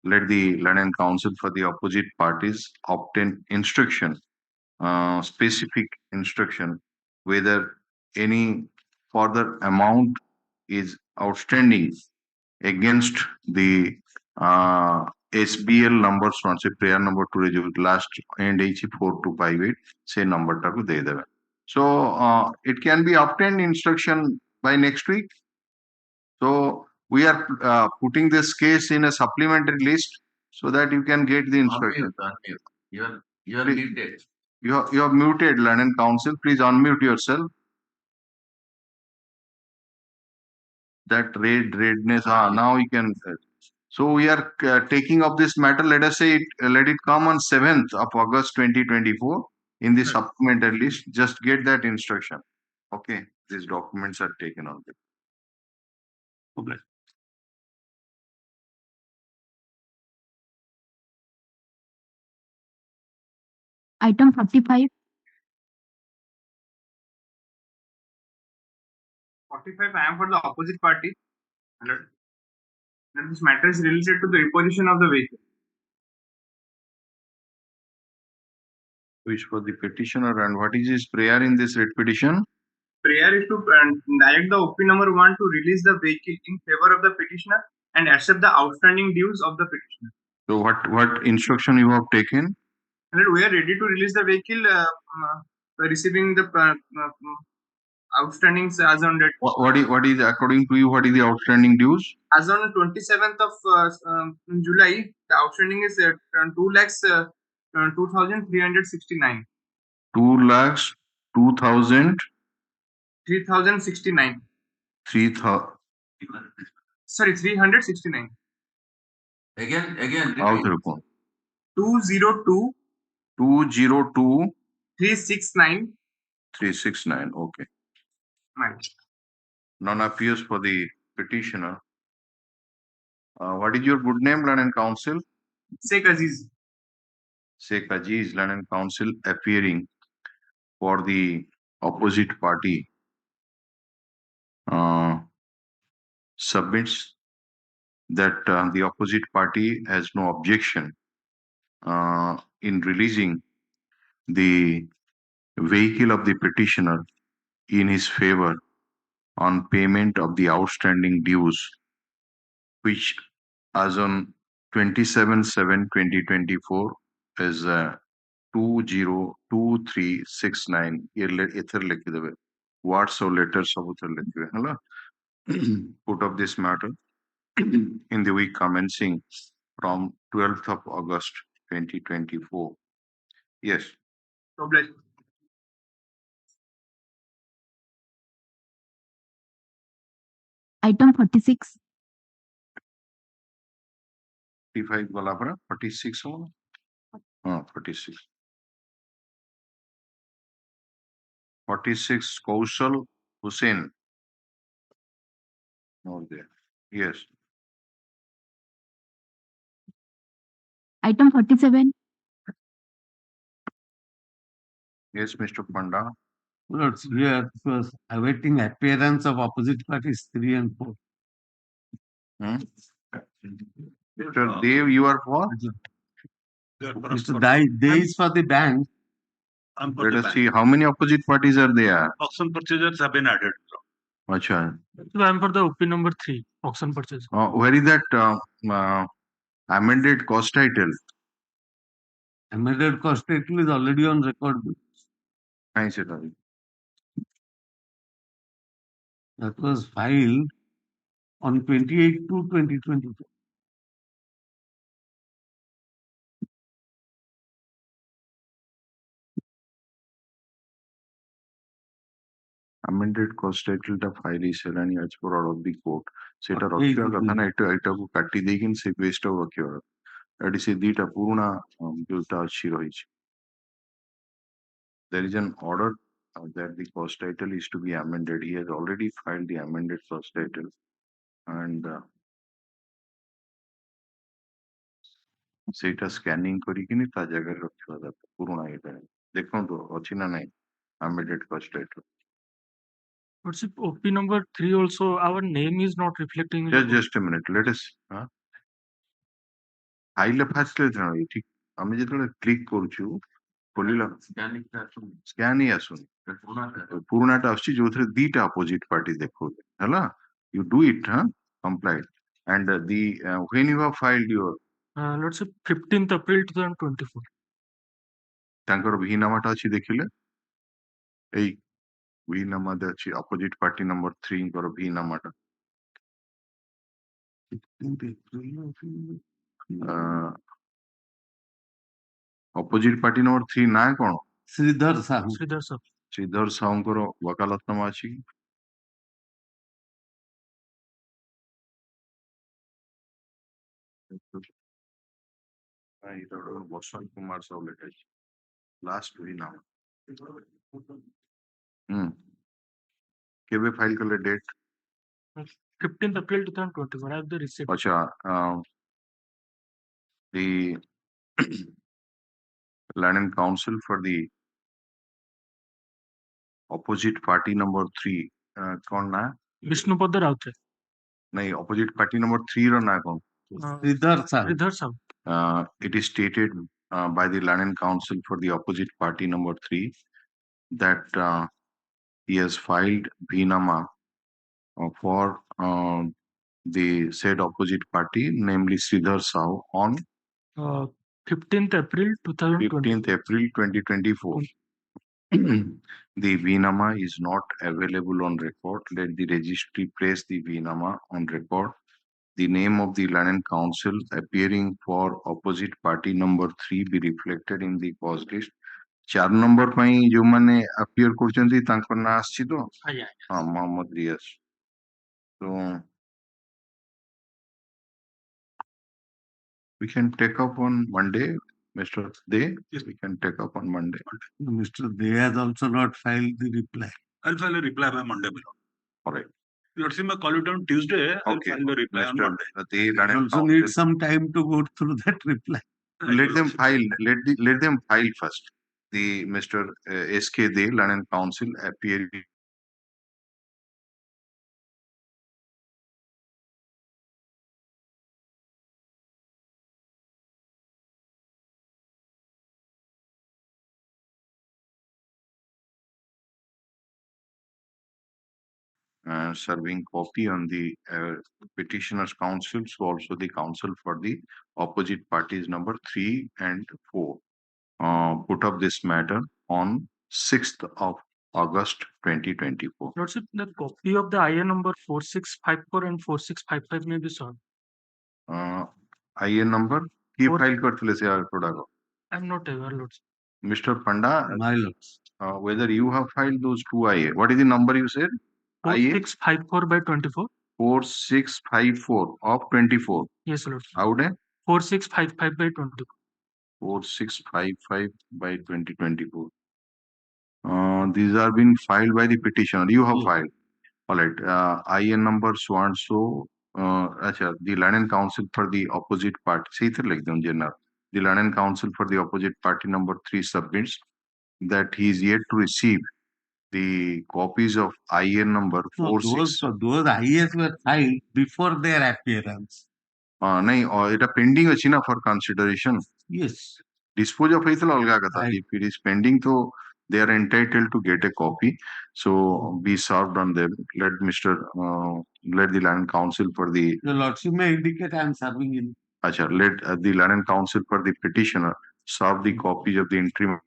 Let the Learned Counsel for the opposite parties obtain instruction, specific instruction, whether any further amount is outstanding against the SBL numbers once a prayer number to resolve last end H4258 say number taku de debe. So it can be obtained instruction by next week. So we are putting this case in a supplementary list so that you can get the instruction. You are muted. You are muted, Learned Counsel. Please unmute yourself. That redness. Now you can. So we are taking up this matter. Let us say let it come on 7th of August 2024 in the supplementary list. Just get that instruction. Okay, these documents are taken on. Okay. Item 45. 45, I am for the opposite party. And this matter is related to the reposition of the vehicle. Which for the petitioner, and what is his prayer in this writ petition? Prayer is to direct the OP number 1 to release the vehicle in favor of the petitioner and accept the outstanding dues of the petitioner. So what instruction you have taken? And we are ready to release the vehicle, receiving the outstandings as on date. What is according to you? What is the outstanding dues? As on 27th of July, the outstanding is 2,2,369. 2,02,000. 3,069. 3,000. Sorry, 369. Again. 202. 202. 369. 369. Okay. Right. None appears for the petitioner. What is your good name, Learned Counsel? Sheikh Aziz. Sheikh Aziz, Learned Counsel, appearing for the opposite party, submits that the opposite party has no objection in releasing the vehicle of the petitioner in his favor on payment of the outstanding dues, which as on 27/7/2024 is 202369 ether likhidave words or letters of uttar likhidave hala put up this matter in the week commencing from 12th of August 2024. Yes. Item 46. 45 वाला पड़ा 46 होगा 46. 46 Kaushal Hussain. Not there. Yes. Item 47. Yes, Mr. Panda. Lords, we are awaiting appearance of opposite parties 3 and 4. Mr. Dev, you are for? Mr. Day is for the bank. Let us see how many opposite parties are there. Auction purchasers have been added. Acha. So I'm for the OP number 3, auction purchase. Where is that amended cost title? Amended cost title is already on record. Thanks, sir. That was filed on 28/2/2022. Amended cost title টা file ହେଇସାରିଲାଣି as per order of the court ସେଟା ରଖିବା କଥା ନା ଏଟାକୁ କାଟି ଦେଇକି ସେ ପେଜ ଟାକୁ ରଖିବା ଏଠି ସେ ଦିଟା ପୁରୁଣା ଯୋଉଟା ଅଛି ରହିଛି there is an order that the cost title is to be amended. He has already filed the amended cost title and ସେଇଟା ସ୍କାନିଂ କରିକିନି ତା ଜାଗାରେ ରଖିବା ଦରକାର ପୁରୁଣା ଏଇଟା ଦେଖନ୍ତୁ ଅଛି ନା ନାହିଁ amended cost title. What's it, OP number 3 also, our name is not reflecting. Just a minute, let us file first ठीक ଆମେ ଯେତେବେଳେ କ୍ଲିକ୍ କରୁଛୁ ଖୋଲିଲା ସ୍କାନ ହିଁ ଆସୁନି ପୁରୁଣାଟା ଆସୁଛି ଯୋଉଥିରେ ଦିଟା ଅପୋଜିଟ ପାର୍ଟି ଦେଖଉଛନ୍ତି ହେଲା you do it complied and the when you have filed your Let's say 15th April 2024. ତାଙ୍କର ଭିନାମାଟା ଅଛି ଦେଖିଲେ ଏଇ ଭିନାମାଟା ଅଛି ଅପୋଜିଟ ପାର୍ଟି ନମ୍ବର 3 ଙ୍କର ଭିନାମାଟା ଅପୋଜିଟ ପାର୍ଟି ନମ୍ବର 3 ନା କଣ ଶ୍ରୀଧର ସାହୁ ଶ୍ରୀଧର ସାହୁଙ୍କର वकालतनामा ଅଛି ବସନ୍ତ କୁମାର ସାହୁ ଲେଖା ଅଛି ଲାଷ୍ଟ ଭିନାମା କେବେ ଫାଇଲ କଲେ date 15th April 2024. I have the receipt. Acha, the Land and Council for the opposite party number 3 कौन ना Vishnupad Raute. नहीं opposite party number 3 रो ना कौन Sridhar Sahu. It is stated by the Land and Council for the opposite party number 3 that he has filed Bhinama for the said opposite party, namely Sridhar Sahu, on 15th April 2024. The Vinama is not available on record. Let the registry place the Vinama on record. The name of the Land and Council appearing for opposite party number 3 be reflected in the cause list. 4 number ପାଇଁ ଯୋଉମାନେ appear କରୁଛନ୍ତି ତାଙ୍କ ନାଁ ଆସିଛି ତ ହଁ ମୋହାମ୍ମଦ Riyaz so we can take up on Monday, Mr. Dey. We can take up on Monday. Mr. Dey has also not filed the reply. I'll file a reply by Monday below. All right. Let's see, I call you down Tuesday. I'll file the reply on Monday. They also need some time to go through that reply. Let them file. Let them file first. The Mr. S.K. Dey, Land and Council appear. Serving copy on the petitioner's counsel, so also the counsel for the opposite parties number 3 and 4 put up this matter on 6th of August 2024. What's it, the copy of the IN number 4654 and 4655 may be solved. IN number he file करतले से product. I'm not aware, Lords. Mr. Panda, my lords, whether you have filed those two IA. What is the number you said? 4654 by 24. 4654 of 24. Yes, Lord. How many? 4655 by 24. 4655 by 2024. These are been filed by the petitioner. You have filed. All right. IN number so and so. The Land and Council for the opposite party. Say it like them, general. The Land and Council for the opposite party number 3 submits that he is yet to receive the copies of IN number No, 46. those IAs were filed before their appearance. नहीं এটা pending ଅଛି ନା for consideration. Yes. Dispose of ହେଇଥିଲା ଅଲଗା କଥା. If it is pending, so they are entitled to get a copy. So be served on them. Let the land council for the. Your lordship may indicate I am serving in. Acha, let the land council for the petitioner serve the copies of the interim.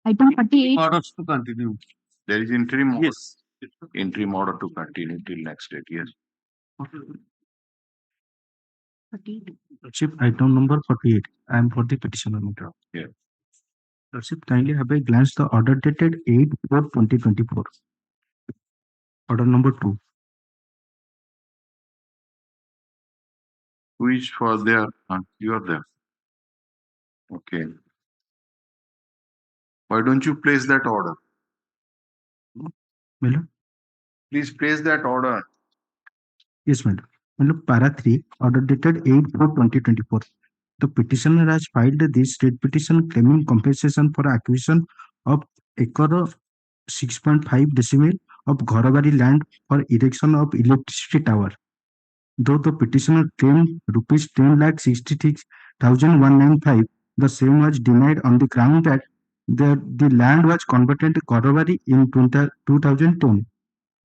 Item 48. Orders to continue. There is interim order. Yes. Interim order to continue till next date. Yes. Lordship, item number 48. I am for the petitioner matter. Yeah. Lordship, kindly have a glance the order dated 8/4/2024. Order number 2. Who is for there? You are there. Okay. Why don't you place that order? Madam? Please place that order. Yes, madam. Madam, para 3, order dated 8/4/2024. The petitioner has filed this state petition claiming compensation for acquisition of acre 6.5 decimal of Ghoravari land for erection of electricity tower. Though the petitioner claimed rupees 10,66,195, the same was denied on the ground that the land was converted to Ghoravari in 2010,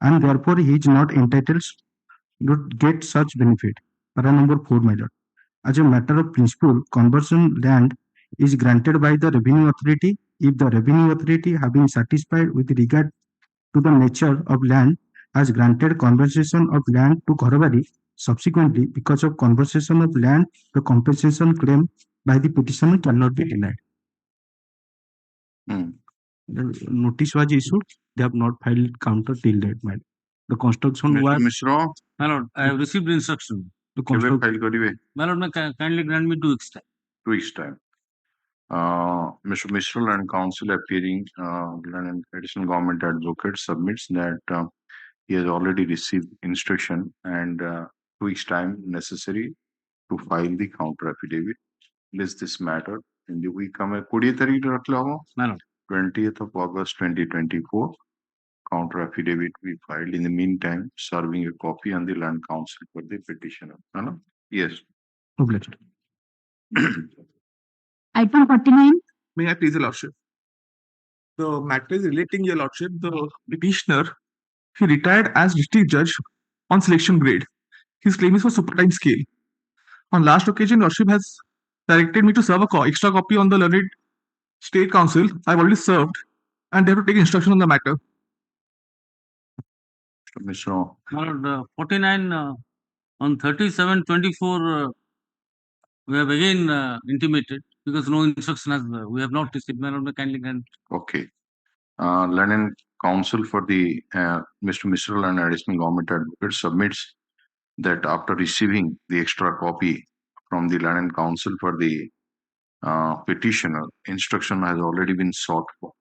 and therefore he is not entitled to get such benefit. Para number 4, my lord. As a matter of principle, conversion land is granted by the revenue authority if the revenue authority, having satisfied with regard to the nature of land, has granted compensation of land to Ghoravari. Subsequently, because of conversion of land, the compensation claim by the petitioner cannot be denied. The notice was issued. They have not filed counter till that, madam. The construction Mr. was. Mishra, My lord, I have received the instruction. The केवे construction. file करिवे? My lord, may kindly grant me 2 weeks time. 2 weeks time. Mr. Mishra and counsel appearing, and additional government advocate submits that he has already received instruction and 2 weeks time necessary to file the counter affidavit. List this matter in the week coming 20 तारीख रख लो. 20th of August 2024. Counter affidavit we filed in the meantime, serving a copy on the land council for the petitioner. Yes. Obliged. Item 49. May I please, your lordship? The matter is relating, your lordship. The petitioner, he retired as district judge on selection grade. His claim is for supertime scale. On last occasion, lordship has directed me to serve a extra copy on the learned state council. I've already served, and they have to take instruction on the matter. Mr. My lord, 49 on 37/24 we have again intimated because no instruction has we have not received. My lord, may kindly grant. Okay. Land council for the Mr. Mishra and additional government advocate submits that after receiving the extra copy from the land council for the petitioner, instruction has already been sought for,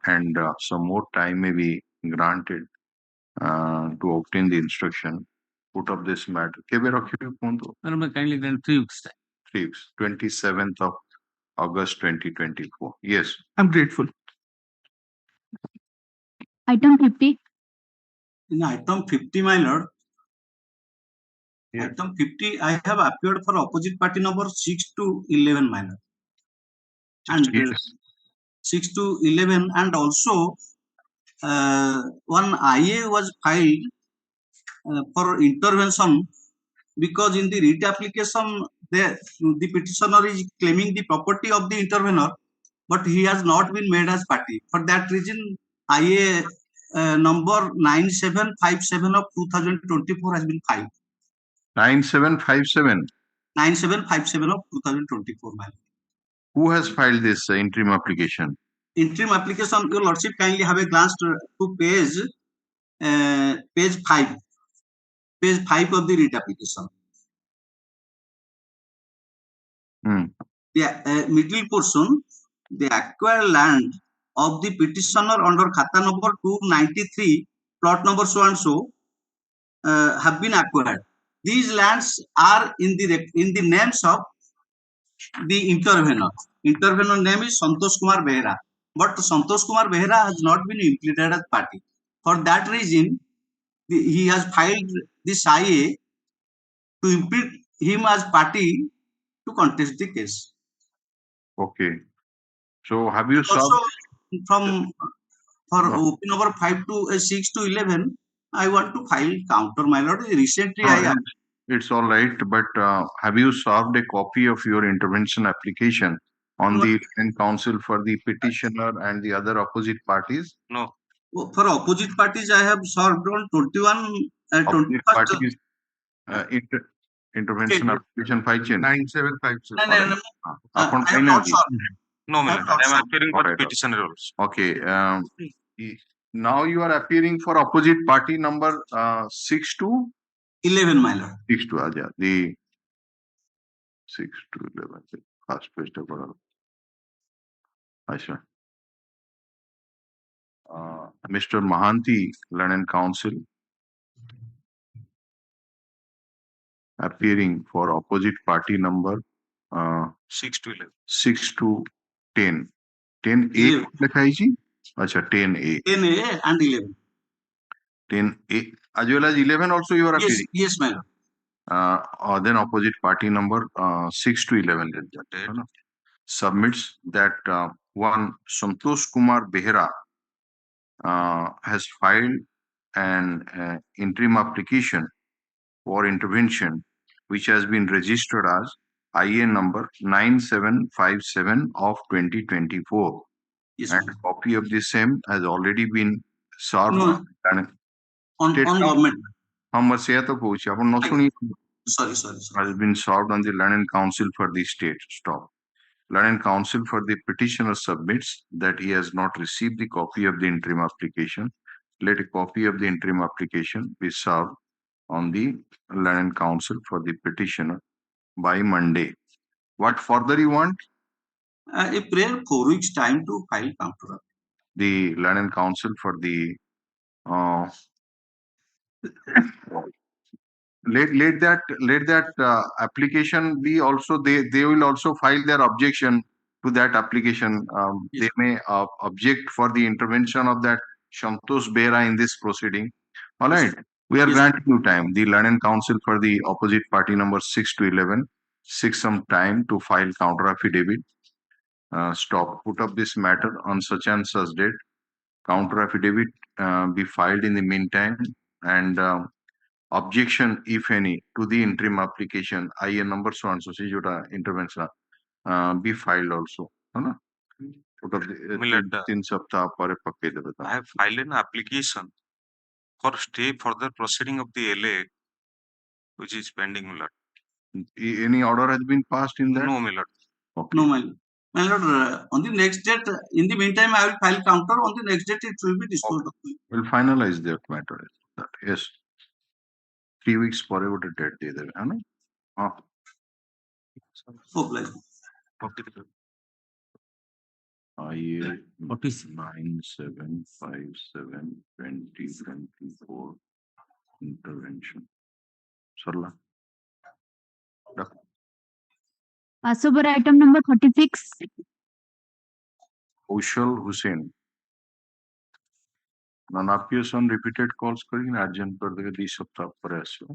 and some more time may be granted to obtain the instruction. Put up this matter. Madam, may kindly grant 3 weeks time. 3 weeks. 27th of August 2024. Yes. I'm grateful. Item 50. In item 50, my lord. Item 50, I have appeared for opposite party number 6 to 11, my lord. And 6 to 11, and also one IA was filed for intervention because in the writ application, the petitioner is claiming the property of the intervener, but he has not been made as party. For that reason, IA number 9757 of 2024 has been filed. 9757. 9757 of 2024, man. Who has filed this interim application? Interim application, your lordship, kindly have a glance to page 5. Page 5 of the writ application. the middle portion, the acquired land of the petitioner under Khata number 293, plot number so and so, have been acquired. These lands are in the names of the intervener. Intervener name is Santosh Kumar Behera, but Santosh Kumar Behera has not been implicated as party. For that reason, he has filed this IA to impede him as party to contest the case. Okay. So have you Also, solved? from for OP number 5 to 6 to 11, I want to file counter, my lord. Recently, It's all right, but have you served a copy of your intervention application on the council for the petitioner and the other opposite parties? No. For opposite parties, I have served on 21 Opposite 21st. parties intervention application file chain. 9757. Upon I have not finally. served. No, my lord. I am appearing for Alright, petitioner also. Okay. Now you are appearing for opposite party number 6 to 11, my lord. 6 to Aja. The 6 to 11. First page to Aisha. Mr. Mahanti, London Council, appearing for opposite party number 6 to 11. 6 to 10. 10A लिखा है जी? अच्छा 10A. 10A and 11. 10A. As well as 11 also you are appearing? Yes, my lord. Then opposite party number 6 to 11 submits that one Santosh Kumar Behera has filed an interim application for intervention which has been registered as IA number 9757 of 2024. Yes, and a copy of the same has already been served on government. Sorry. Has been served on the Land and Council for the state. Stop. Land and Council for the petitioner submits that he has not received the copy of the interim application. Let a copy of the interim application be served on the Land and Council for the petitioner by Monday. What further you want? A prayer 4 weeks time to file counter. The Land and Council for the let that application be also they will also file their objection to that application. They may object for the intervention of that Santosh Behera in this proceeding. All right. We are granting you time. The Land and Council for the opposite party number 6 to 11 seek some time to file counter affidavit. Stop. Put up this matter on such and such date. Counter affidavit be filed in the meantime, and objection, if any, to the interim application, IA number so and so, intervention be filed also. Put up the 3 saptah par pakke de bata. I have filed an application for stay further proceeding of the LA, which is pending, my lord. Any order has been passed in that? No, my lord. Okay. No, my lord. My lord, on the next date, in the meantime, I will file counter. On the next date, it will be disposed of. We'll finalize that matter. Yes. 3 weeks forever to date de debe, hai na? IA 9757 2024 intervention. Sarla. Pass over item number 36. Kaushal Hussain. Non-appears on repeated calls करेंगे urgent कर देगा 2 सप्ताह पर ऐसे.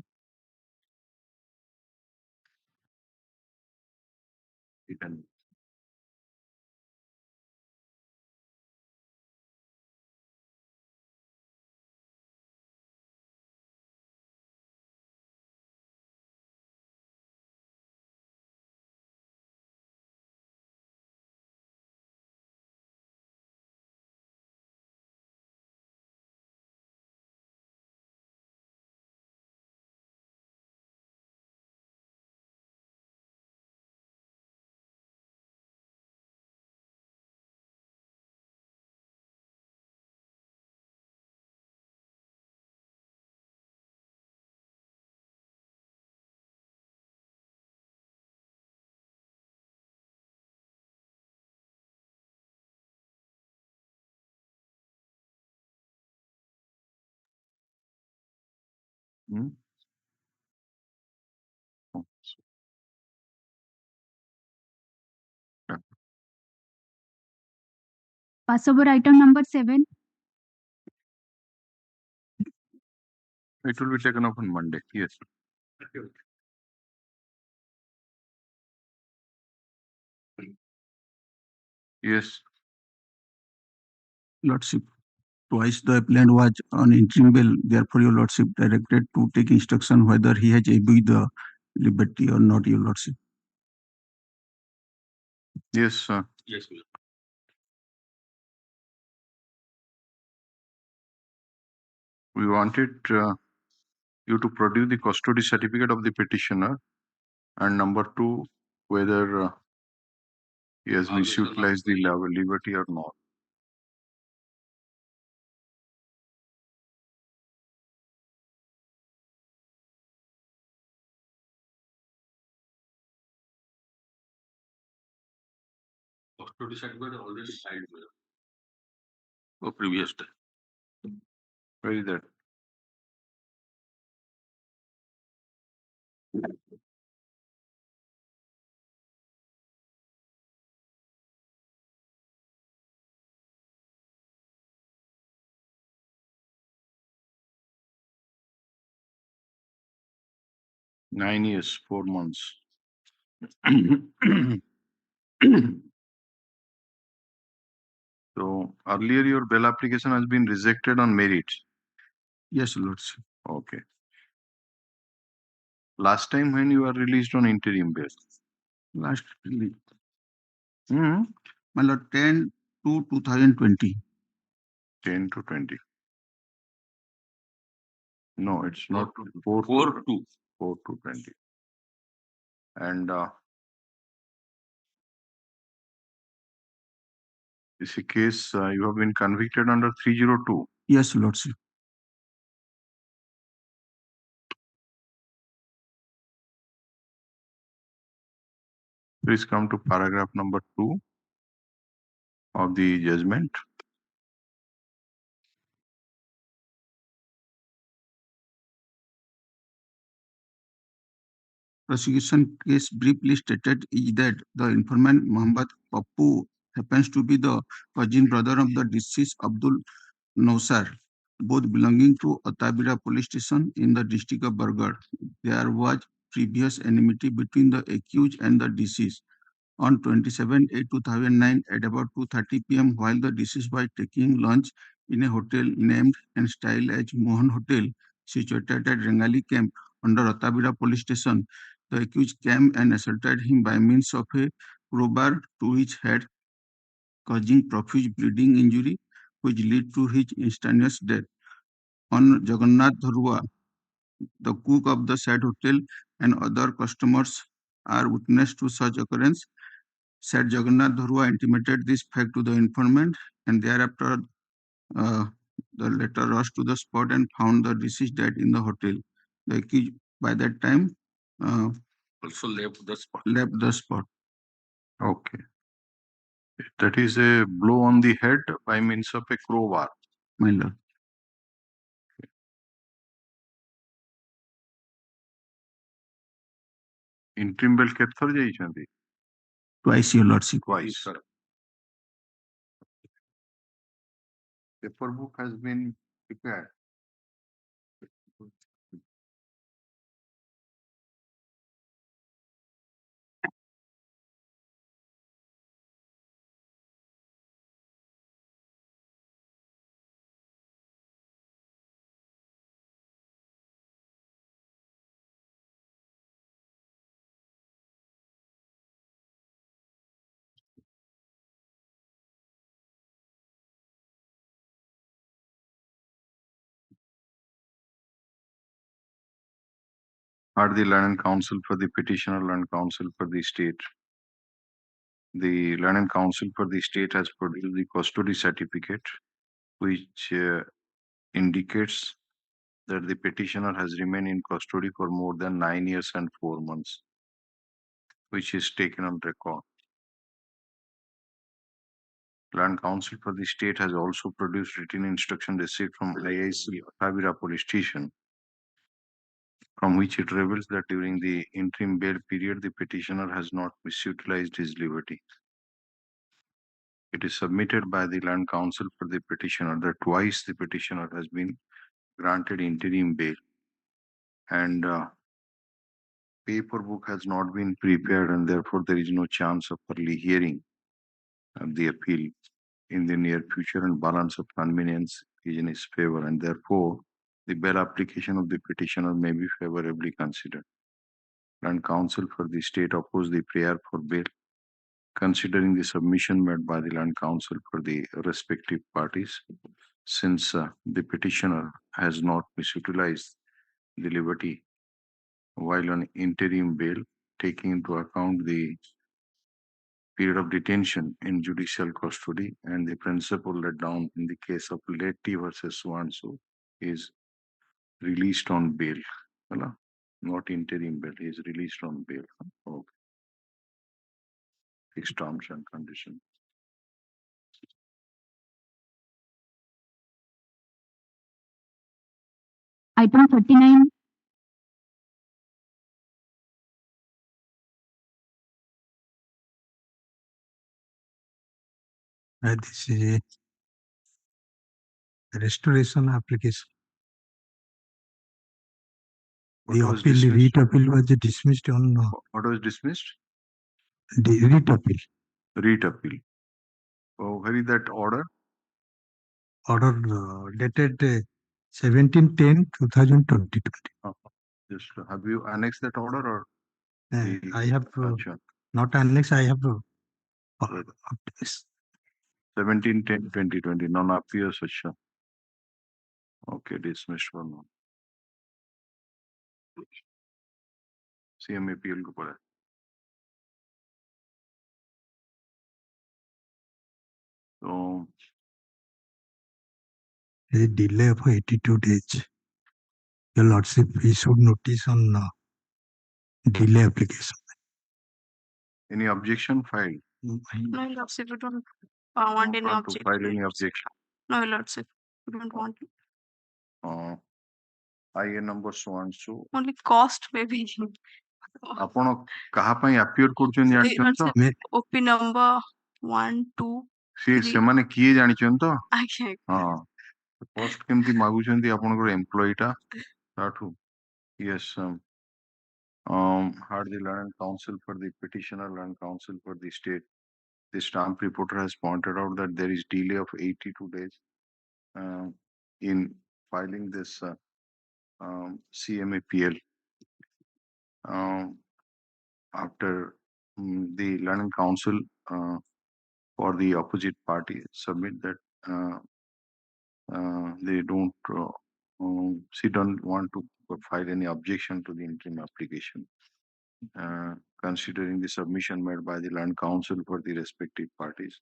Hmm? Oh, yeah. Pass over item number 7. It will be taken up on Monday. Yes. Yes. Lordship, twice the appellant was on interim bail. Therefore, your Lordship directed to take instruction whether he has abused the liberty or not, your Lordship. Yes, sir. Yes, We wanted you to produce the custody certificate of the petitioner, and number 2, whether he has misutilized the liberty or not. custody certificate already signed. Oh, previous day. Where is that? Nine years, 4 months. So earlier your bail application has been rejected on merit. Yes, Lordship. Okay. Last time when you were released on interim bail? Last release. Hmm. My Lord, 10 to 2020. 10 to 20. No, it's not 4 to 20. And this is a case you have been convicted under 302. Yes, Lordship. Please come to paragraph number 2 of the judgment. Prosecution case briefly stated is that the informant Muhammad Pappu happens to be the cousin brother of the deceased Abdul Nausar, both belonging to Atabira police station in the district of Bargarh. There was previous enmity between the accused and the deceased. On 27/8/2009 at about 2:30 p.m. while the deceased was taking lunch in a hotel named and styled as Mohan Hotel, situated at Rengali camp under Atabira police station, the accused came and assaulted him by means of a crowbar to his head, causing profuse bleeding injury, which led to his instantaneous death. On Jagannath Dharua, the cook of the said hotel and other customers are witness to such occurrence. Said Jagannath Dharua intimated this fact to the informant, and thereafter the latter rushed to the spot and found the deceased dead in the hotel. The accused by that time Also left the spot. left the spot. Okay. That is a blow on the head by means of a crowbar. My lord. Interim bail କେତେଥର ଯାଇଛନ୍ତି? Twice, your lordship. Twice. Paper book has been prepared. Are the learned counsel for the petitioner, learned counsel for the state? The learned counsel for the state has produced the custody certificate, which indicates that the petitioner has remained in custody for more than 9 years and 4 months, which is taken on record. Learned counsel for the state has also produced written instruction received from IIC Tavira police station, from which it reveals that during the interim bail period, the petitioner has not misutilized his liberty. It is submitted by the land counsel for the petitioner that twice the petitioner has been granted interim bail, and paper book has not been prepared, and therefore there is no chance of early hearing of the appeal in the near future, and balance of convenience is in his favor, and therefore the bail application of the petitioner may be favorably considered. Land counsel for the state opposed the prayer for bail, considering the submission made by the land counsel for the respective parties. Since the petitioner has not misutilized the liberty while on interim bail, taking into account the period of detention in judicial custody and the principle laid down in the case of Letty versus so-and-so, is released on bail. Not interim bail, he is released on bail. Okay. Fixed terms and conditions. Item 39. This is a restoration application. The appeal, writ appeal was dismissed on. What was dismissed? The writ appeal. Writ appeal. Oh, where is that order? Order dated 17/10/2020. Just have you annexed that order or? I have not annexed. I have 17/10/2020. Non-appeal session. Okay, dismissed for now. CM appeal को पड़ा. So a delay of 82 days. Your Lordship issued notice on delay application. Any objection filed? No, Your Lordship, we don't want any objection. File any objection? No, Your Lordship, we don't want it. IA number so and so. Only cost maybe. ଆପଣ କାହା ପାଇଁ appear କରୁଛନ୍ତି ଜାଣିଛନ୍ତି ତ? OP number 1, 2, 3. ସେମାନେ କିଏ ଜାଣିଛନ୍ତି ତ? ଆଜ୍ଞା। ହଁ, post କେମିତି ମାଗୁଛନ୍ତି ଆପଣଙ୍କର employee ଟା ତାଠୁ? Yes, had the land counsel for the petitioner, land counsel for the state. The stamp reporter has pointed out that there is delay of 82 days in filing this CMAPL. After the land counsel for the opposite party submit that they don't, she don't want to file any objection to the interim application. Considering the submission made by the land counsel for the respective parties,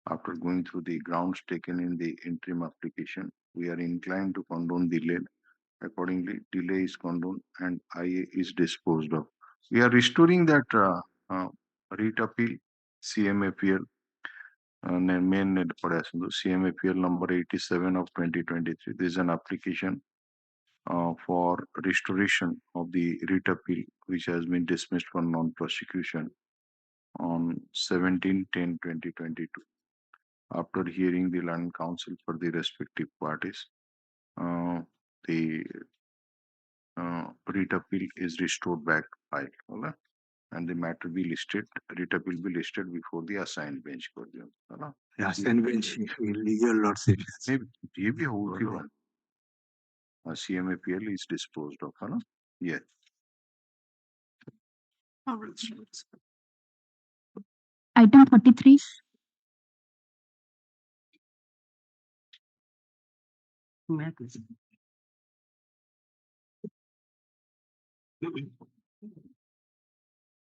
after going through the grounds taken in the interim application, we are inclined to condone delay. Accordingly, delay is condoned and IA is disposed of. We are restoring that writ appeal CMAPL main CMAPL number 87 of 2023. This is an application for restoration of the writ appeal which has been dismissed for non-prosecution on 17/10/2022. After hearing the land counsel for the respective parties, the writ appeal is restored back to file, and the matter be listed. Writ appeal be listed before the assigned bench. Assigned bench, legal lordship. Maybe CMAPL is disposed of, yes. Item 43.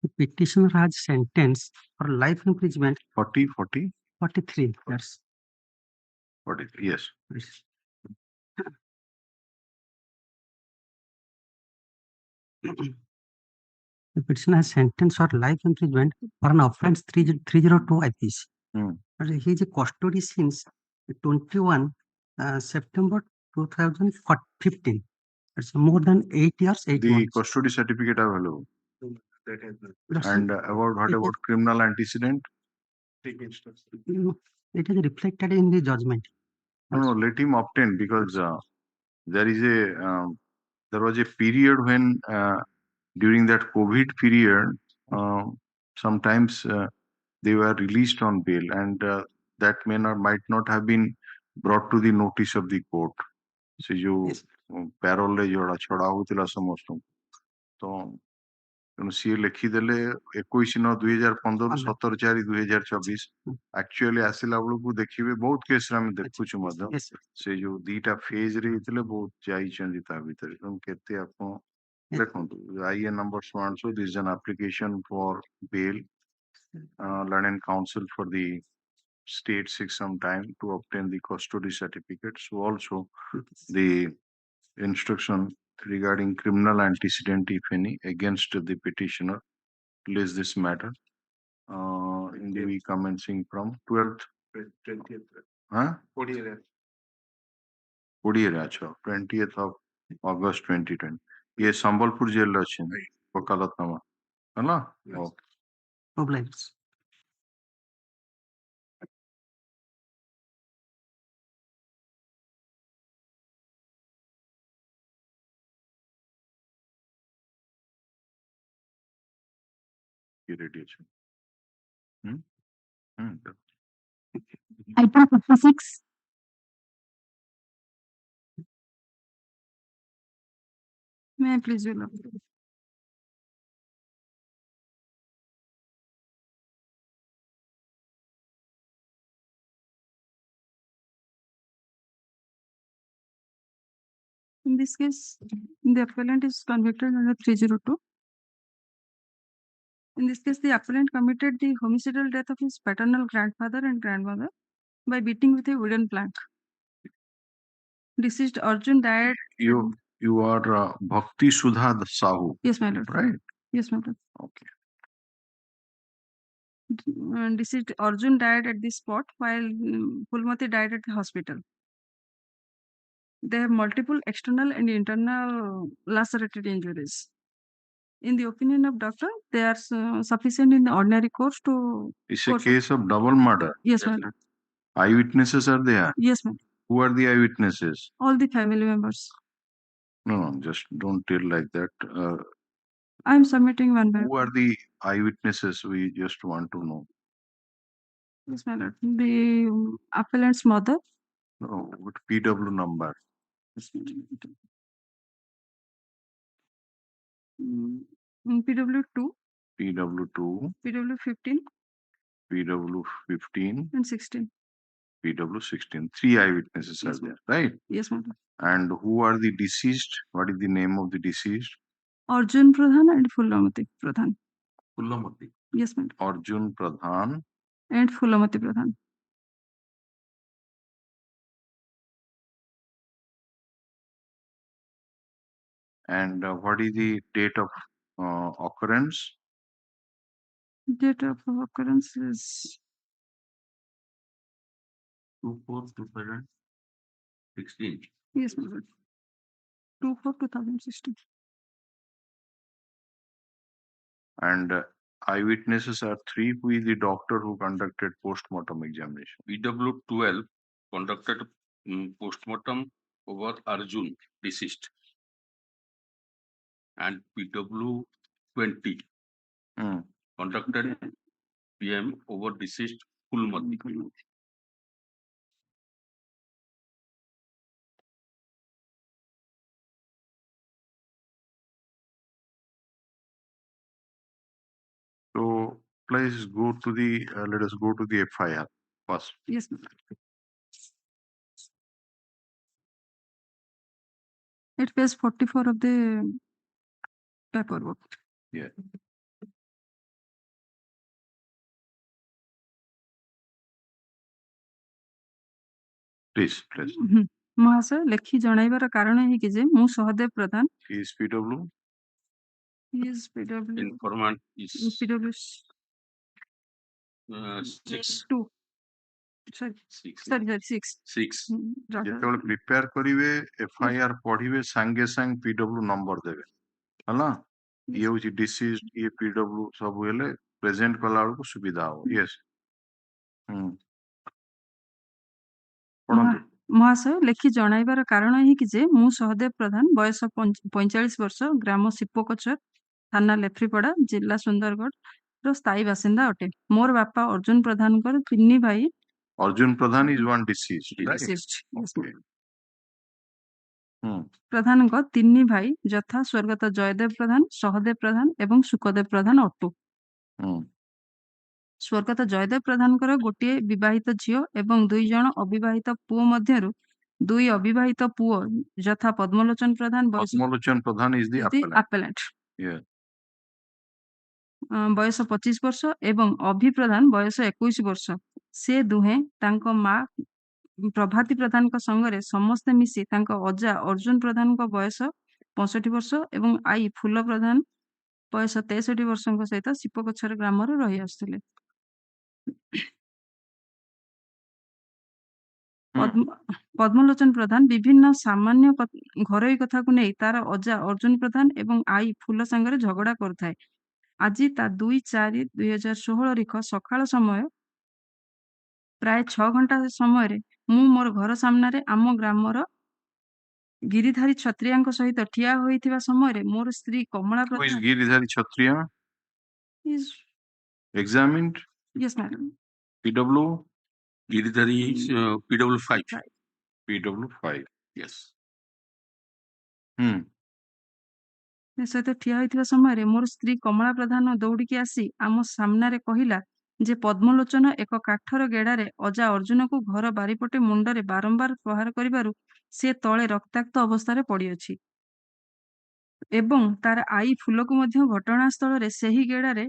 The petitioner has sentenced for life imprisonment. 43. That's 43. Yes. The petitioner has sentenced for life imprisonment for an offence 302 IPC. He is a custody since 21 September 2015. It's more than 8 years, 8 The months. custody certificate available. That's And what it about criminal antecedent? No, it is reflected in the judgment. No, let him obtain because there is there was a period when during that COVID period, sometimes they were released on bail, and that might not have been brought to the notice of the court. So you parole जोड़ा छड़ा होतिला समस्त तो ତେଣୁ ସିଏ ଲେଖିଦେଲେ 21/9/2015 17/4/2024 actually ଆସିଲା ବେଳକୁ ଦେଖିବେ ବହୁତ କେସରେ ଆମେ ଦେଖୁଛୁ ମଧ୍ୟ ସେ ଯୋଉ ଦିଟା ଫେଜ ରେ ହେଇଥିଲେ ବହୁତ ଯାଇଛନ୍ତି ତା ଭିତରେ ତେଣୁ କେତେ ଆପଣ ଦେଖନ୍ତୁ IN number so and so this is an application for bail learn and counsel for the state seeks some time to obtain the custody certificate. So also the instruction regarding criminal antecedent, if any, against the petitioner, place this matter in the week commencing from 12th. 20th. Huh? 40th. 20th of August 2020. ये Sambalpur jail अच्छे वकालतनामा है ना? Okay. Problems. Irradiation. Item 56. May I please, Your Lord? In this case, the appellant is convicted under 302. In this case, the appellant committed the homicidal death of his paternal grandfather and grandmother by beating with a wooden plank. Deceased Arjun died. You are Bhakti Sudha Sahu. Yes, my lord. Right? Yes, my lord. Okay. Deceased Arjun died at the spot while Pulmati died at the hospital. They have multiple external and internal lacerated injuries. In the opinion of doctor, they are sufficient in the ordinary course to... It's a case of double murder. Yes, my lord. Eyewitnesses are there. Yes, ma'am. Who are the eyewitnesses? All the family members. No, just don't tell like that. I am submitting one by Who are the eyewitnesses? We just want to know. Yes, my lord. The appellant's mother. No, with PW number. PW2. PW2. PW15. PW15. And 16. PW16. 3 eyewitnesses are there, right? Yes, ma'am. And who are the deceased? What is the name of the deceased? Arjun Pradhan and Pullamati Pradhan. Pullamati. Yes, ma'am. Arjun Pradhan. And Pullamati Pradhan. And what is the date of occurrence? Date of occurrence is 2/4/2016. Yes, my lord. 2/4/2016. And eyewitnesses are 3. Who is the doctor who conducted post-mortem examination? PW12 conducted post-mortem over Arjun, deceased. And PW20 conducted PM over deceased Pulmati. So please go to the, let us go to the FIR first. Yes, ma'am. It page 44 of the paperwork. Yeah. Please. महाशय लेखि जणाइबार कारण है कि जे मु सहदेव प्रधान is PW is PW Informant is PW 6. 2 sorry, 6. ଯେତେବେଳେ prepare କରିବେ FIR ପଢିବେ ସାଙ୍ଗେ ସାଙ୍ଗେ PW ନମ୍ବର ଦେବେ ହେଲା ଇଏ ହଉଛି ଡିସିଜ ଇଏ PW ସବୁ ହେଲେ ପ୍ରେଜେଣ୍ଟ କଲା ବେଳକୁ ସୁବିଧା ହବ ୟେସ୍ ପଢନ୍ତୁ ମହାଶୟ ଲେଖି ଜଣାଇବାର କାରଣ ଏହିକି ଯେ ମୁଁ ସହଦେବ ପ୍ରଧାନ ବୟସ 45 ବର୍ଷ ଗ୍ରାମ ଶିପକଚର ଥାନା ଲେଫ୍ରିପଡା ଜିଲ୍ଲା ସୁନ୍ଦରଗଡ଼ ର ସ୍ଥାୟୀ ବାସିନ୍ଦା ଅଟେ। ମୋର ବାପା ଅର୍ଜୁନ ପ୍ରଧାନଙ୍କର 3 ଭାଇ Arjun Pradhan is one deceased, right? deceased. Yes, Okay. ପ୍ରଧାନଙ୍କ 3 ଭାଇ ଯଥା ସ୍ୱର୍ଗତ ଜୟଦେବ ପ୍ରଧାନ ସହଦେବ ପ୍ରଧାନ ଏବଂ ସୁକଦେବ ପ୍ରଧାନ ଅଟୁ। ସ୍ୱର୍ଗତ ଜୟଦେବ ପ୍ରଧାନଙ୍କର ଗୋଟିଏ ବିବାହିତ ଝିଅ ଏବଂ 2 ଜଣ ଅବିବାହିତ ପୁଅ ମଧ୍ୟରୁ 2 ଅବିବାହିତ ପୁଅ ଯଥା ପଦ୍ମଲୋଚନ ପ୍ରଧାନ Padmalochan Pradhan is the appellant Yeah. ବୟସ 25 ବର୍ଷ ଏବଂ ଅଭି ପ୍ରଧାନ ବୟସ 21 ବର୍ଷ। ସେ ଦୁହେଁ ତାଙ୍କ ମା ପ୍ରଭାତୀ ପ୍ରଧାନଙ୍କ ସଙ୍ଗରେ ସମସ୍ତେ ମିଶି ତାଙ୍କ ଅଜା ଅର୍ଜୁନ ପ୍ରଧାନଙ୍କ ବୟସ 65 ବର୍ଷ ଏବଂ ଆଈ ଫୁଲ ପ୍ରଧାନ ବୟସ 63 ବର୍ଷଙ୍କ ସହିତ ଶିପକଛର ଗ୍ରାମରେ ରହି ଆସୁଥିଲେ। ପଦ୍ମଲୋଚନ ପ୍ରଧାନ ବିଭିନ୍ନ ସାମାନ୍ୟ ଘରୋଇ କଥାକୁ ନେଇ ତାର ଅଜା ଅର୍ଜୁନ ପ୍ରଧାନ ଏବଂ ଆଈ ଫୁଲ ସାଙ୍ଗରେ ଝଗଡା କରୁଥାଏ। ଆଜି ତା 2/4/2016 ସକାଳ ସମୟ ପ୍ରାୟ 6 ଘଣ୍ଟା ସମୟରେ ମୁଁ ମୋର ଘର ସାମ୍ନାରେ ଆମ ଗ୍ରାମର ଗିରିଧାରୀ କ୍ଷତ୍ରିୟଙ୍କ ସହିତ ଠିଆ ହୋଇଥିବା ସମୟରେ ମୋର ସ୍ତ୍ରୀ କମଳା Who is Pradhan Giridhari Kshatriya? is Examined? yes madam PW? Giridhari is PW5. PW5. Yes. ସହିତ ଠିଆ ହୋଇଥିବା ସମୟରେ ମୋର ସ୍ତ୍ରୀ କମଳା ପ୍ରଧାନ ଦୌଡ଼ିକି ଆସି ଆମ ସାମ୍ନାରେ କହିଲା ଯେ ପଦ୍ମଲୋଚନ ଏକ କାଠର ଗେଡାରେ ଅଜା ଅର୍ଜୁନକୁ ଘର ବାରିପଟେ ମୁଣ୍ଡରେ ବାରମ୍ବାର ପ୍ରହାର କରିବାରୁ ସେ ତଳେ ରକ୍ତାକ୍ତ ଅବସ୍ଥାରେ ପଡ଼ିଅଛି ଏବଂ ତାର ଆଈ ଫୁଲକୁ ମଧ୍ୟ ଘଟଣାସ୍ଥଳରେ ସେହି ଗେଡାରେ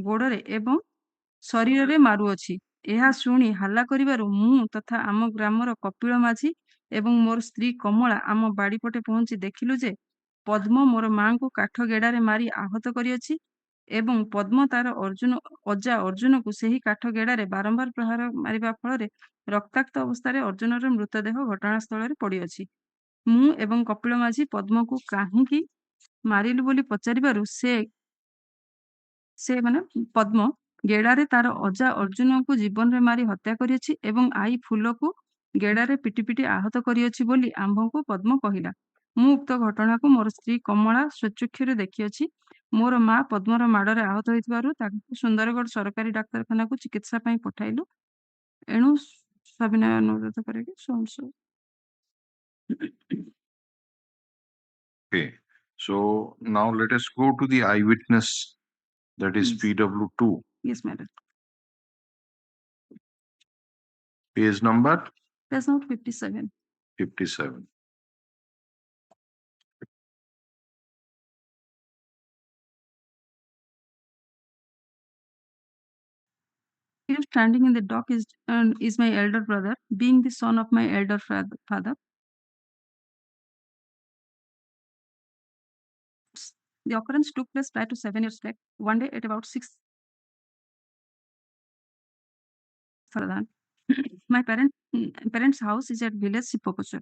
ଗୋଡରେ ଏବଂ ଶରୀରରେ ମାରୁଅଛି। ଏହା ଶୁଣି ହାଲ୍ଲା କରିବାରୁ ମୁଁ ତଥା ଆମ ଗ୍ରାମର କପିଳ ମାଝୀ ଏବଂ ମୋର ସ୍ତ୍ରୀ କମଳା ଆମ ବାଡ଼ିପଟେ ପହଞ୍ଚି ଦେଖିଲୁ ଯେ ପଦ୍ମ ମୋର ମାଙ୍କୁ କାଠ ଗେଡାରେ ମାରି ଆହତ କରିଅଛି ଏବଂ ପଦ୍ମ ତାର ଅଜା ଅର୍ଜୁନକୁ ସେହି କାଠ ଗେଡାରେ ବାରମ୍ବାର ପ୍ରହାର ମାରିବା ଫଳରେ ରକ୍ତାକ୍ତ ଅବସ୍ଥାରେ ଅର୍ଜୁନର ମୃତଦେହ ଘଟଣାସ୍ଥଳରେ ପଡ଼ିଅଛି। ମୁଁ ଏବଂ କପିଳ ମାଝୀ ପଦ୍ମକୁ କାହିଁକି ମାରିଲୁ ବୋଲି ପଚାରିବାରୁ ସେ ମାନେ ପଦ୍ମ ଗେଡାରେ ତାର ଅଜା ଅର୍ଜୁନକୁ ଜୀବନରେ ମାରି ହତ୍ୟା କରିଅଛି ଏବଂ ଆଈ ଫୁଲକୁ ଗେଡାରେ ପିଟି ପିଟି ଆହତ କରିଅଛି ବୋଲି ଆମ୍ଭଙ୍କୁ ପଦ୍ମ କହିଲା। ମୁଁ ଉକ୍ତ ଘଟଣାକୁ ମୋର ସ୍ତ୍ରୀ କମଳା ସ୍ୱଚକ୍ଷୁରେ ଦେଖିଅଛି। ମୋର ମା ପଦ୍ମର ମାଡରେ ଆହତ ହୋଇଥିବାରୁ ତାଙ୍କୁ ସୁନ୍ଦରଗଡ଼ ସରକାରୀ ଡାକ୍ତରଖାନାକୁ ଚିକିତ୍ସା ପାଇଁ ପଠାଇଲୁ। ଏଣୁ ସବିନୟ ଅନୁରୋଧ କରିକି Okay. So now let us go to the eyewitness, that is PW2. Yes, madam. Page number? Page number 57. 57. Here standing in the dock is my elder brother, being the son of my elder father. The occurrence took place prior to 7 years back, one day at about 6. My parents' house is at village Sipokochur.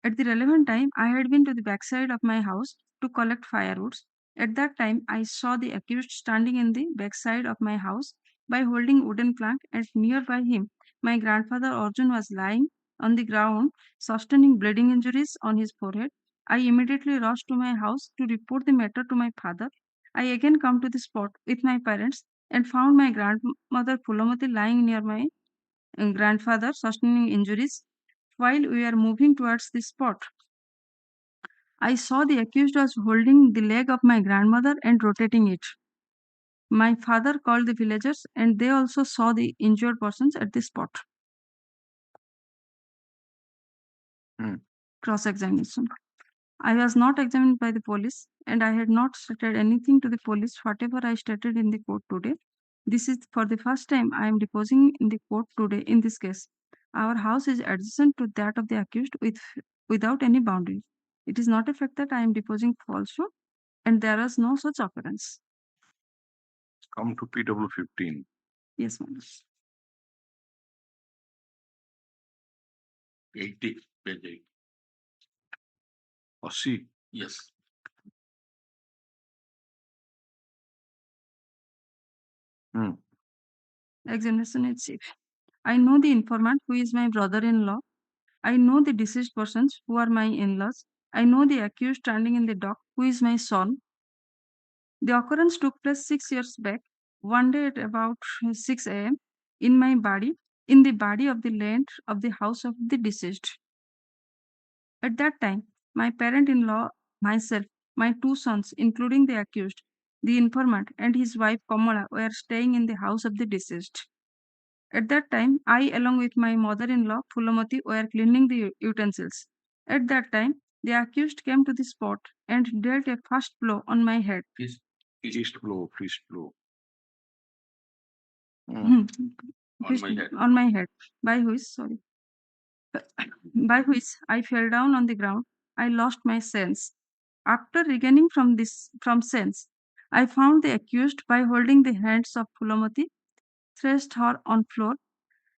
At the relevant time, I had been to the backside of my house to collect firewoods. At that time, I saw the accused standing in the backside of my house by holding wooden plank, and nearby him, my grandfather Arjun was lying on the ground, sustaining bleeding injuries on his forehead. I immediately rushed to my house to report the matter to my father. I again come to the spot with my parents and found my grandmother Phulamati lying near my grandfather, sustaining injuries. While we were moving towards the spot, I saw the accused was holding the leg of my grandmother and rotating it. My father called the villagers and they also saw the injured persons at the spot. Cross-examination. I was not examined by the police and I had not stated anything to the police whatever I stated in the court today. This is for the first time I am deposing in the court today in this case. Our house is adjacent to that of the accused without any boundary. It is not a fact that I am deposing falsehood and there is no such occurrence. Come to PW15. Yes, my lord. 80, page 8. 80. Yes. Examination in chief. I know the informant who is my brother-in-law. I know the deceased persons who are my in-laws. I know the accused standing in the dock who is my son. The occurrence took place 6 years back, one day at about 6 a.m. in the body of the land of the house of the deceased. At that time, my parent-in-law, myself, my two sons, including the accused, the informant, and his wife Kamala were staying in the house of the deceased. At that time, I, along with my mother-in-law, Phulamati, were cleaning the utensils. At that time, the accused came to the spot and dealt a first blow on my head. Fist blow. Hmm. On my head. On my head, by which I fell down on the ground. I lost my sense. After regaining from sense, I found the accused by holding the hands of Phulamati, thrust her on floor.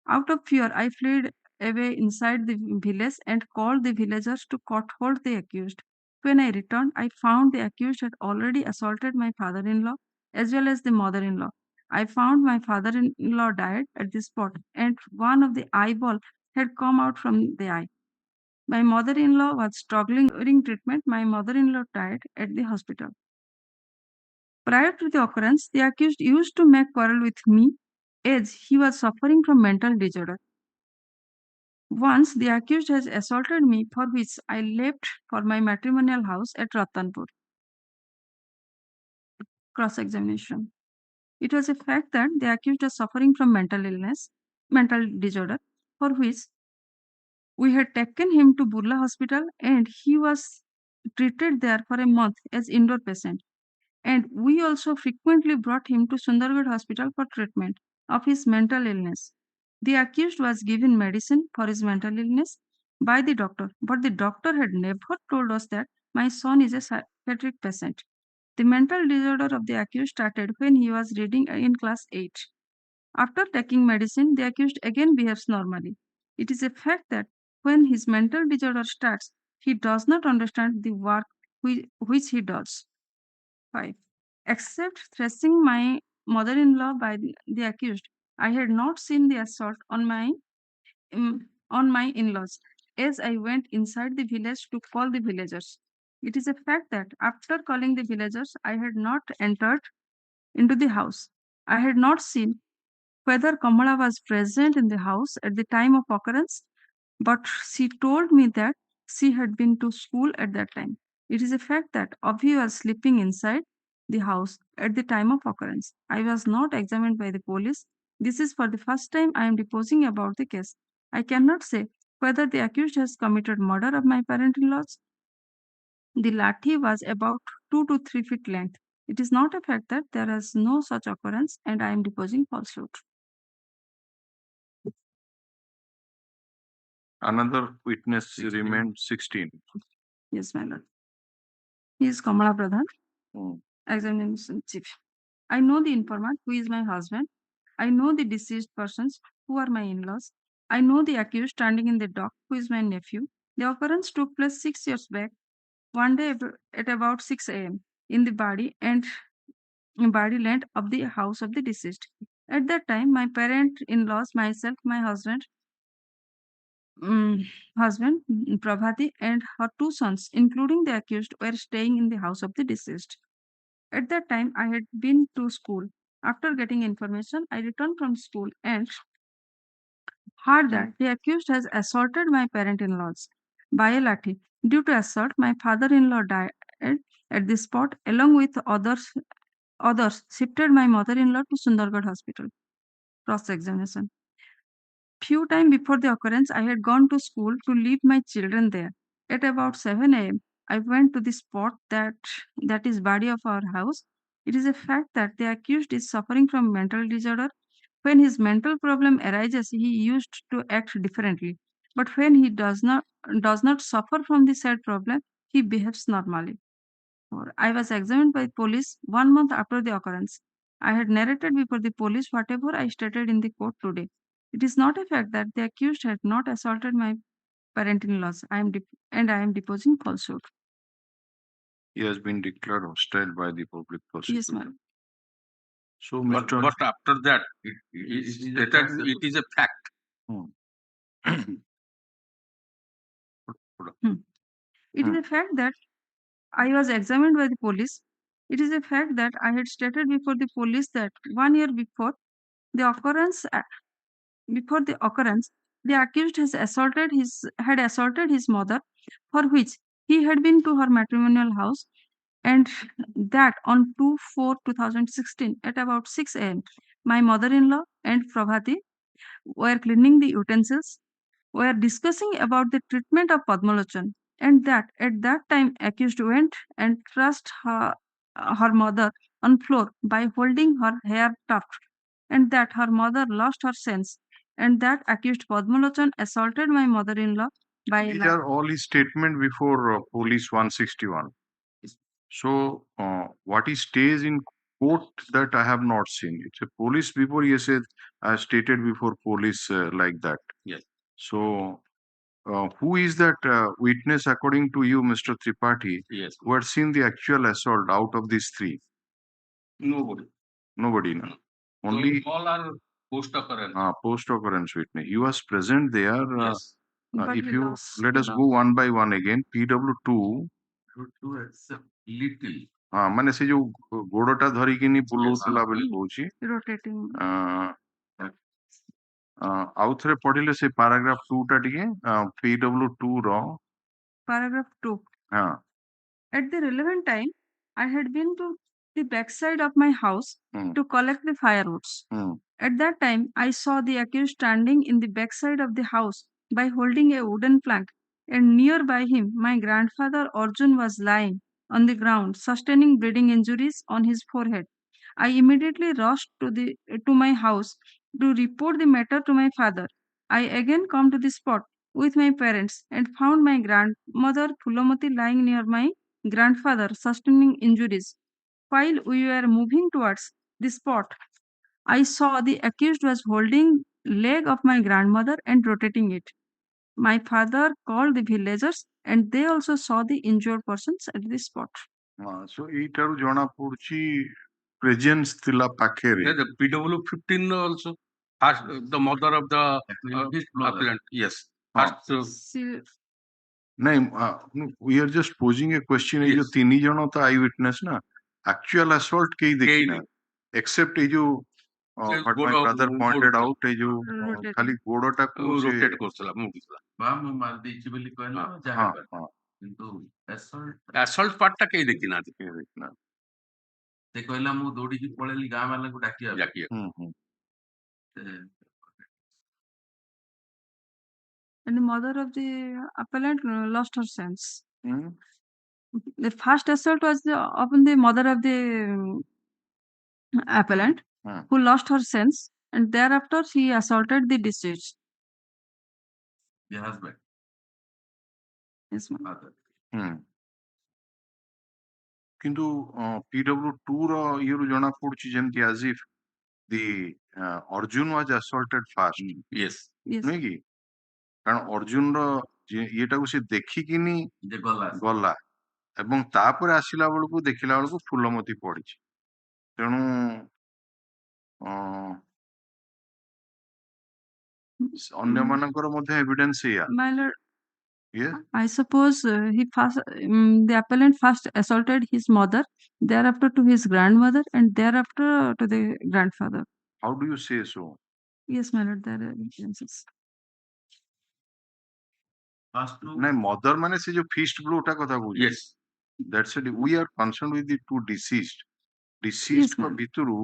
Out of fear, I fled away inside the village and called the villagers to hold the accused. When I returned, I found the accused had already assaulted my father-in-law as well as the mother-in-law. I found my father-in-law died at the spot, and one of the eyeball had come out from the eye. My mother-in-law was struggling during treatment. My mother-in-law died at the hospital. Prior to the occurrence, the accused used to make quarrel with me as he was suffering from mental disorder. Once the accused has assaulted me, for which I left for my matrimonial house at Ratanpur. Cross-examination. It was a fact that the accused was suffering from mental disorder, for which we had taken him to Burla Hospital and he was treated there for a month as indoor patient. And we also frequently brought him to Sundargarh Hospital for treatment of his mental illness. The accused was given medicine for his mental illness by the doctor, but the doctor had never told us that my son is a psychiatric patient. The mental disorder of the accused started when he was reading in class 8. After taking medicine, the accused again behaves normally. It is a fact that when his mental disorder starts, he does not understand the work which he does. 5. Except thrashing my mother-in-law by the accused, I had not seen the assault on my in-laws as I went inside the village to call the villagers. It is a fact that after calling the villagers, I had not entered into the house. I had not seen whether Kamala was present in the house at the time of occurrence, but she told me that she had been to school at that time. It is a fact that Avi was sleeping inside the house at the time of occurrence. I was not examined by the police. This is for the first time I am deposing about the case. I cannot say whether the accused has committed murder of my parent-in-laws. The lathi was about 2 to 3 feet length. It is not a fact that there is no such occurrence and I am deposing falsehood. Another witness remained 16. Yes, my lord. He is Kamala Pradhan, examination chief. I know the informant who is my husband. I know the deceased persons who are my in-laws. I know the accused standing in the dock who is my nephew. The occurrence took place 6 years back, one day at about 6 a.m. in the body land of the house of the deceased. At that time, my parent-in-laws, myself, my husband, Prabhati, and her two sons, including the accused, were staying in the house of the deceased. At that time, I had been to school. After getting information, I returned from school and heard that the accused has assaulted my parent-in-laws by a lathi. Due to assault, my father-in-law died at the spot along with others shifted my mother-in-law to Sundargarh Hospital. Cross-examination. Few time before the occurrence, I had gone to school to leave my children there. At about 7 a.m., I went to the spot that is body of our house. It is a fact that the accused is suffering from mental disorder. When his mental problem arises, he used to act differently. But when he does not suffer from the said problem, he behaves normally. I was examined by police 1 month after the occurrence. I had narrated before the police whatever I stated in the court today. It is not a fact that the accused had not assaulted my parent-in-laws. I am deposing falsehood. He has been declared hostile by the public prosecutor. Yes, madam. So, But, Mr. but after that, It it is a stated fact. it is a fact. It is a fact that I was examined by the police. It is a fact that I had stated before the police that 1 year before the occurrence, the accused had assaulted his mother, for which he had been to her matrimonial house, and that on 2/4/2016 at about 6 a.m. my mother-in-law and Prabhati were cleaning the utensils, were discussing about the treatment of Padmalochan, and that at that time accused went and thrust her mother on floor by holding her hair tuft, and that her mother lost her sense, and that accused Padmalochan assaulted my mother-in-law by These are all his statement before police 161. So, what he stays in court that I have not seen. It's a police before he said, I stated before police like that. Yes. So, who is that witness according to you, Mr. Tripathi, Yes. who had seen the actual assault out of these three? Nobody. Nobody, no. Those Only all are post occurrence. post-occurrence witness. He was present there. Yes. But If he you lost. let us go one by one again, PW2 To accept little. ମାନେ ସେ ଯୋଉ ଗୋଡଟା ଧରିକିନି ବୁଲଉଥିଲା ବୋଲି କହୁଛି rotating. ଆଉ ଥରେ ପଢିଲେ ସେ paragraph 2 ଟା ଟିକେ PW2 ର Paragraph 2. ହଁ At the relevant time, I had been to the backside of my house to collect the firewoods. At that time, I saw the accused standing in the backside of the house by holding a wooden plank, and nearby him, my grandfather Arjun was lying on the ground, sustaining bleeding injuries on his forehead. I immediately rushed to my house to report the matter to my father. I again come to the spot with my parents and found my grandmother Phulomati lying near my grandfather sustaining injuries. While we were moving towards the spot, I saw the accused was holding leg of my grandmother and rotating it. My father called the villagers and they also saw the injured persons at the spot. so ଏଇଟାରୁ ଜଣା ପଡୁଛି presence ଥିଲା ପାଖରେ The PW15 also has the mother of the appellant. Yes. ନାଇଁ we are just posing a question ଏଇ ଯୋଉ ତିନି ଜଣ ତ ଆଇ ୱିଟନେସ୍ ନା actual assault କେହି ଦେଖିନା except ଏଇ ଯୋଉ what my brother pointed out ଏଇ ଯୋଉ ଖାଲି ଗୋଡଟାକୁ ରୋଟେଟ୍ କରୁଥିଲା ମୁଭୁଥିଲା ବା ମୁଁ ମାରି ଦେଇଛି ବୋଲି କହିଲା ଯାହା କିନ୍ତୁ assault part ଟା କେହି ଦେଖିନାହାନ୍ତି ସେ କହିଲା ମୁଁ ଦୌଡ଼ିକି ପଳେଇଲି ଗାଁ ବାଲାଙ୍କୁ ଡାକିବା And the mother of the appellant lost her sense. The first assault was upon the mother of the appellant, who lost her sense, and thereafter she assaulted the deceased. The husband. Yes, ma'am. କିନ୍ତୁ PW2 ର ଇଏରୁ ଜଣା ପଡୁଛି ଯେମିତି as if the Arjun was assaulted first. Yes. ନୁହେଁ କି କାରଣ ଅର୍ଜୁନର ଇଏଟାକୁ ସେ ଦେଖିକିନି ଗଲା ଏବଂ ତାପରେ ଆସିଲା ବେଳକୁ ଦେଖିଲା ବେଳକୁ ଫୁଲମତି ପଡିଛି ତେଣୁ ଅନ୍ୟମାନଙ୍କର ମଧ୍ୟ ଏଭିଡେନ୍ସ ଏଇଆ My lord, I suppose the appellant first assaulted his mother, thereafter to his grandmother, and thereafter to the grandfather. How do you say so? Yes, my lord, there are evidences. ନାଇଁ ମଦର ମାନେ ସେ ଯୋଉ feast ବ୍ଲୋଟା କଥା କହୁଛି yes that's it we are concerned with the two deceased ଙ୍କ ଭିତରୁ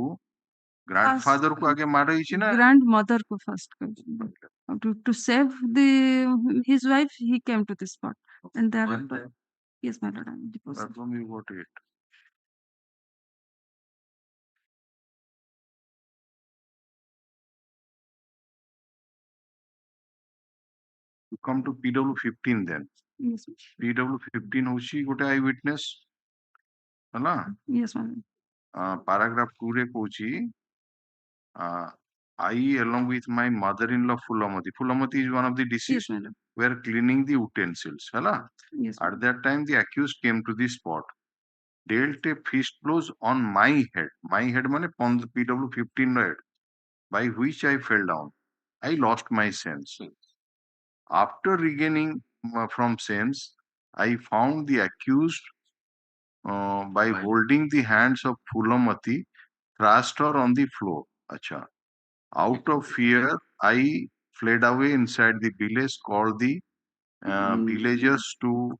grandfather କୁ ଆଗେ ମାର ହେଇଛି ନା grandmother କୁ first to save his wife he came to this spot and thereafter yes my lord I am deposing. From you got it. You come to PW15 then. Yes. PW15 होशी गोटे आई witness है ना? Yes ma'am. paragraph 2 रे कहूची I along with my mother-in-law Fulamati is one of the deceased madam. were cleaning the utensils hala Yes, at that time the accused came to the spot dealt a fist blows on my head mane PW 15 head by which I fell down. I lost my sense. After regaining from sense, I found the accused by holding the hands of Fulamati, thrust her on the floor. Acha. Out of fear, I fled away inside the village, called the villagers to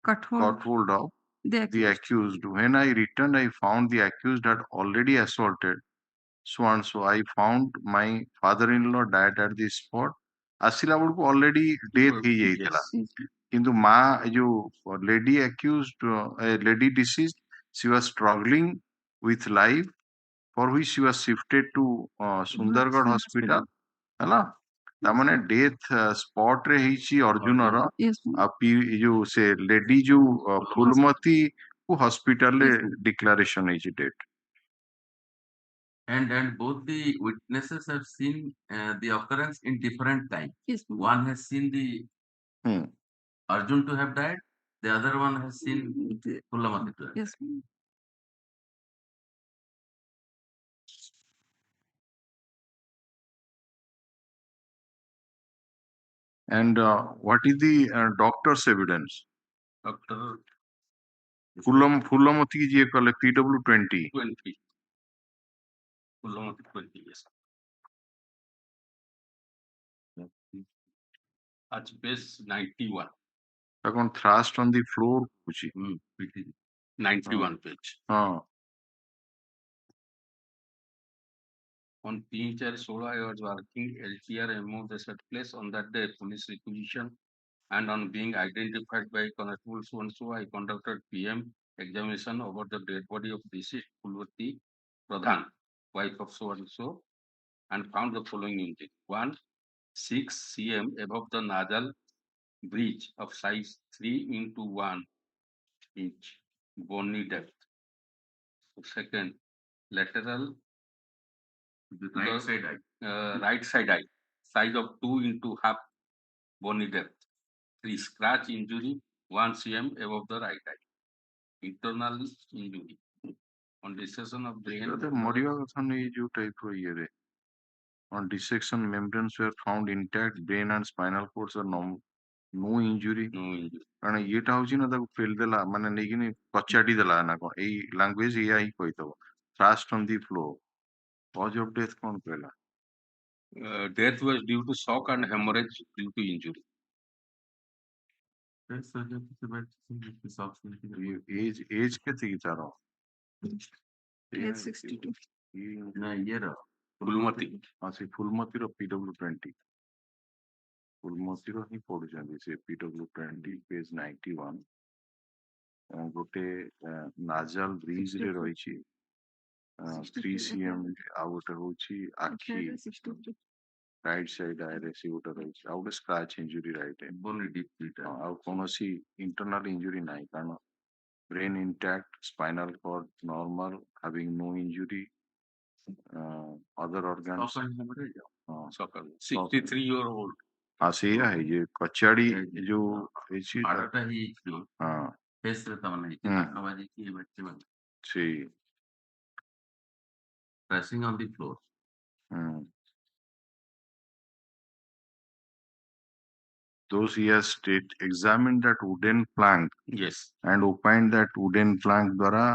cut hold of the the accused. When I returned, I found the accused had already assaulted so and so. I found my father-in-law died at the spot. ଆସିଲା ବେଳକୁ already death ହେଇଯାଇଥିଲା କିନ୍ତୁ ମା ଯୋଉ lady accused lady deceased she was struggling with life for which she was shifted to Sundargarh hospital ହେଲା ତାମାନେ death spot ରେ ହେଇଛି ଅର୍ଜୁନର ଆଉ ଯୋଉ ସେ lady ଯୋଉ ଫୁଲମତି କୁ hospital ରେ declaration ହେଇଛି death. And both the witnesses have seen the occurrence in different time. Yes, one has seen the Arjun to have died, the other one has seen Fulamati to have died. And what is the doctor's evidence? Doctor Fulamati ki jiye kale PW 20. Fulamati 20 yes. At base 91. Takon thrust on the floor kuchi. 91 page. On 3/4/16 I was working LTR MO the set place on that day police requisition and on being identified by Constable so and so I conducted PM examination over the dead body of deceased Pulvati Pradhan, wife of so and so, and found the following injury. 1. 6 cm above the nasal bridge of size 3 into 1 inch bony depth. Second, lateral right side eye size of 2 into half bony depth. 3. Scratch injury 1 cm above the right eye. Internal injury on dissection of brain. ମରିବା କଥା ନେଇ ଯୋଉ type ର ଇଏରେ on dissection membranes were found intact brain and spinal cords are no injury. କାରଣ ଇଏଟା ହଉଛି ନା ତାକୁ ପେଲିଦେଲା ମାନେ ନେଇକିନି କଚାଡି ଦେଲା ନା କଣ ଏଇ ଲାଙ୍ଗୁଏଜ ଏଇଆ ହିଁ କହିଦବ thrust on the floor. Cause of death କଣ କହିଲା? Death was due to shock and hemorrhage due to injury. Age କେତେ କି ତାର? Age 62. ନା ଇଏର ଫୁଲମତି ସେ ଫୁଲମତିର PW 20 ଫୁଲମତିର ହିଁ ପଢୁଛନ୍ତି ସେ PW 20 page 91 ଗୋଟେ nasal bridge ରେ ରହିଛି 3 cm ଆଉ ଗୋଟେ ହଉଛି ଆଖି right side eye ସେ ଗୋଟେ ରହିଛି ଆଉ ଗୋଟେ scratch injury right ଆଉ କୌଣସି internal injury ନାହିଁ କାରଣ brain intact spinal cord normal having no injury other organs 63-year-old हाँ ସେଇଆ है ये कचाड़ी जो ମାଡ଼ଟା ହେଇଛି ଫେସ୍ ରେ ତାମାନେ ହେଇଛି ନାକ ବାଜିକି ବେଠି ବାଜି see pressing on the floor. Those he has examined that wooden plank yes and opined that wooden plank द्वारा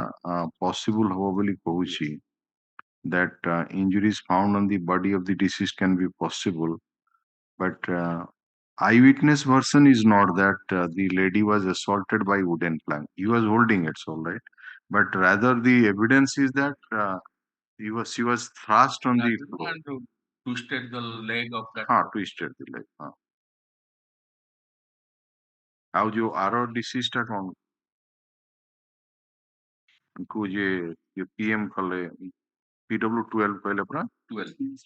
possible हवा बोली कहूची that injuries found on the body of the deceased can be possible but eyewitness version is not that the lady was assaulted by wooden plank. He was holding it, so right. But rather the evidence is that she was thrust on the floor. And twisted the leg of that. Twisted the leg. ଆଉ ଯୋଉ ଆର disease ଟା କଣ କୁ ଯେ PM କଲେ PW 12 କହିଲେ ପରା 12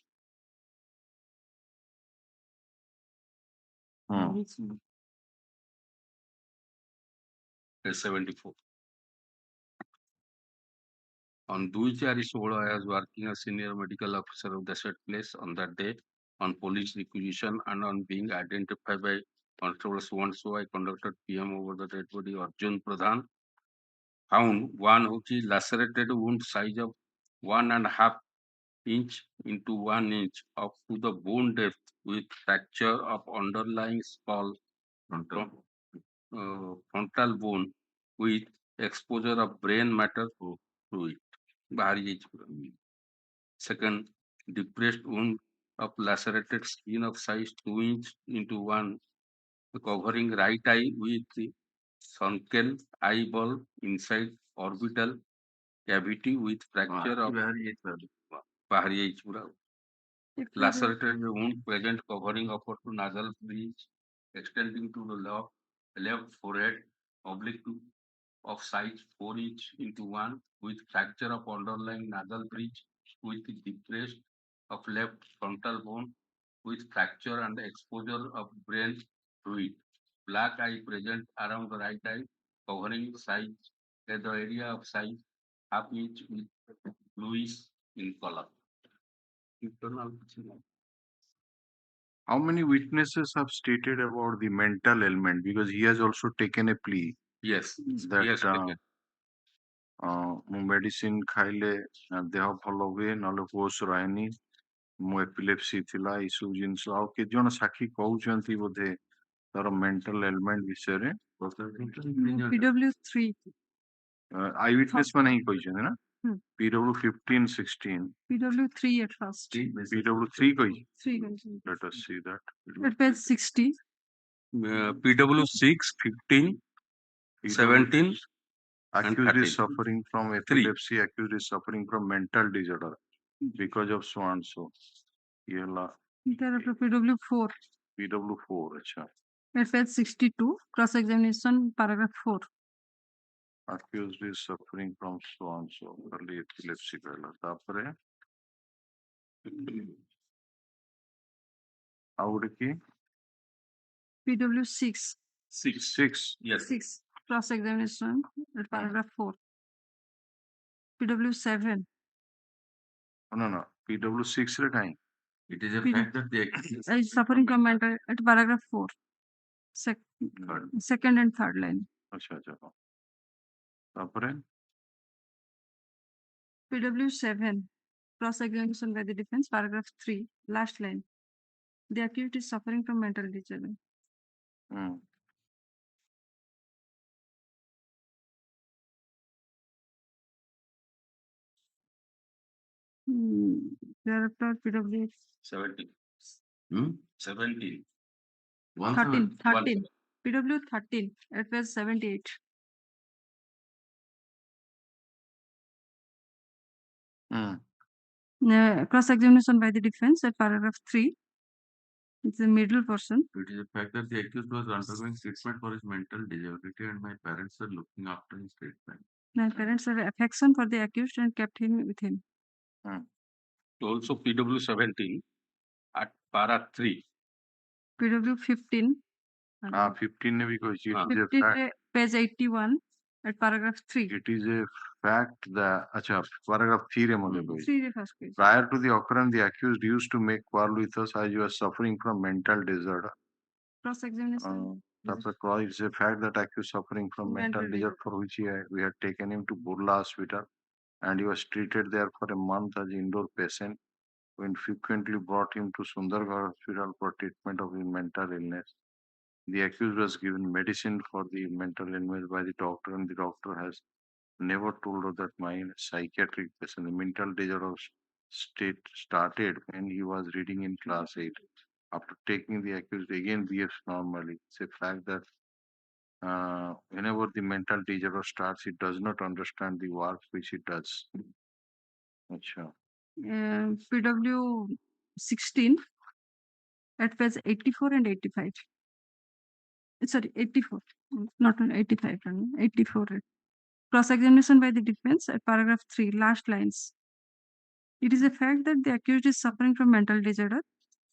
74 On 2/4/16, I was working as senior medical officer of the said place on that day on police requisition and on being identified by Constable so I conducted PM over the dead body Arjun Pradhan. Found one which is lacerated wound size of 1.5 inch into 1 inch up to the bone depth with fracture of underlying skull frontal bone with exposure of brain matter to it. Second, depressed wound of lacerated skin of size 2 inch into 1, covering right eye with sunken eyeball inside orbital cavity with fracture of lacerated wound present covering upper to nasal bridge extending to the left forehead oblique of size 4 inch into 1 with fracture of underlying nasal bridge with depressed of left frontal bone with fracture and exposure of brain fluid. Black eye present around the right eye covering size at the area of size half inch with bluish in color. How many witnesses have stated about the mental ailment? Because he has also taken a plea Yes, that yes, taken. ମୁଁ medicine ଖାଇଲେ ଦେହ ଭଲ ହୁଏ ନହେଲେ ହୋସ ରହେନି ମୁଁ epilepsy ଥିଲା ଏଇସବୁ ଜିନିଷ ଆଉ କେତେ ଜଣ ସାକ୍ଷୀ କହୁଛନ୍ତି ବୋଧେ ତାର ମେଣ୍ଟାଲ ଏଲମେଣ୍ଟ ବିଷୟରେ PW3. ଆଇ ୱିଟନେସ୍ ମାନେ ହିଁ କହିଛନ୍ତି ନା PW 15-16 PW3 at first. PW3 କହିଛି 3 mentioned. let us see that At page 60. PW6, 15, 17, accused is 13. suffering from epilepsy accused is suffering from mental disorder because of so and so ये ला There are PW4. PW4 अच्छा At page 62, cross examination, paragraph 4. accused is suffering from so and so early epilepsy कहला तापरे ଆଉ ଗୋଟେ କି PW6. 6 yes 6. Cross examination at paragraph 4. PW7. no no PW6 रे काई It is a fact that the Is suffering from mental at paragraph 4. Second and third line. अच्छा अच्छा तापरे PW7. Cross examination by the defense, paragraph 3, last line. The accused is suffering from mental disorder. Thereafter, PW 17. 17. 13. PW 13 at page 78. Cross examination by the defense at paragraph 3. It's the middle portion. It is a fact that the accused was undergoing treatment for his mental disability and my parents are looking after his treatment. My parents have affection for the accused and kept him with him. Also PW 17 at para 3. PW 15. 15 ने भी कोई चीज 15 page 81 at paragraph 3. it is a fact that अच्छा paragraph 3 रे मने कोई 3 first page. prior to the occurrence the accused used to make quarrel with us as you are suffering from mental disorder Cross examination. it is a fact that accused suffering from mental disorder for which we had taken him to Burla hospital and he was treated there for a month as indoor patient when frequently brought him to Sundargarh hospital for treatment of his mental illness. The accused was given medicine for the mental illness by the doctor and the doctor has never told her that my psychiatric patient, the mental disorder state started when he was reading in class 8. After taking the accused again behaves normally. It's a fact that whenever the mental disorder starts, it does not understand the work which it does. Achha. PW 16 at page 84 and 85. Sorry, 84, not 85, 84. Cross examination by the defense at paragraph 3, last lines. It is a fact that the accused is suffering from mental disorder.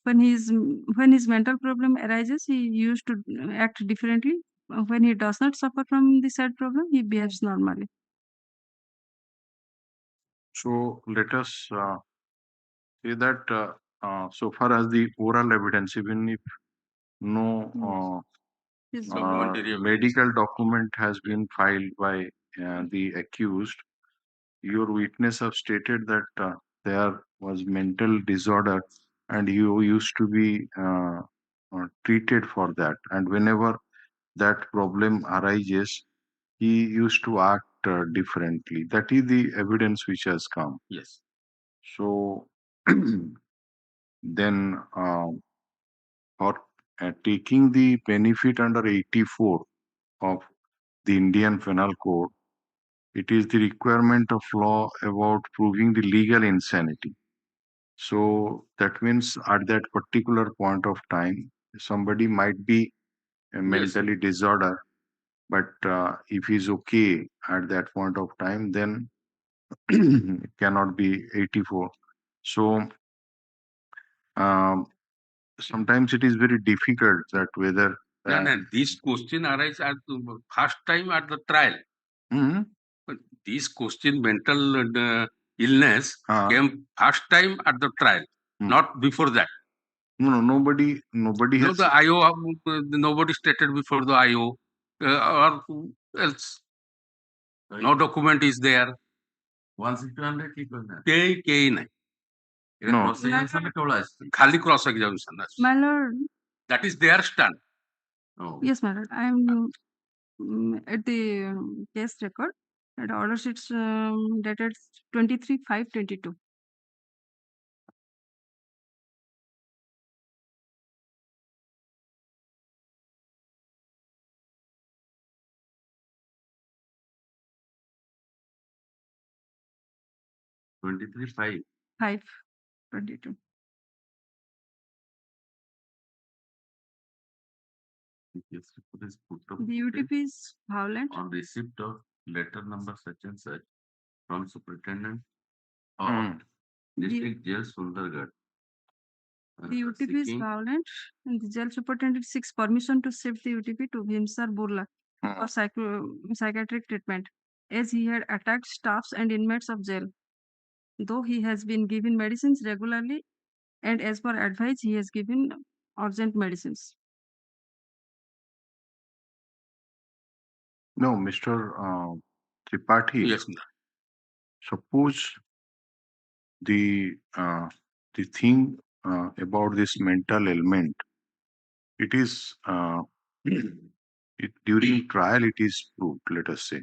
When his mental problem arises, he used to act differently. When he does not suffer from the said problem, he behaves normally. So let us say that so far as the oral evidence, even if no medical document has been filed by the accused, your witness have stated that there was mental disorder and you used to be treated for that. And whenever that problem arises, he used to act differently. That is the evidence which has come. Yes. So then for taking the benefit under 84 of the Indian Penal Code, it is the requirement of law about proving the legal insanity. So that means at that particular point of time, somebody might be mentally disorder, but if he's okay at that point of time, then it cannot be 84. So sometimes it is very difficult that whether No, this question arises at the first time at the trial. But this question, mental illness, came first time at the trial, not before that. No, nobody No, has. the IO, nobody stated before the IO, or else. No document is there. 161 ঠিক হয়ে না কেই নাই। No. cross examination এ কেবল আসছে। খালি cross examination আছে। My lord. That is their stand. Yes, my lord. I'm at the case record. The order sheets dated 23/5/22. $23,500. 5/22. The case report is put up The UTP is violent. on receipt of letter number such and such from superintendent of district jail Sundargarh. The UTP is violent, and the jail superintendent seeks permission to shift the UTP to Vimsar Burla for psychiatric treatment, as he had attacked staffs and inmates of jail. Though he has been given medicines regularly, and as per advice, he has given urgent medicines. No, Mr. Tripathi. Yes. Suppose the thing about this mental ailment, it is during trial it is proved. Let us say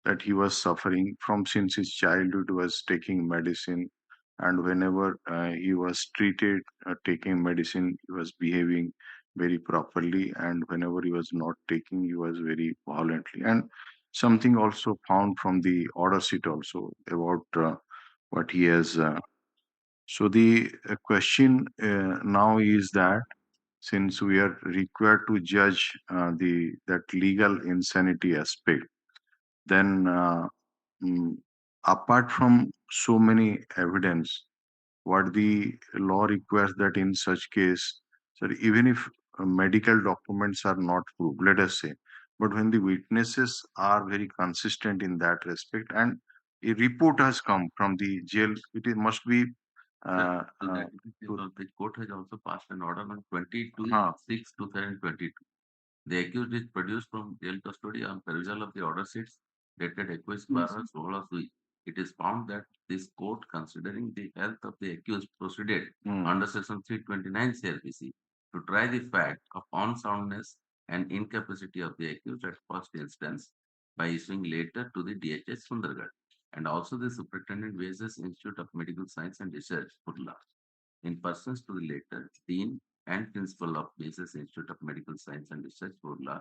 that he was suffering from since his childhood, was taking medicine, and whenever he was treated taking medicine, he was behaving very properly, and whenever he was not taking, he was very violently. And something also found from the order sheet also about what he has. So the question now is that since we are required to judge that legal insanity aspect, then apart from so many evidence, what the law requires that in such case, so even if medical documents are not proved, let us say, but when the witnesses are very consistent in that respect and a report has come from the jail, must be the court has also passed an order on 22/6/2022. The accused is produced from jail custody on perusal of the order sheets dated 21/12/16. It is found that this court, considering the health of the accused, proceeded under section 329 CRPC to try the fact of unsoundness and incapacity of the accused at first instance by issuing letter to the DHS Sundargarh and also the Superintendent VSS Institute of Medical Science and Research, Purla. In pursuance to the letter, Dean and Principal of VSS Institute of Medical Science and Research, Purla,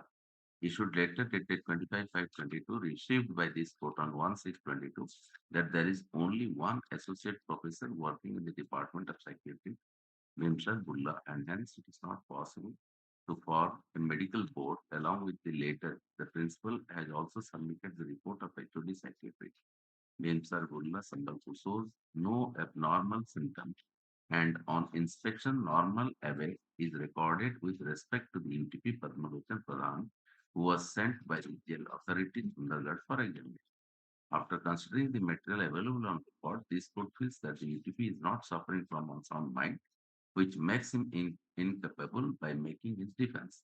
issued letter dated 25/5/22 received by this court on 1/6/22 that there is only one associate professor working in the Department of Psychiatry, Vimsar Bulla, and hence it is not possible to form a medical board. Along with the letter, the principal has also submitted the report of HOD Psychiatry. Vimsar Bulla Sambalpur shows no abnormal symptoms, and on inspection, normal awake is recorded with respect to the UTP Padmalochan Pradhan, who was sent by the jail authority Sundargarh for examination. After considering the material available on record, this court feels that the UTP is not suffering from unsound mind, which makes him incapable by making his defense.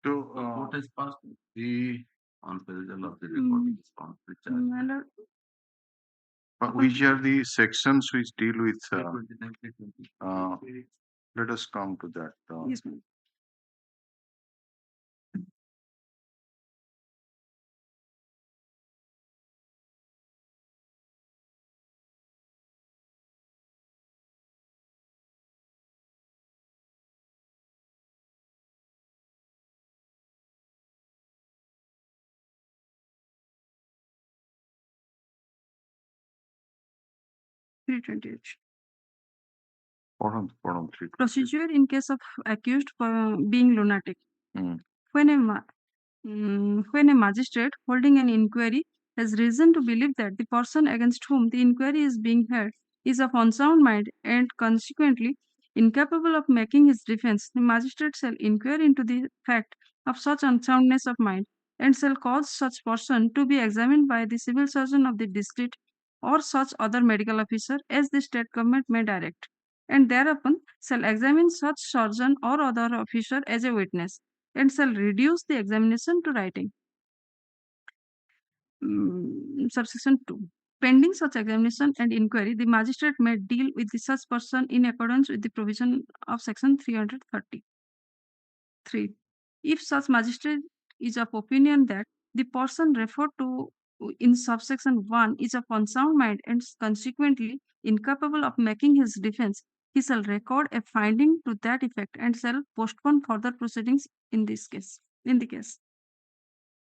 So, The court has passed the on perusal of the recording is found free charge. My lord, which are the sections which deal with? 329, 320. Let us come to that. yes, ma'am. Three 28. Procedure in case of accused being lunatic. When a magistrate holding an inquiry has reason to believe that the person against whom the inquiry is being heard is of unsound mind and consequently incapable of making his defense, the magistrate shall inquire into the fact of such unsoundness of mind and shall cause such person to be examined by the civil surgeon of the district or such other medical officer as the state government may direct, and thereupon shall examine such surgeon or other officer as a witness and shall reduce the examination to writing. Subsection 2. Pending such examination and inquiry, the magistrate may deal with the such person in accordance with the provision of section 330. 3. If such magistrate is of opinion that the person referred to in subsection 1 is of unsound mind and consequently incapable of making his defense, he shall record a finding to that effect and shall postpone further proceedings in this case. In the case.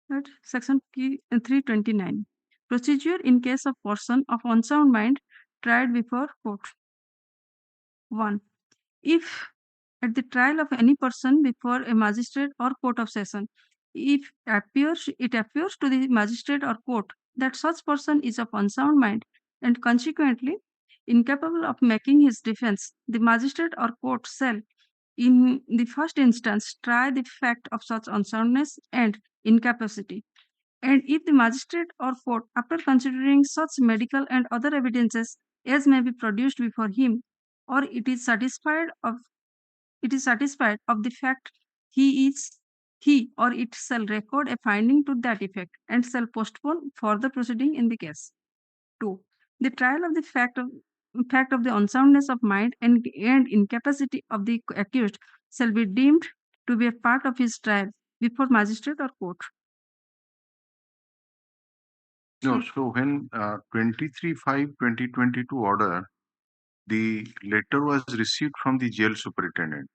Right. Section 329. Procedure in case of person of unsound mind tried before court. 1. If at the trial of any person before a magistrate or court of session, if it appears to the magistrate or court that such person is of unsound mind and consequently incapable of making his defense, the magistrate or court shall, in the first instance, try the fact of such unsoundness and incapacity. And if the magistrate or court, after considering such medical and other evidences as may be produced before him, or it is satisfied of the fact, he or it shall record a finding to that effect and shall postpone further proceeding in the case. 2. The trial of the fact of the unsoundness of mind and incapacity of the accused shall be deemed to be a part of his trial before magistrate or court. No, so when 23/5/2022 order, the letter was received from the jail superintendent,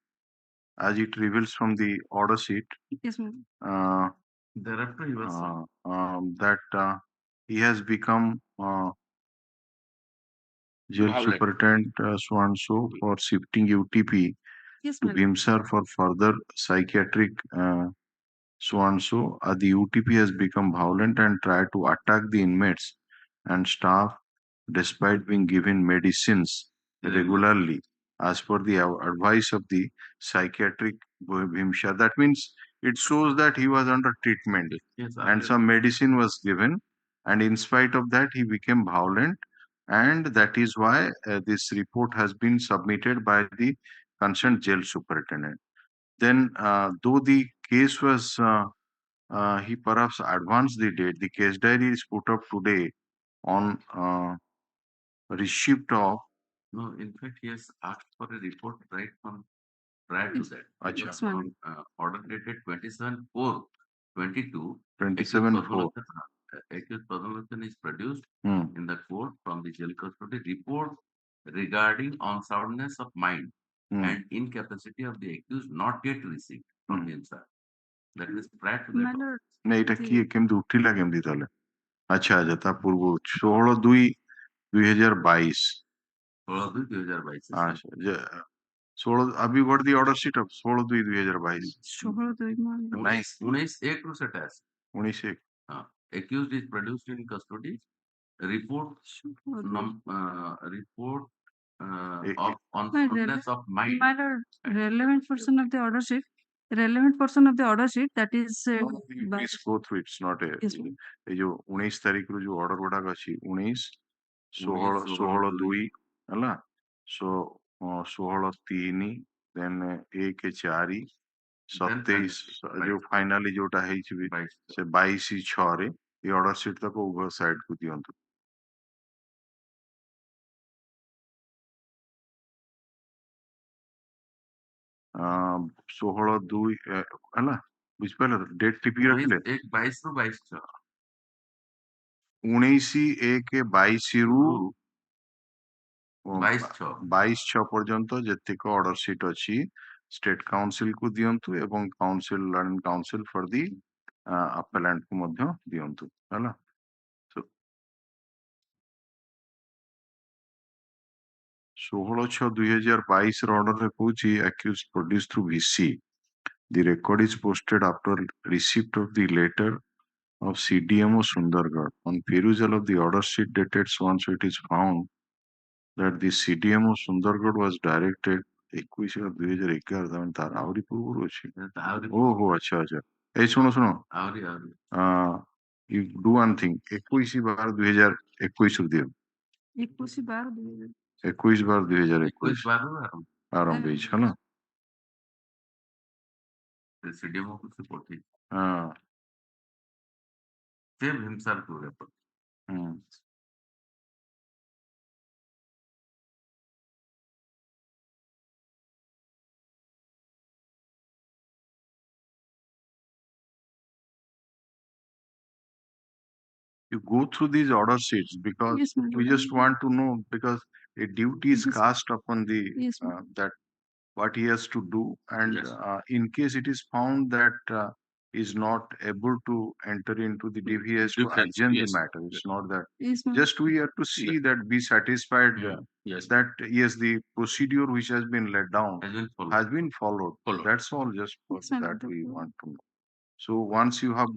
as it reveals from the order sheet. Yes, ma'am. Thereafter, he was That he has become jail Violent. superintendent so and so for shifting UTP Yes, to ma'am. himself for further psychiatric so and so. The UTP has become violent and tried to attack the inmates and staff despite being given medicines regularly as per the advice of the psychiatric Bhimsha. That means it shows that he was under treatment and some medicine was given, and in spite of that he became violent, and that is why this report has been submitted by the concerned jail superintendent. Then though the case was he perhaps advanced the date, the case diary is put up today on receipt of. No, in fact, he has asked for a report right from prior to that. Acha. Because from order dated 27/4/22. 27/4. Accused Padmalochan is produced Hmm. in the court from the jail custody report regarding unsoundness of mind and incapacity of the accused not yet received from himself. That is prior to My that. lord, না এটা কি কেমতি উঠিলা কেমতি তাহলে? আচ্ছা আচ্ছা তা পূর্ব 16/2/2022 16/2/2022 আচ্ছা যে 16 have you got the order sheet of 16/2/2022? 16/2 Nice. 19/1 to set as 19/1 accused is produced in custody. Report of unsoundness of mind. My lord, relevant portion of the order sheet relevant portion of the order sheet that is by Please go through. It's not a yes, ma'am. ये जो 19 तारीख रो जो order गुड़ाक अछि 19 16 16 2 ହେଲା so 16 3 then 1 4 27 जो finally जोटा ହେଇଛି ବି ସେ 22 6 ରେ ଏ ऑर्डर शीट तक उभय साइड को दियंतु आ 16 2 ହେଲା ବୁଝିପାରିଲ ଡେଟ୍ ଟିପି ରଖିଲେ 22 ରୁ 22 19 1 22 ରୁ 22 6 पर्यंत जेतिक ऑर्डर शीट अछि स्टेट काउंसिल को दियंतु एवं council and council for the appellant को मध्य दियंतु हैला सो 16/6/2022 ର ऑर्डर रे कहूची accused produced through VC the record is posted after receipt of the letter of CDMO Sundargarh on perusal of the order sheet dated once it is found that the CDMO Sundargarh was directed 21/2011 तमें तार आवरी पूर्व अछि ओहो अच्छा अच्छा ए सुनो सुनो you do one thing 21/2021 ରୁ दियो 21/2021 आरंभ ହେଇଛି ହେଲା सीडीएमओ को से पठी हां save himself to refer you go through these order sheets because Yes, madam. we just want to know because a duty is Yes. cast upon the Yes, ma'am. that what he has to do and in case it is found that is not able to enter into the DV, he has to adjourn the matter. It's not that Yes, ma'am. just we have to see that be satisfied that yes the procedure which has been laid down has been followed. That's all just for Yes, ma'am. that we want to know. So once you have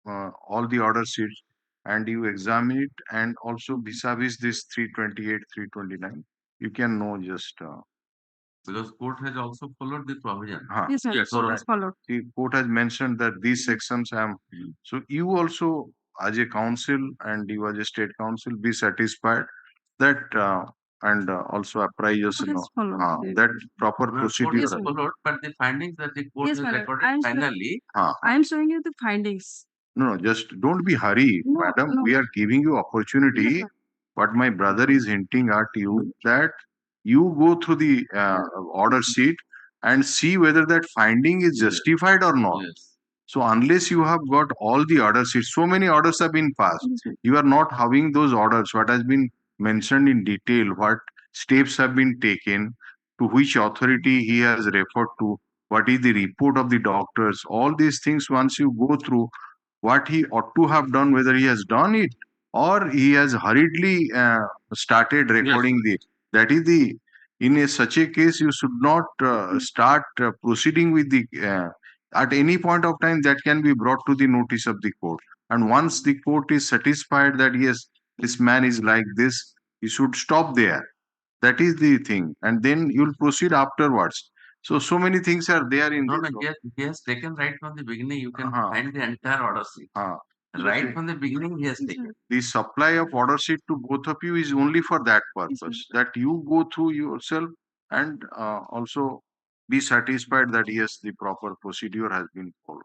all the order sheets and you examine it and also vis-a-vis this 328 329 you can know just because court has also followed the provision. Yes, sir. yes, So right. it's followed. The court has mentioned that these sections have so you also as a council and you as a state council be satisfied that and also apprise us Court has followed. that proper Court procedure has followed, but the findings that the court Yes, has madam. recorded finally. I am showing you the findings. No, just don't be hurried, No, madam. no. We are giving you opportunity. Yes, ma'am. What my brother is hinting at you that you go through the order sheet and see whether that finding is justified or not. Yes. So unless you have got all the order sheets, so many orders have been passed. Yes, ma'am. You are not having those orders. What has been mentioned in detail, what steps have been taken, to which authority he has referred to, what is the report of the doctors, all these things once you go through, what he ought to have done, whether he has done it or he has hurriedly started recording the that is the in such a case you should not start proceeding with the at any point of time that can be brought to the notice of the court and once the court is satisfied that yes this man is like this you should stop there that is the thing and then you'll proceed afterwards so many things are there in No, this no, he has taken right from the beginning. You can find the entire order sheet. Right from the beginning, he has taken. The supply of order sheet to both of you is only for that purpose that you go through yourself and also be satisfied that yes the proper procedure has been followed.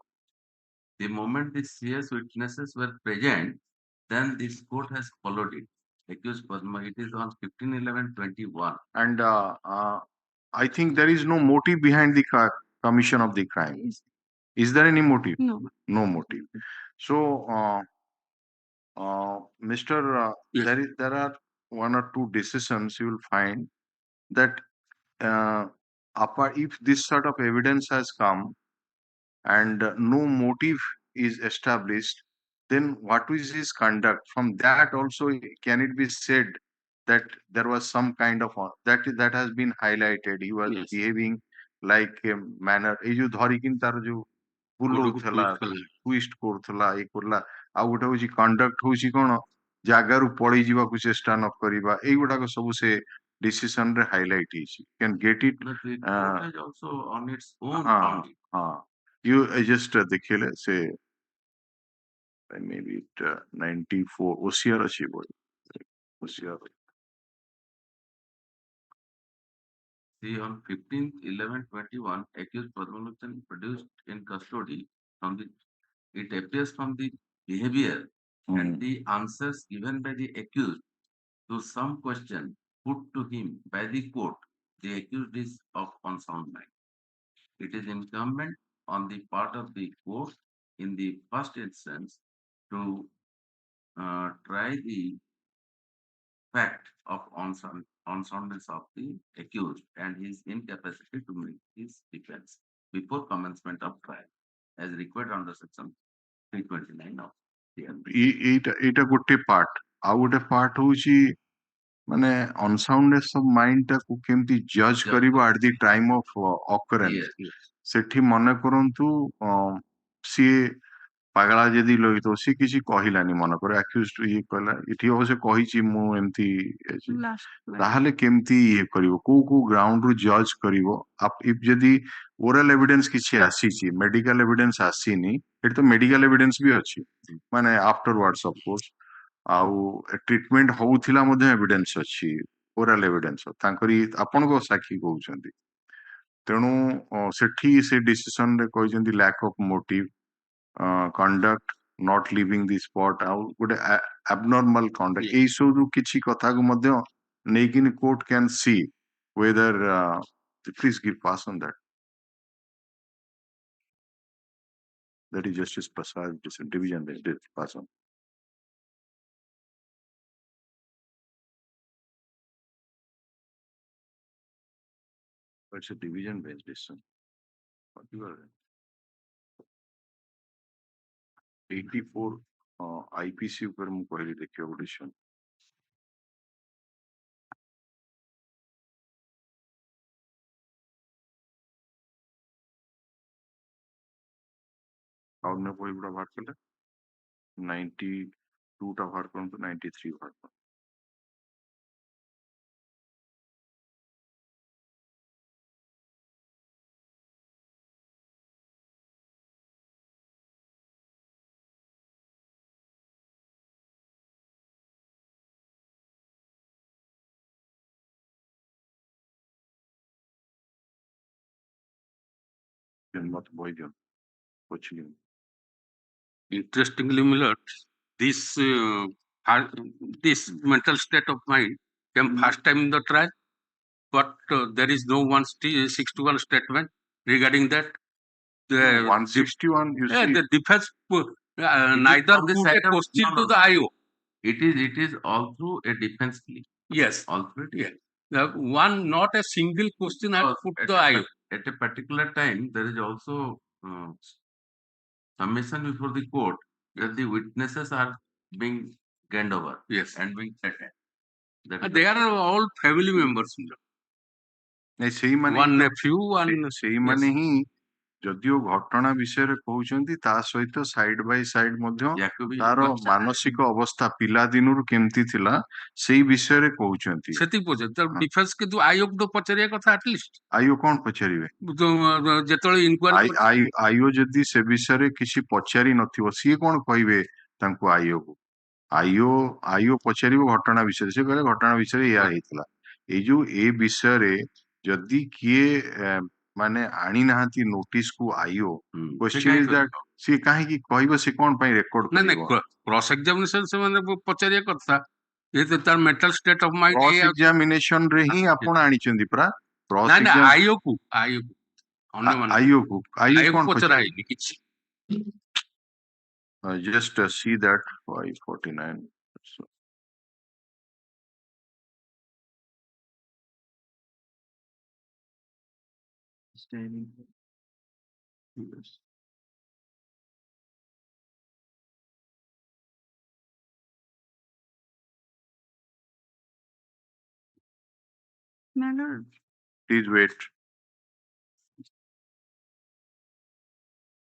The moment the CS witnesses were present, then this court has followed it. Accused Padma, it is on 15/11/21. And I think there is no motive behind the commission of the crime. Is there any motive? No. No motive. So, Mr. There are one or two decisions you will find that if this sort of evidence has come and no motive is established, then what is his conduct? From that also, can it be said that there was some kind of that has been highlighted? He was behaving like a manner. এই যে ধরিকিন তার যে ବୁଲଉଥିଲା twist କରୁଥିଲା ଇଏ କରୁଥିଲା ଆଉ ଗୋଟେ ହଉଛି conduct ହଉଛି କଣ ଜାଗାରୁ ପଳେଇ ଯିବାକୁ ଚେଷ୍ଟା ନ କରିବା ଏଇଗୁଡାକ ସବୁ ସେ decision ରେ highlight ହେଇଛି can get it But the court has also on its own ହଁ found it. हाँ, you just देखिए से maybe it 94 OCR अच्छी बोल OCR See, on 15/11/21, accused Padmalochan produced in custody from the, it appears from the behavior and the answers given by the accused to some question put to him by the court, the accused is of unsound mind. It is incumbent on the part of the court in the first instance to try the fact of unsoundness of the accused and his incapacity to make his defense before commencement of trial, as required under section 329 of the ଏଇଟା ଗୋଟେ part ଆଉ ଗୋଟେ part ହଉଛି ମାନେ ଅନସାଉଣ୍ଡନେସ୍ of mind ଟାକୁ କେମିତି ଜଜ୍ କରିବ ଆଟ୍ ଦି ଟାଇମ୍ ଅଫ ଅକରେନ୍ସ ସେଠି ମନେ କରନ୍ତୁ ସିଏ ପାଗଳା ଯଦି ଲଗିଥିବ ସିଏ କିଛି କହିଲାନି ମନେକର ଆକ୍ୟୁଜ୍ଡ ଇଏ କହିଲା ଏଠି ଅବଶ୍ୟ କହିଛି ମୁଁ ଏମିତି ତାହେଲେ କେମିତି ଇଏ କରିବ କୋଉ କୋଉ ଗ୍ରାଉଣ୍ଡରୁ ଜଜ୍ କରିବ ଯଦି ଓରାଲ ଏଭିଡେନ୍ସ କିଛି ଆସିଛି ମେଡିକାଲ ଏଭିଡେନ୍ସ ଆସିନି ଏଠି ତ ମେଡିକାଲ ଏଭିଡେନ୍ସ ବି ଅଛି ମାନେ ଆଫ୍ଟର ୱାର୍ଡସ୍ ଅଫ କୋର୍ସ ଆଉ ଟ୍ରିଟମେଣ୍ଟ ହଉଥିଲା ମଧ୍ୟ ଏଭିଡେନ୍ସ ଅଛି ଓରାଲ ଏଭିଡେନ୍ସ ତାଙ୍କରି ଆପଣଙ୍କ ସାକ୍ଷୀ କହୁଛନ୍ତି ତେଣୁ ସେଠି ସେ ଡିସିସନରେ କହିଛନ୍ତି lack of motive conduct not leaving the spot ଆଉ ଗୋଟେ abnormal conduct ଏଇ ସବୁ କିଛି କଥାକୁ ମଧ୍ୟ ନେଇକିନି court can see whether please give pass on that is Justice Prasad division pass on it's a division based decision what you are 84 IPC ଉପରେ ମୁଁ କହିଲି ଦେଖିବାକୁ decision ଆଉ ନା ବହି ଗୁଡ଼ା ବାହାର କଲେ 92 ଟା ବାହାର କରନ୍ତୁ 93 ବାହାର କରନ୍ତୁ मत बही दियो पछिली Interestingly, Miller, this this mental state of mind came first time in the trial, but there is no 161 statement regarding that. The 161 you see the defense neither put a question to the IO. It is also a defense plea. Yes. Also a defense. One, not a single question I put to IO. At a particular time, there is also submission before the court that the witnesses are being gained over. Yes. And being threatened. They are all family members. ସେଇମାନେ One nephew, one ସେଇମାନେ ହିଁ ଯଦିଓ ଘଟଣା ବିଷୟରେ କହୁଛନ୍ତି ତା ସହିତ side by side ମଧ୍ୟ ତାର ମାନସିକ ଅବସ୍ଥା ପିଲା ଦିନରୁ କେମିତି ଥିଲା ସେଇ ବିଷୟରେ କହୁଛନ୍ତି ସେତିକି ପଚାର ଡିଫେନ୍ସ କିନ୍ତୁ ଆଇଓ କୁ ପଚାରିବା କଥା ଆଟଲିଷ୍ଟ ଆଇଓ କଣ ପଚାରିବେ ଯେତେବେଳେ ଇନକ୍ୱାରି ଆଇଓ ଯଦି ସେ ବିଷୟରେ କିଛି ପଚାରି ନଥିବ ସିଏ କଣ କହିବେ ତାଙ୍କୁ ଆଇଓକୁ ଆଇଓ ପଚାରିବ ଘଟଣା ବିଷୟରେ ସେ କହିଲେ ଘଟଣା ବିଷୟରେ ଏଇଆ ହେଇଥିଲା ଏଇ ଯୋଉ ଏ ବିଷୟରେ ଯଦି କିଏ ମାନେ ଆଣି ନାହାନ୍ତି ନୋଟିସ କୁ ଆଇଓ କ୍ୱେଶ୍ଚନ ଇଜ ଦ୍ୟାଟ ସିଏ କାହିଁକି କହିବ ସେ କଣ ପାଇଁ ରେକର୍ଡ କରିବ କ୍ରସ୍ ଏକ୍ସାମିନେସନ ସେମାନେ ପଚାରିବା କଥା ଯେହେତୁ ତାର mental state of mind cross examination ରେ ହିଁ ଆପଣ ଆଣିଛନ୍ତି ପରା କ୍ରସ୍ ଆଇଓ କୁ କଣ ପଚରା ହେଇନି କିଛି just see that 549 standing yes My lord. please wait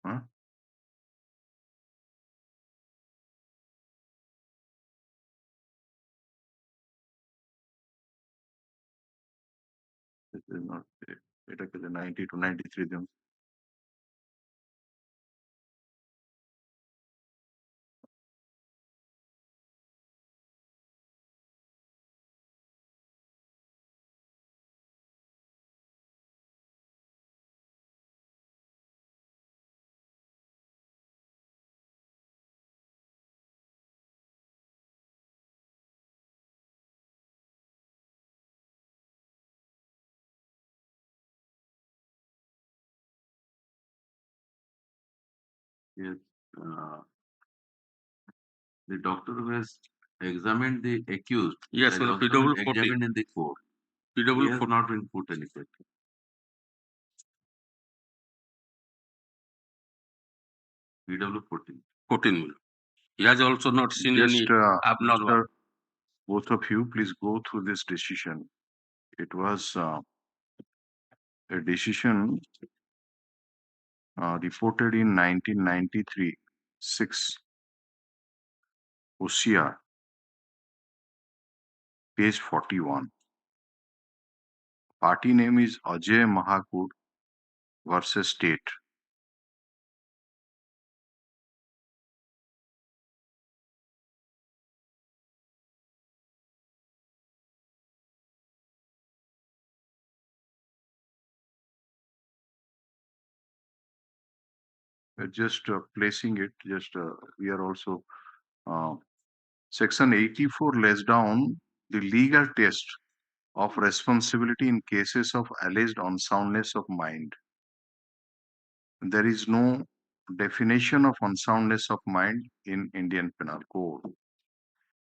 huh? This is not it. 90 to 93 them Yes. The doctor who has examined the accused Yes, has on the also PW been 14. examined in the court. He PW has 14. not been put any question. PW 14. 14. He has also not seen any Just abnormal. Mr. Both of you, please go through this decision. It was a decision reported in 1993, 6 OCR, page 41. Party name is Ajay Mahakur versus State. Just placing it, we are also section 84 lays down the legal test of responsibility in cases of alleged unsoundness of mind. There is no definition of unsoundness of mind in Indian Penal Code.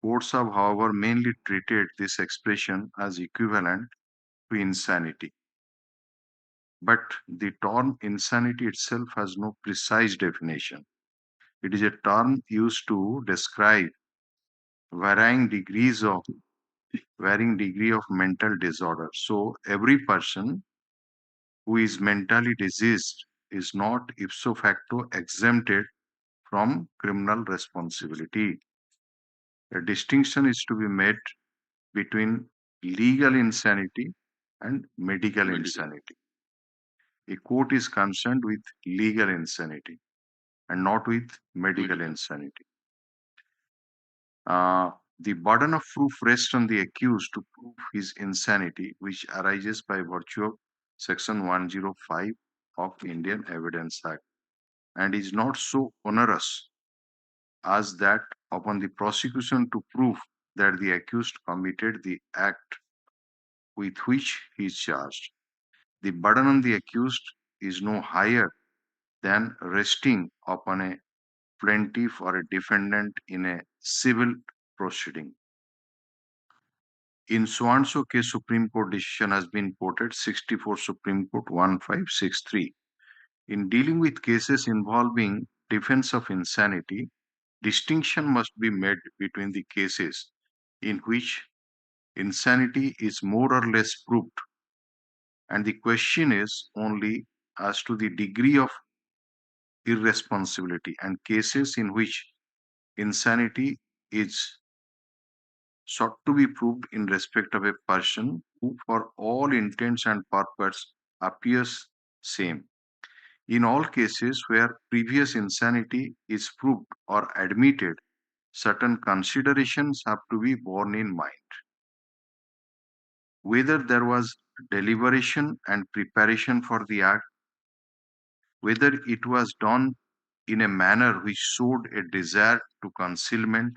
Courts have, however, mainly treated this expression as equivalent to insanity. But the term insanity itself has no precise definition. It is a term used to describe varying degree of mental disorder. So every person who is mentally diseased is not ipso facto exempted from criminal responsibility. A distinction is to be made between legal insanity and medical insanity. A court is concerned with legal insanity and not with medical insanity. The burden of proof rests on the accused to prove his insanity, which arises by virtue of Section 105 of Indian Evidence Act and is not so onerous as that upon the prosecution to prove that the accused committed the act with which he is charged. The burden on the accused is no higher than resting upon a plaintiff or a defendant in a civil proceeding. In so and so case, Supreme Court decision has been quoted 64 Supreme Court 1563. In dealing with cases involving defense of insanity, distinction must be made between the cases in which insanity is more or less proved, and the question is only as to the degree of irresponsibility, and cases in which insanity is sought to be proved in respect of a person who for all intents and purposes appears same. In all cases where previous insanity is proved or admitted, certain considerations have to be borne in mind. Whether there was deliberation and preparation for the act, whether it was done in a manner which showed a desire to concealment,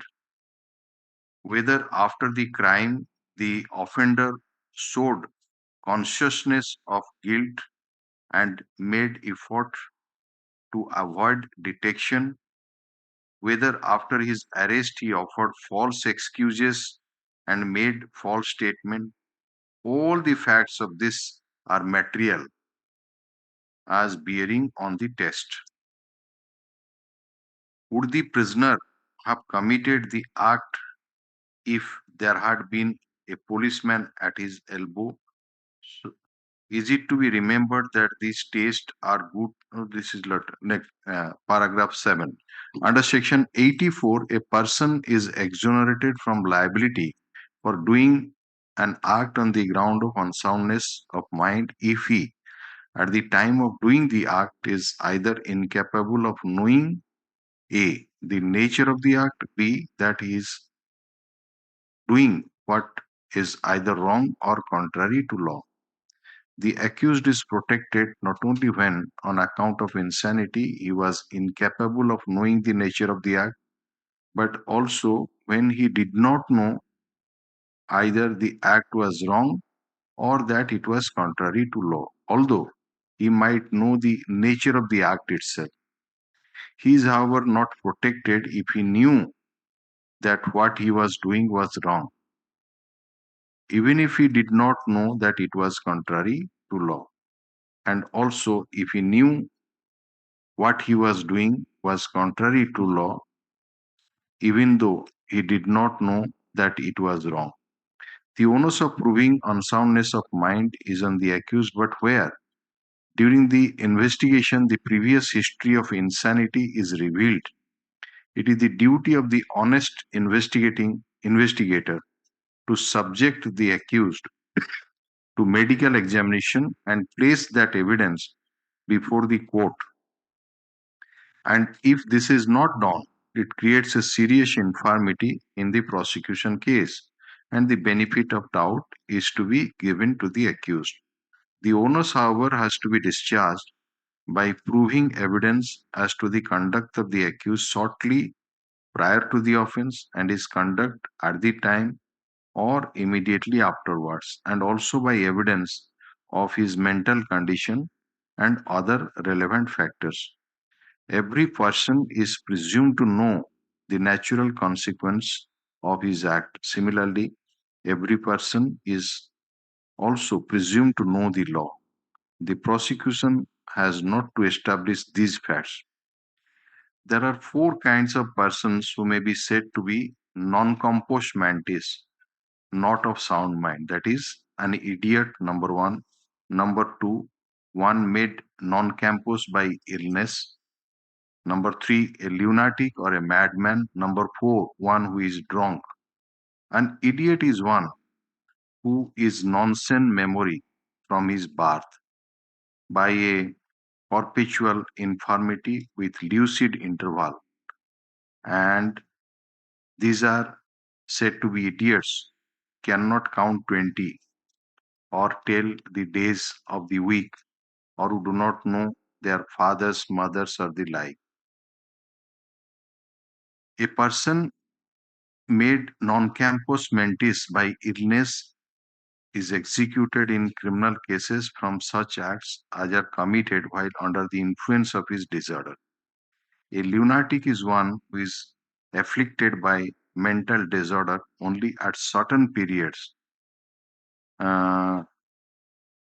whether after the crime the offender showed consciousness of guilt and made effort to avoid detection, whether after his arrest he offered false excuses and made false statements. All the facts of this are material as bearing on the test. Would the prisoner have committed the act if there had been a policeman at his elbow? So, is it to be remembered that these tests are good? This is next, paragraph 7. Under section 84, a person is exonerated from liability for doing an act on the ground of unsoundness of mind if he, at the time of doing the act, is either incapable of knowing A, the nature of the act, B, that he is doing what is either wrong or contrary to law. The accused is protected not only when, on account of insanity, he was incapable of knowing the nature of the act, but also when he did not know either the act was wrong or that it was contrary to law, although he might know the nature of the act itself. He is, however, not protected if he knew that what he was doing was wrong, even if he did not know that it was contrary to law, and also if he knew what he was doing was contrary to law, even though he did not know that it was wrong. The onus of proving unsoundness of mind is on the accused, but where? During the investigation, the previous history of insanity is revealed. It is the duty of the honest investigator to subject the accused to medical examination and place that evidence before the court. And if this is not done, it creates a serious infirmity in the prosecution case, and the benefit of doubt is to be given to the accused. The onus, however, has to be discharged by proving evidence as to the conduct of the accused shortly prior to the offense and his conduct at the time or immediately afterwards, and also by evidence of his mental condition and other relevant factors. Every person is presumed to know the natural consequence of his act. Similarly, every person is also presumed to know the law. The prosecution has not to establish these facts. There are four kinds of persons who may be said to be non-composed mantis, not of sound mind. That is, an idiot, number one. Number two, one made non-composed by illness. Number three, a lunatic or a madman. Number four, one who is drunk. An idiot is one who is nonsense memory from his birth by a perpetual infirmity with lucid interval. And these are said to be idiots, cannot count 20 or tell the days of the week, or who do not know their fathers, mothers, or the like. A person made non-campus mentis by illness is executed in criminal cases from such acts as are committed while under the influence of his disorder. A lunatic is one who is afflicted by mental disorder only at certain periods.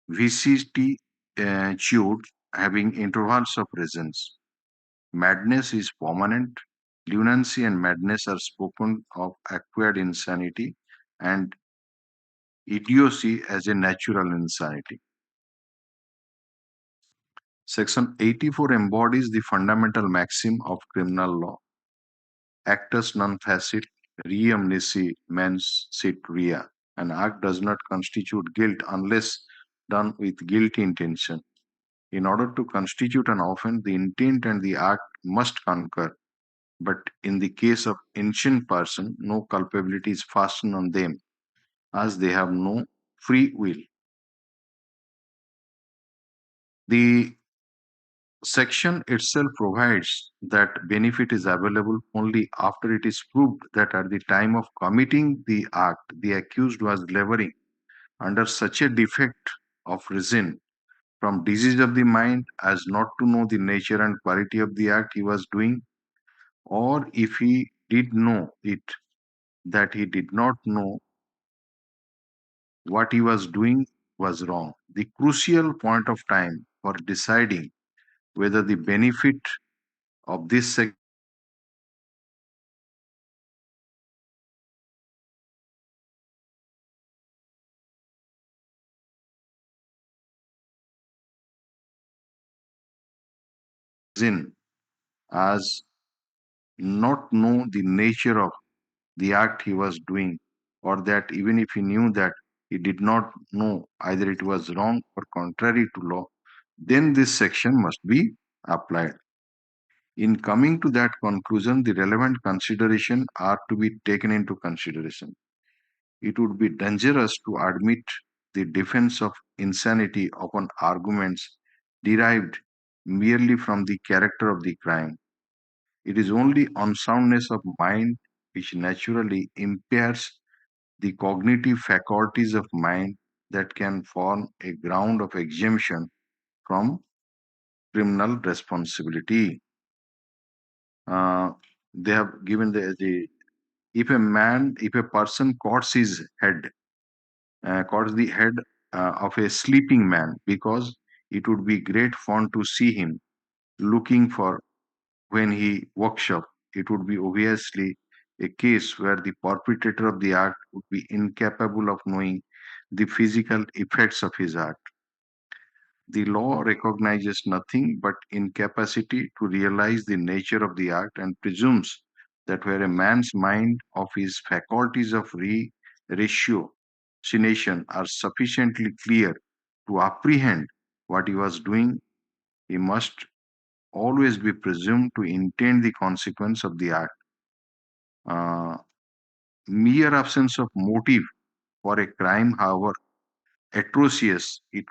Vicissitude having intervals of presence. Madness is permanent. Lunacy and madness are spoken of acquired insanity, and idiocy as a natural insanity. Section 84 embodies the fundamental maxim of criminal law. Actus non facit, reum nisi mens sit rea. An act does not constitute guilt unless done with guilty intention. In order to constitute an offense, the intent and the act must concur. But in the case of innocent person, no culpability is fastened on them, as they have no free will. The section itself provides that benefit is available only after it is proved that at the time of committing the act, the accused was laboring under such a defect of reason from disease of the mind as not to know the nature and quality of the act he was doing, or if he did know it, that he did not know what he was doing was wrong. The crucial point of time for deciding whether the benefit of this sin as not know the nature of the act he was doing, or that even if he knew that he did not know either it was wrong or contrary to law, then this section must be applied. In coming to that conclusion, the relevant consideration are to be taken into consideration. It would be dangerous to admit the defense of insanity upon arguments derived merely from the character of the crime. It is only unsoundness of mind which naturally impairs the cognitive faculties of mind that can form a ground of exemption from criminal responsibility. they have given if a person cuts his head, cuts the head of a sleeping man, because it would be great fun to see him looking for when he wakes up. It would be obviously a case where the perpetrator of the act would be incapable of knowing the physical effects of his act. The law recognizes nothing but incapacity to realize the nature of the act and presumes that where a man's mind of his faculties of ratiocination are sufficiently clear to apprehend what he was doing, he must always be presumed to intend the consequence of the act. Mere absence of motive for a crime, however atrocious it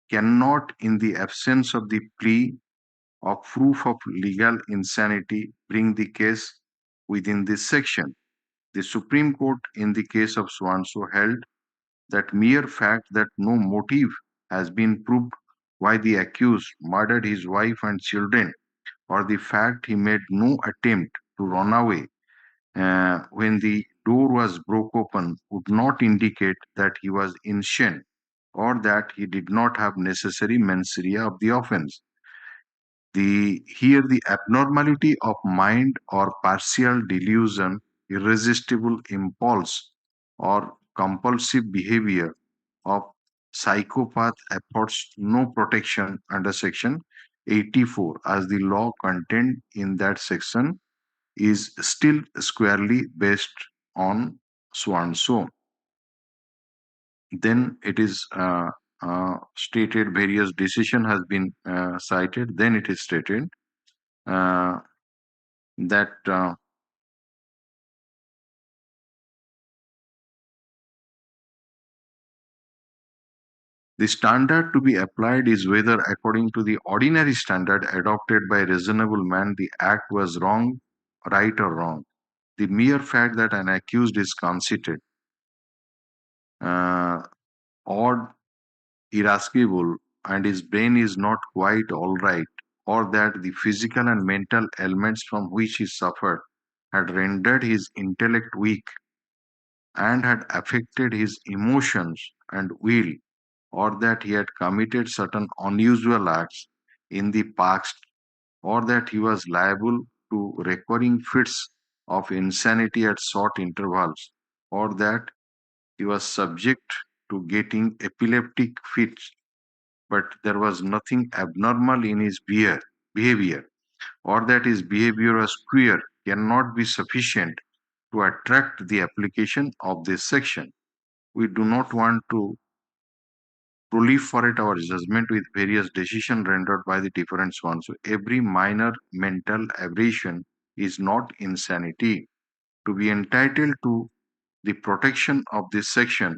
cannot, in the absence of the plea of proof of legal insanity, bring the case within this section. The Supreme Court, in the case of so held that mere fact that no motive has been proved why the accused murdered his wife and children, or the fact he made no attempt to run away when the door was broke open, would not indicate that he was insane or that he did not have necessary mens rea of the offense. Here the abnormality of mind or partial delusion, irresistible impulse, or compulsive behavior of psychopath affords no protection under section 84, as the law contained in that section is still squarely based on so and so. Then it is stated, various decision has been cited. Then it is stated that the standard to be applied is whether, according to the ordinary standard adopted by a reasonable man, the act was wrong, right, or wrong. The mere fact that an accused is conceited, or irascible, and his brain is not quite all right, or that the physical and mental ailments from which he suffered had rendered his intellect weak and had affected his emotions and will, or that he had committed certain unusual acts in the past, or that he was liable to recurring fits of insanity at short intervals, or that he was subject to getting epileptic fits, but there was nothing abnormal in his behavior, or that his behavior was queer, cannot be sufficient to attract the application of this section. We do not want to proliferate our judgment with various decisions rendered by the different ones. So every minor mental aberration is not insanity. To be entitled to the protection of this section,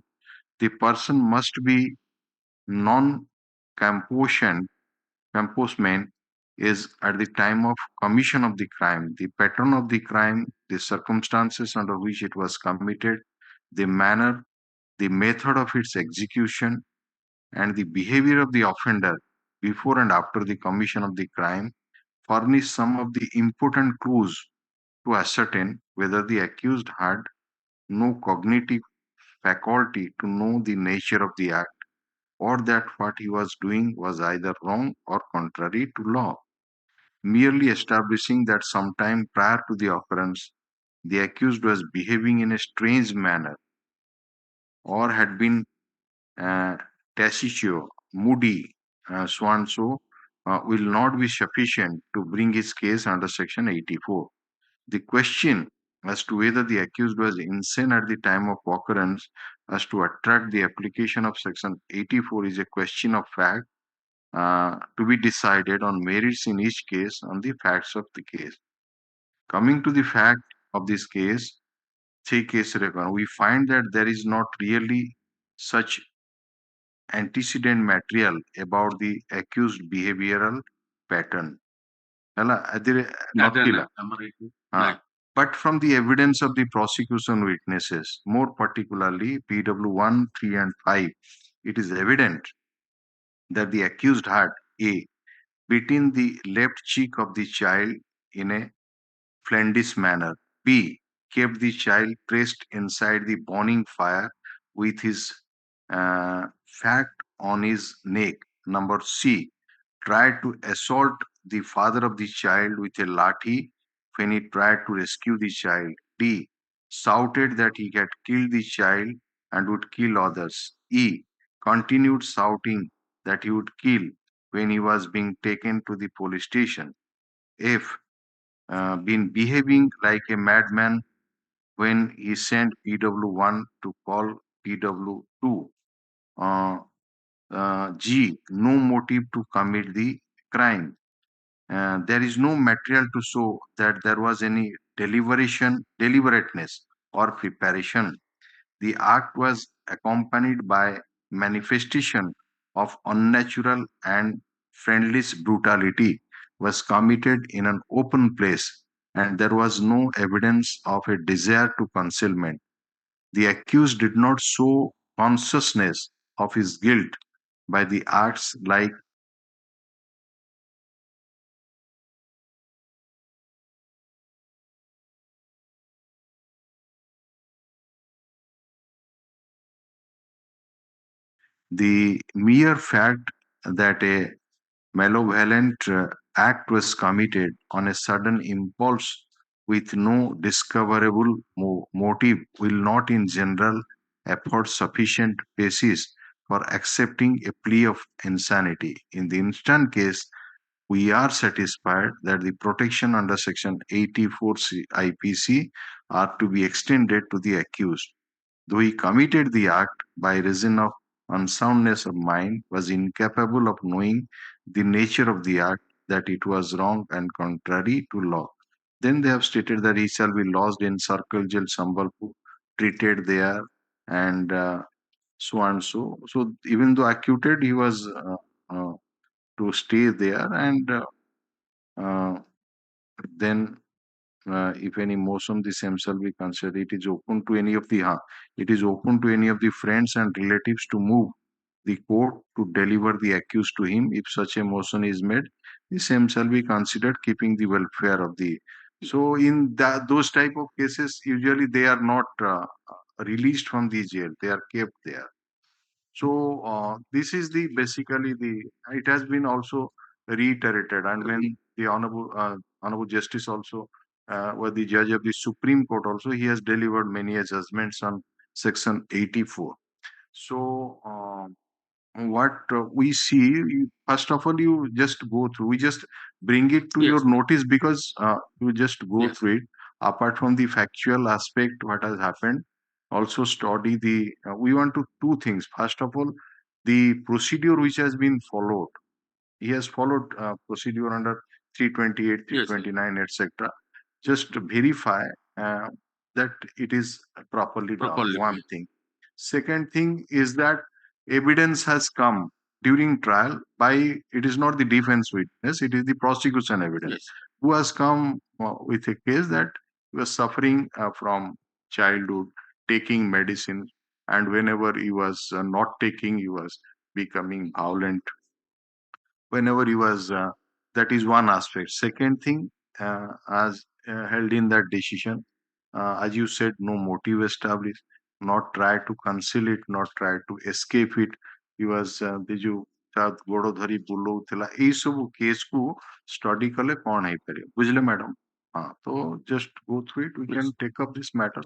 the person must be non-composement is at the time of commission of the crime, the pattern of the crime, the circumstances under which it was committed, the manner, the method of its execution, and the behavior of the offender before and after the commission of the crime furnish some of the important clues to ascertain whether the accused had no cognitive faculty to know the nature of the act, or that what he was doing was either wrong or contrary to law. Merely establishing that sometime prior to the occurrence, the accused was behaving in a strange manner or had been taciturn, moody, so and so, will not be sufficient to bring his case under section 84. The question as to whether the accused was insane at the time of occurrence as to attract the application of section 84 is a question of fact to be decided on merits in each case on the facts of the case. Coming to the fact of this case, we find that there is not really such antecedent material about the accused behavioral pattern. But from the evidence of the prosecution witnesses, more particularly PW1, 3, and 5, it is evident that the accused had A. beaten the left cheek of the child in a friendless manner. B. Kept the child pressed inside the burning fire with his fat on his neck. Number C. Tried to assault the father of the child with a lathi when he tried to rescue the child. D. Shouted that he had killed the child and would kill others. E. Continued shouting that he would kill when he was being taken to the police station. F. Been behaving like a madman when he sent PW1 to call PW2. G. No motive to commit the crime. There is no material to show that there was any deliberateness or preparation. The act was accompanied by manifestation of unnatural and friendless brutality, was committed in an open place, and there was no evidence of a desire to concealment. The accused did not show consciousness of his guilt by the acts like the mere fact that a malevolent act was committed on a sudden impulse with no discoverable motive will not in general afford sufficient basis for accepting a plea of insanity. In the instant case, we are satisfied that the protection under section 84 IPC are to be extended to the accused. Though he committed the act by reason of unsoundness of mind, was incapable of knowing the nature of the act, that it was wrong and contrary to law. Then they have stated that he shall be lodged in Circle Jail, Sambalpur, treated there, and so and so. So even though acquitted, he was to stay there, and then if any motion, the same shall be considered. It is open to any of the friends and relatives to move the court to deliver the accused to him. If such a motion is made, the same shall be considered, keeping the welfare of the. So in those type of cases, usually they are not released from the jail; they are kept there. So this is the basically the. It has been also reiterated, and when the honorable justice also was the judge of the Supreme Court, also he has delivered many judgments on section 84. So what we see, first of all, you just go through. We just bring it to your notice because you just go through it. Apart from the factual aspect, what has happened, also study the. We want to two things. First of all, the procedure which has been followed. He has followed procedure under 328, 329, etc. Just to verify that it is properly done. One thing. Second thing is that evidence has come during trial by, it is not the defense witness, it is the prosecution evidence, who has come with a case that he was suffering from childhood, taking medicine, and whenever he was not taking, he was becoming violent. Whenever he was, that is one aspect. Second thing, as held in that decision, as you said, no motive established, not try to conceal it, not try to escape it. He was the ଗୋଡ ଧରି ବୁଲଉଥିଲା, ଏଇ ସବୁ case କୁ study କଲେ କଣ ହେଇପାରିବ, ବୁଝିଲେ madam? So just go through it. We can take up this matter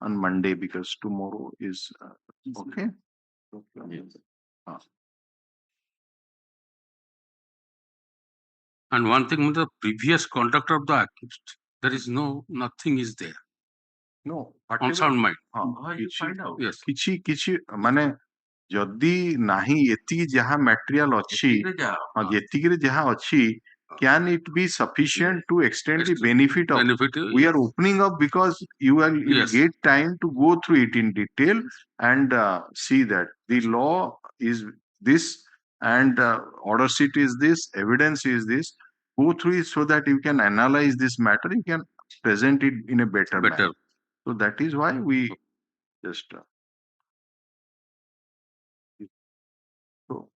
on Monday because tomorrow is okay. And one thing with the previous conduct of the accused, there is nothing is there. No, unsound mind. Yes. କିଛି ମାନେ ଯଦି ନାହିଁ ଏତିକି ଯାହା material ଅଛି, ଯେତିକିରେ ଯାହା ଅଛି, can it be sufficient to extend the benefit of? We are opening up because you will get time to go through it in detail and see that the law is this and order sheet is this, evidence is this. Go through it so that you can analyze this matter, you can present it in a better manner. So that is why we just so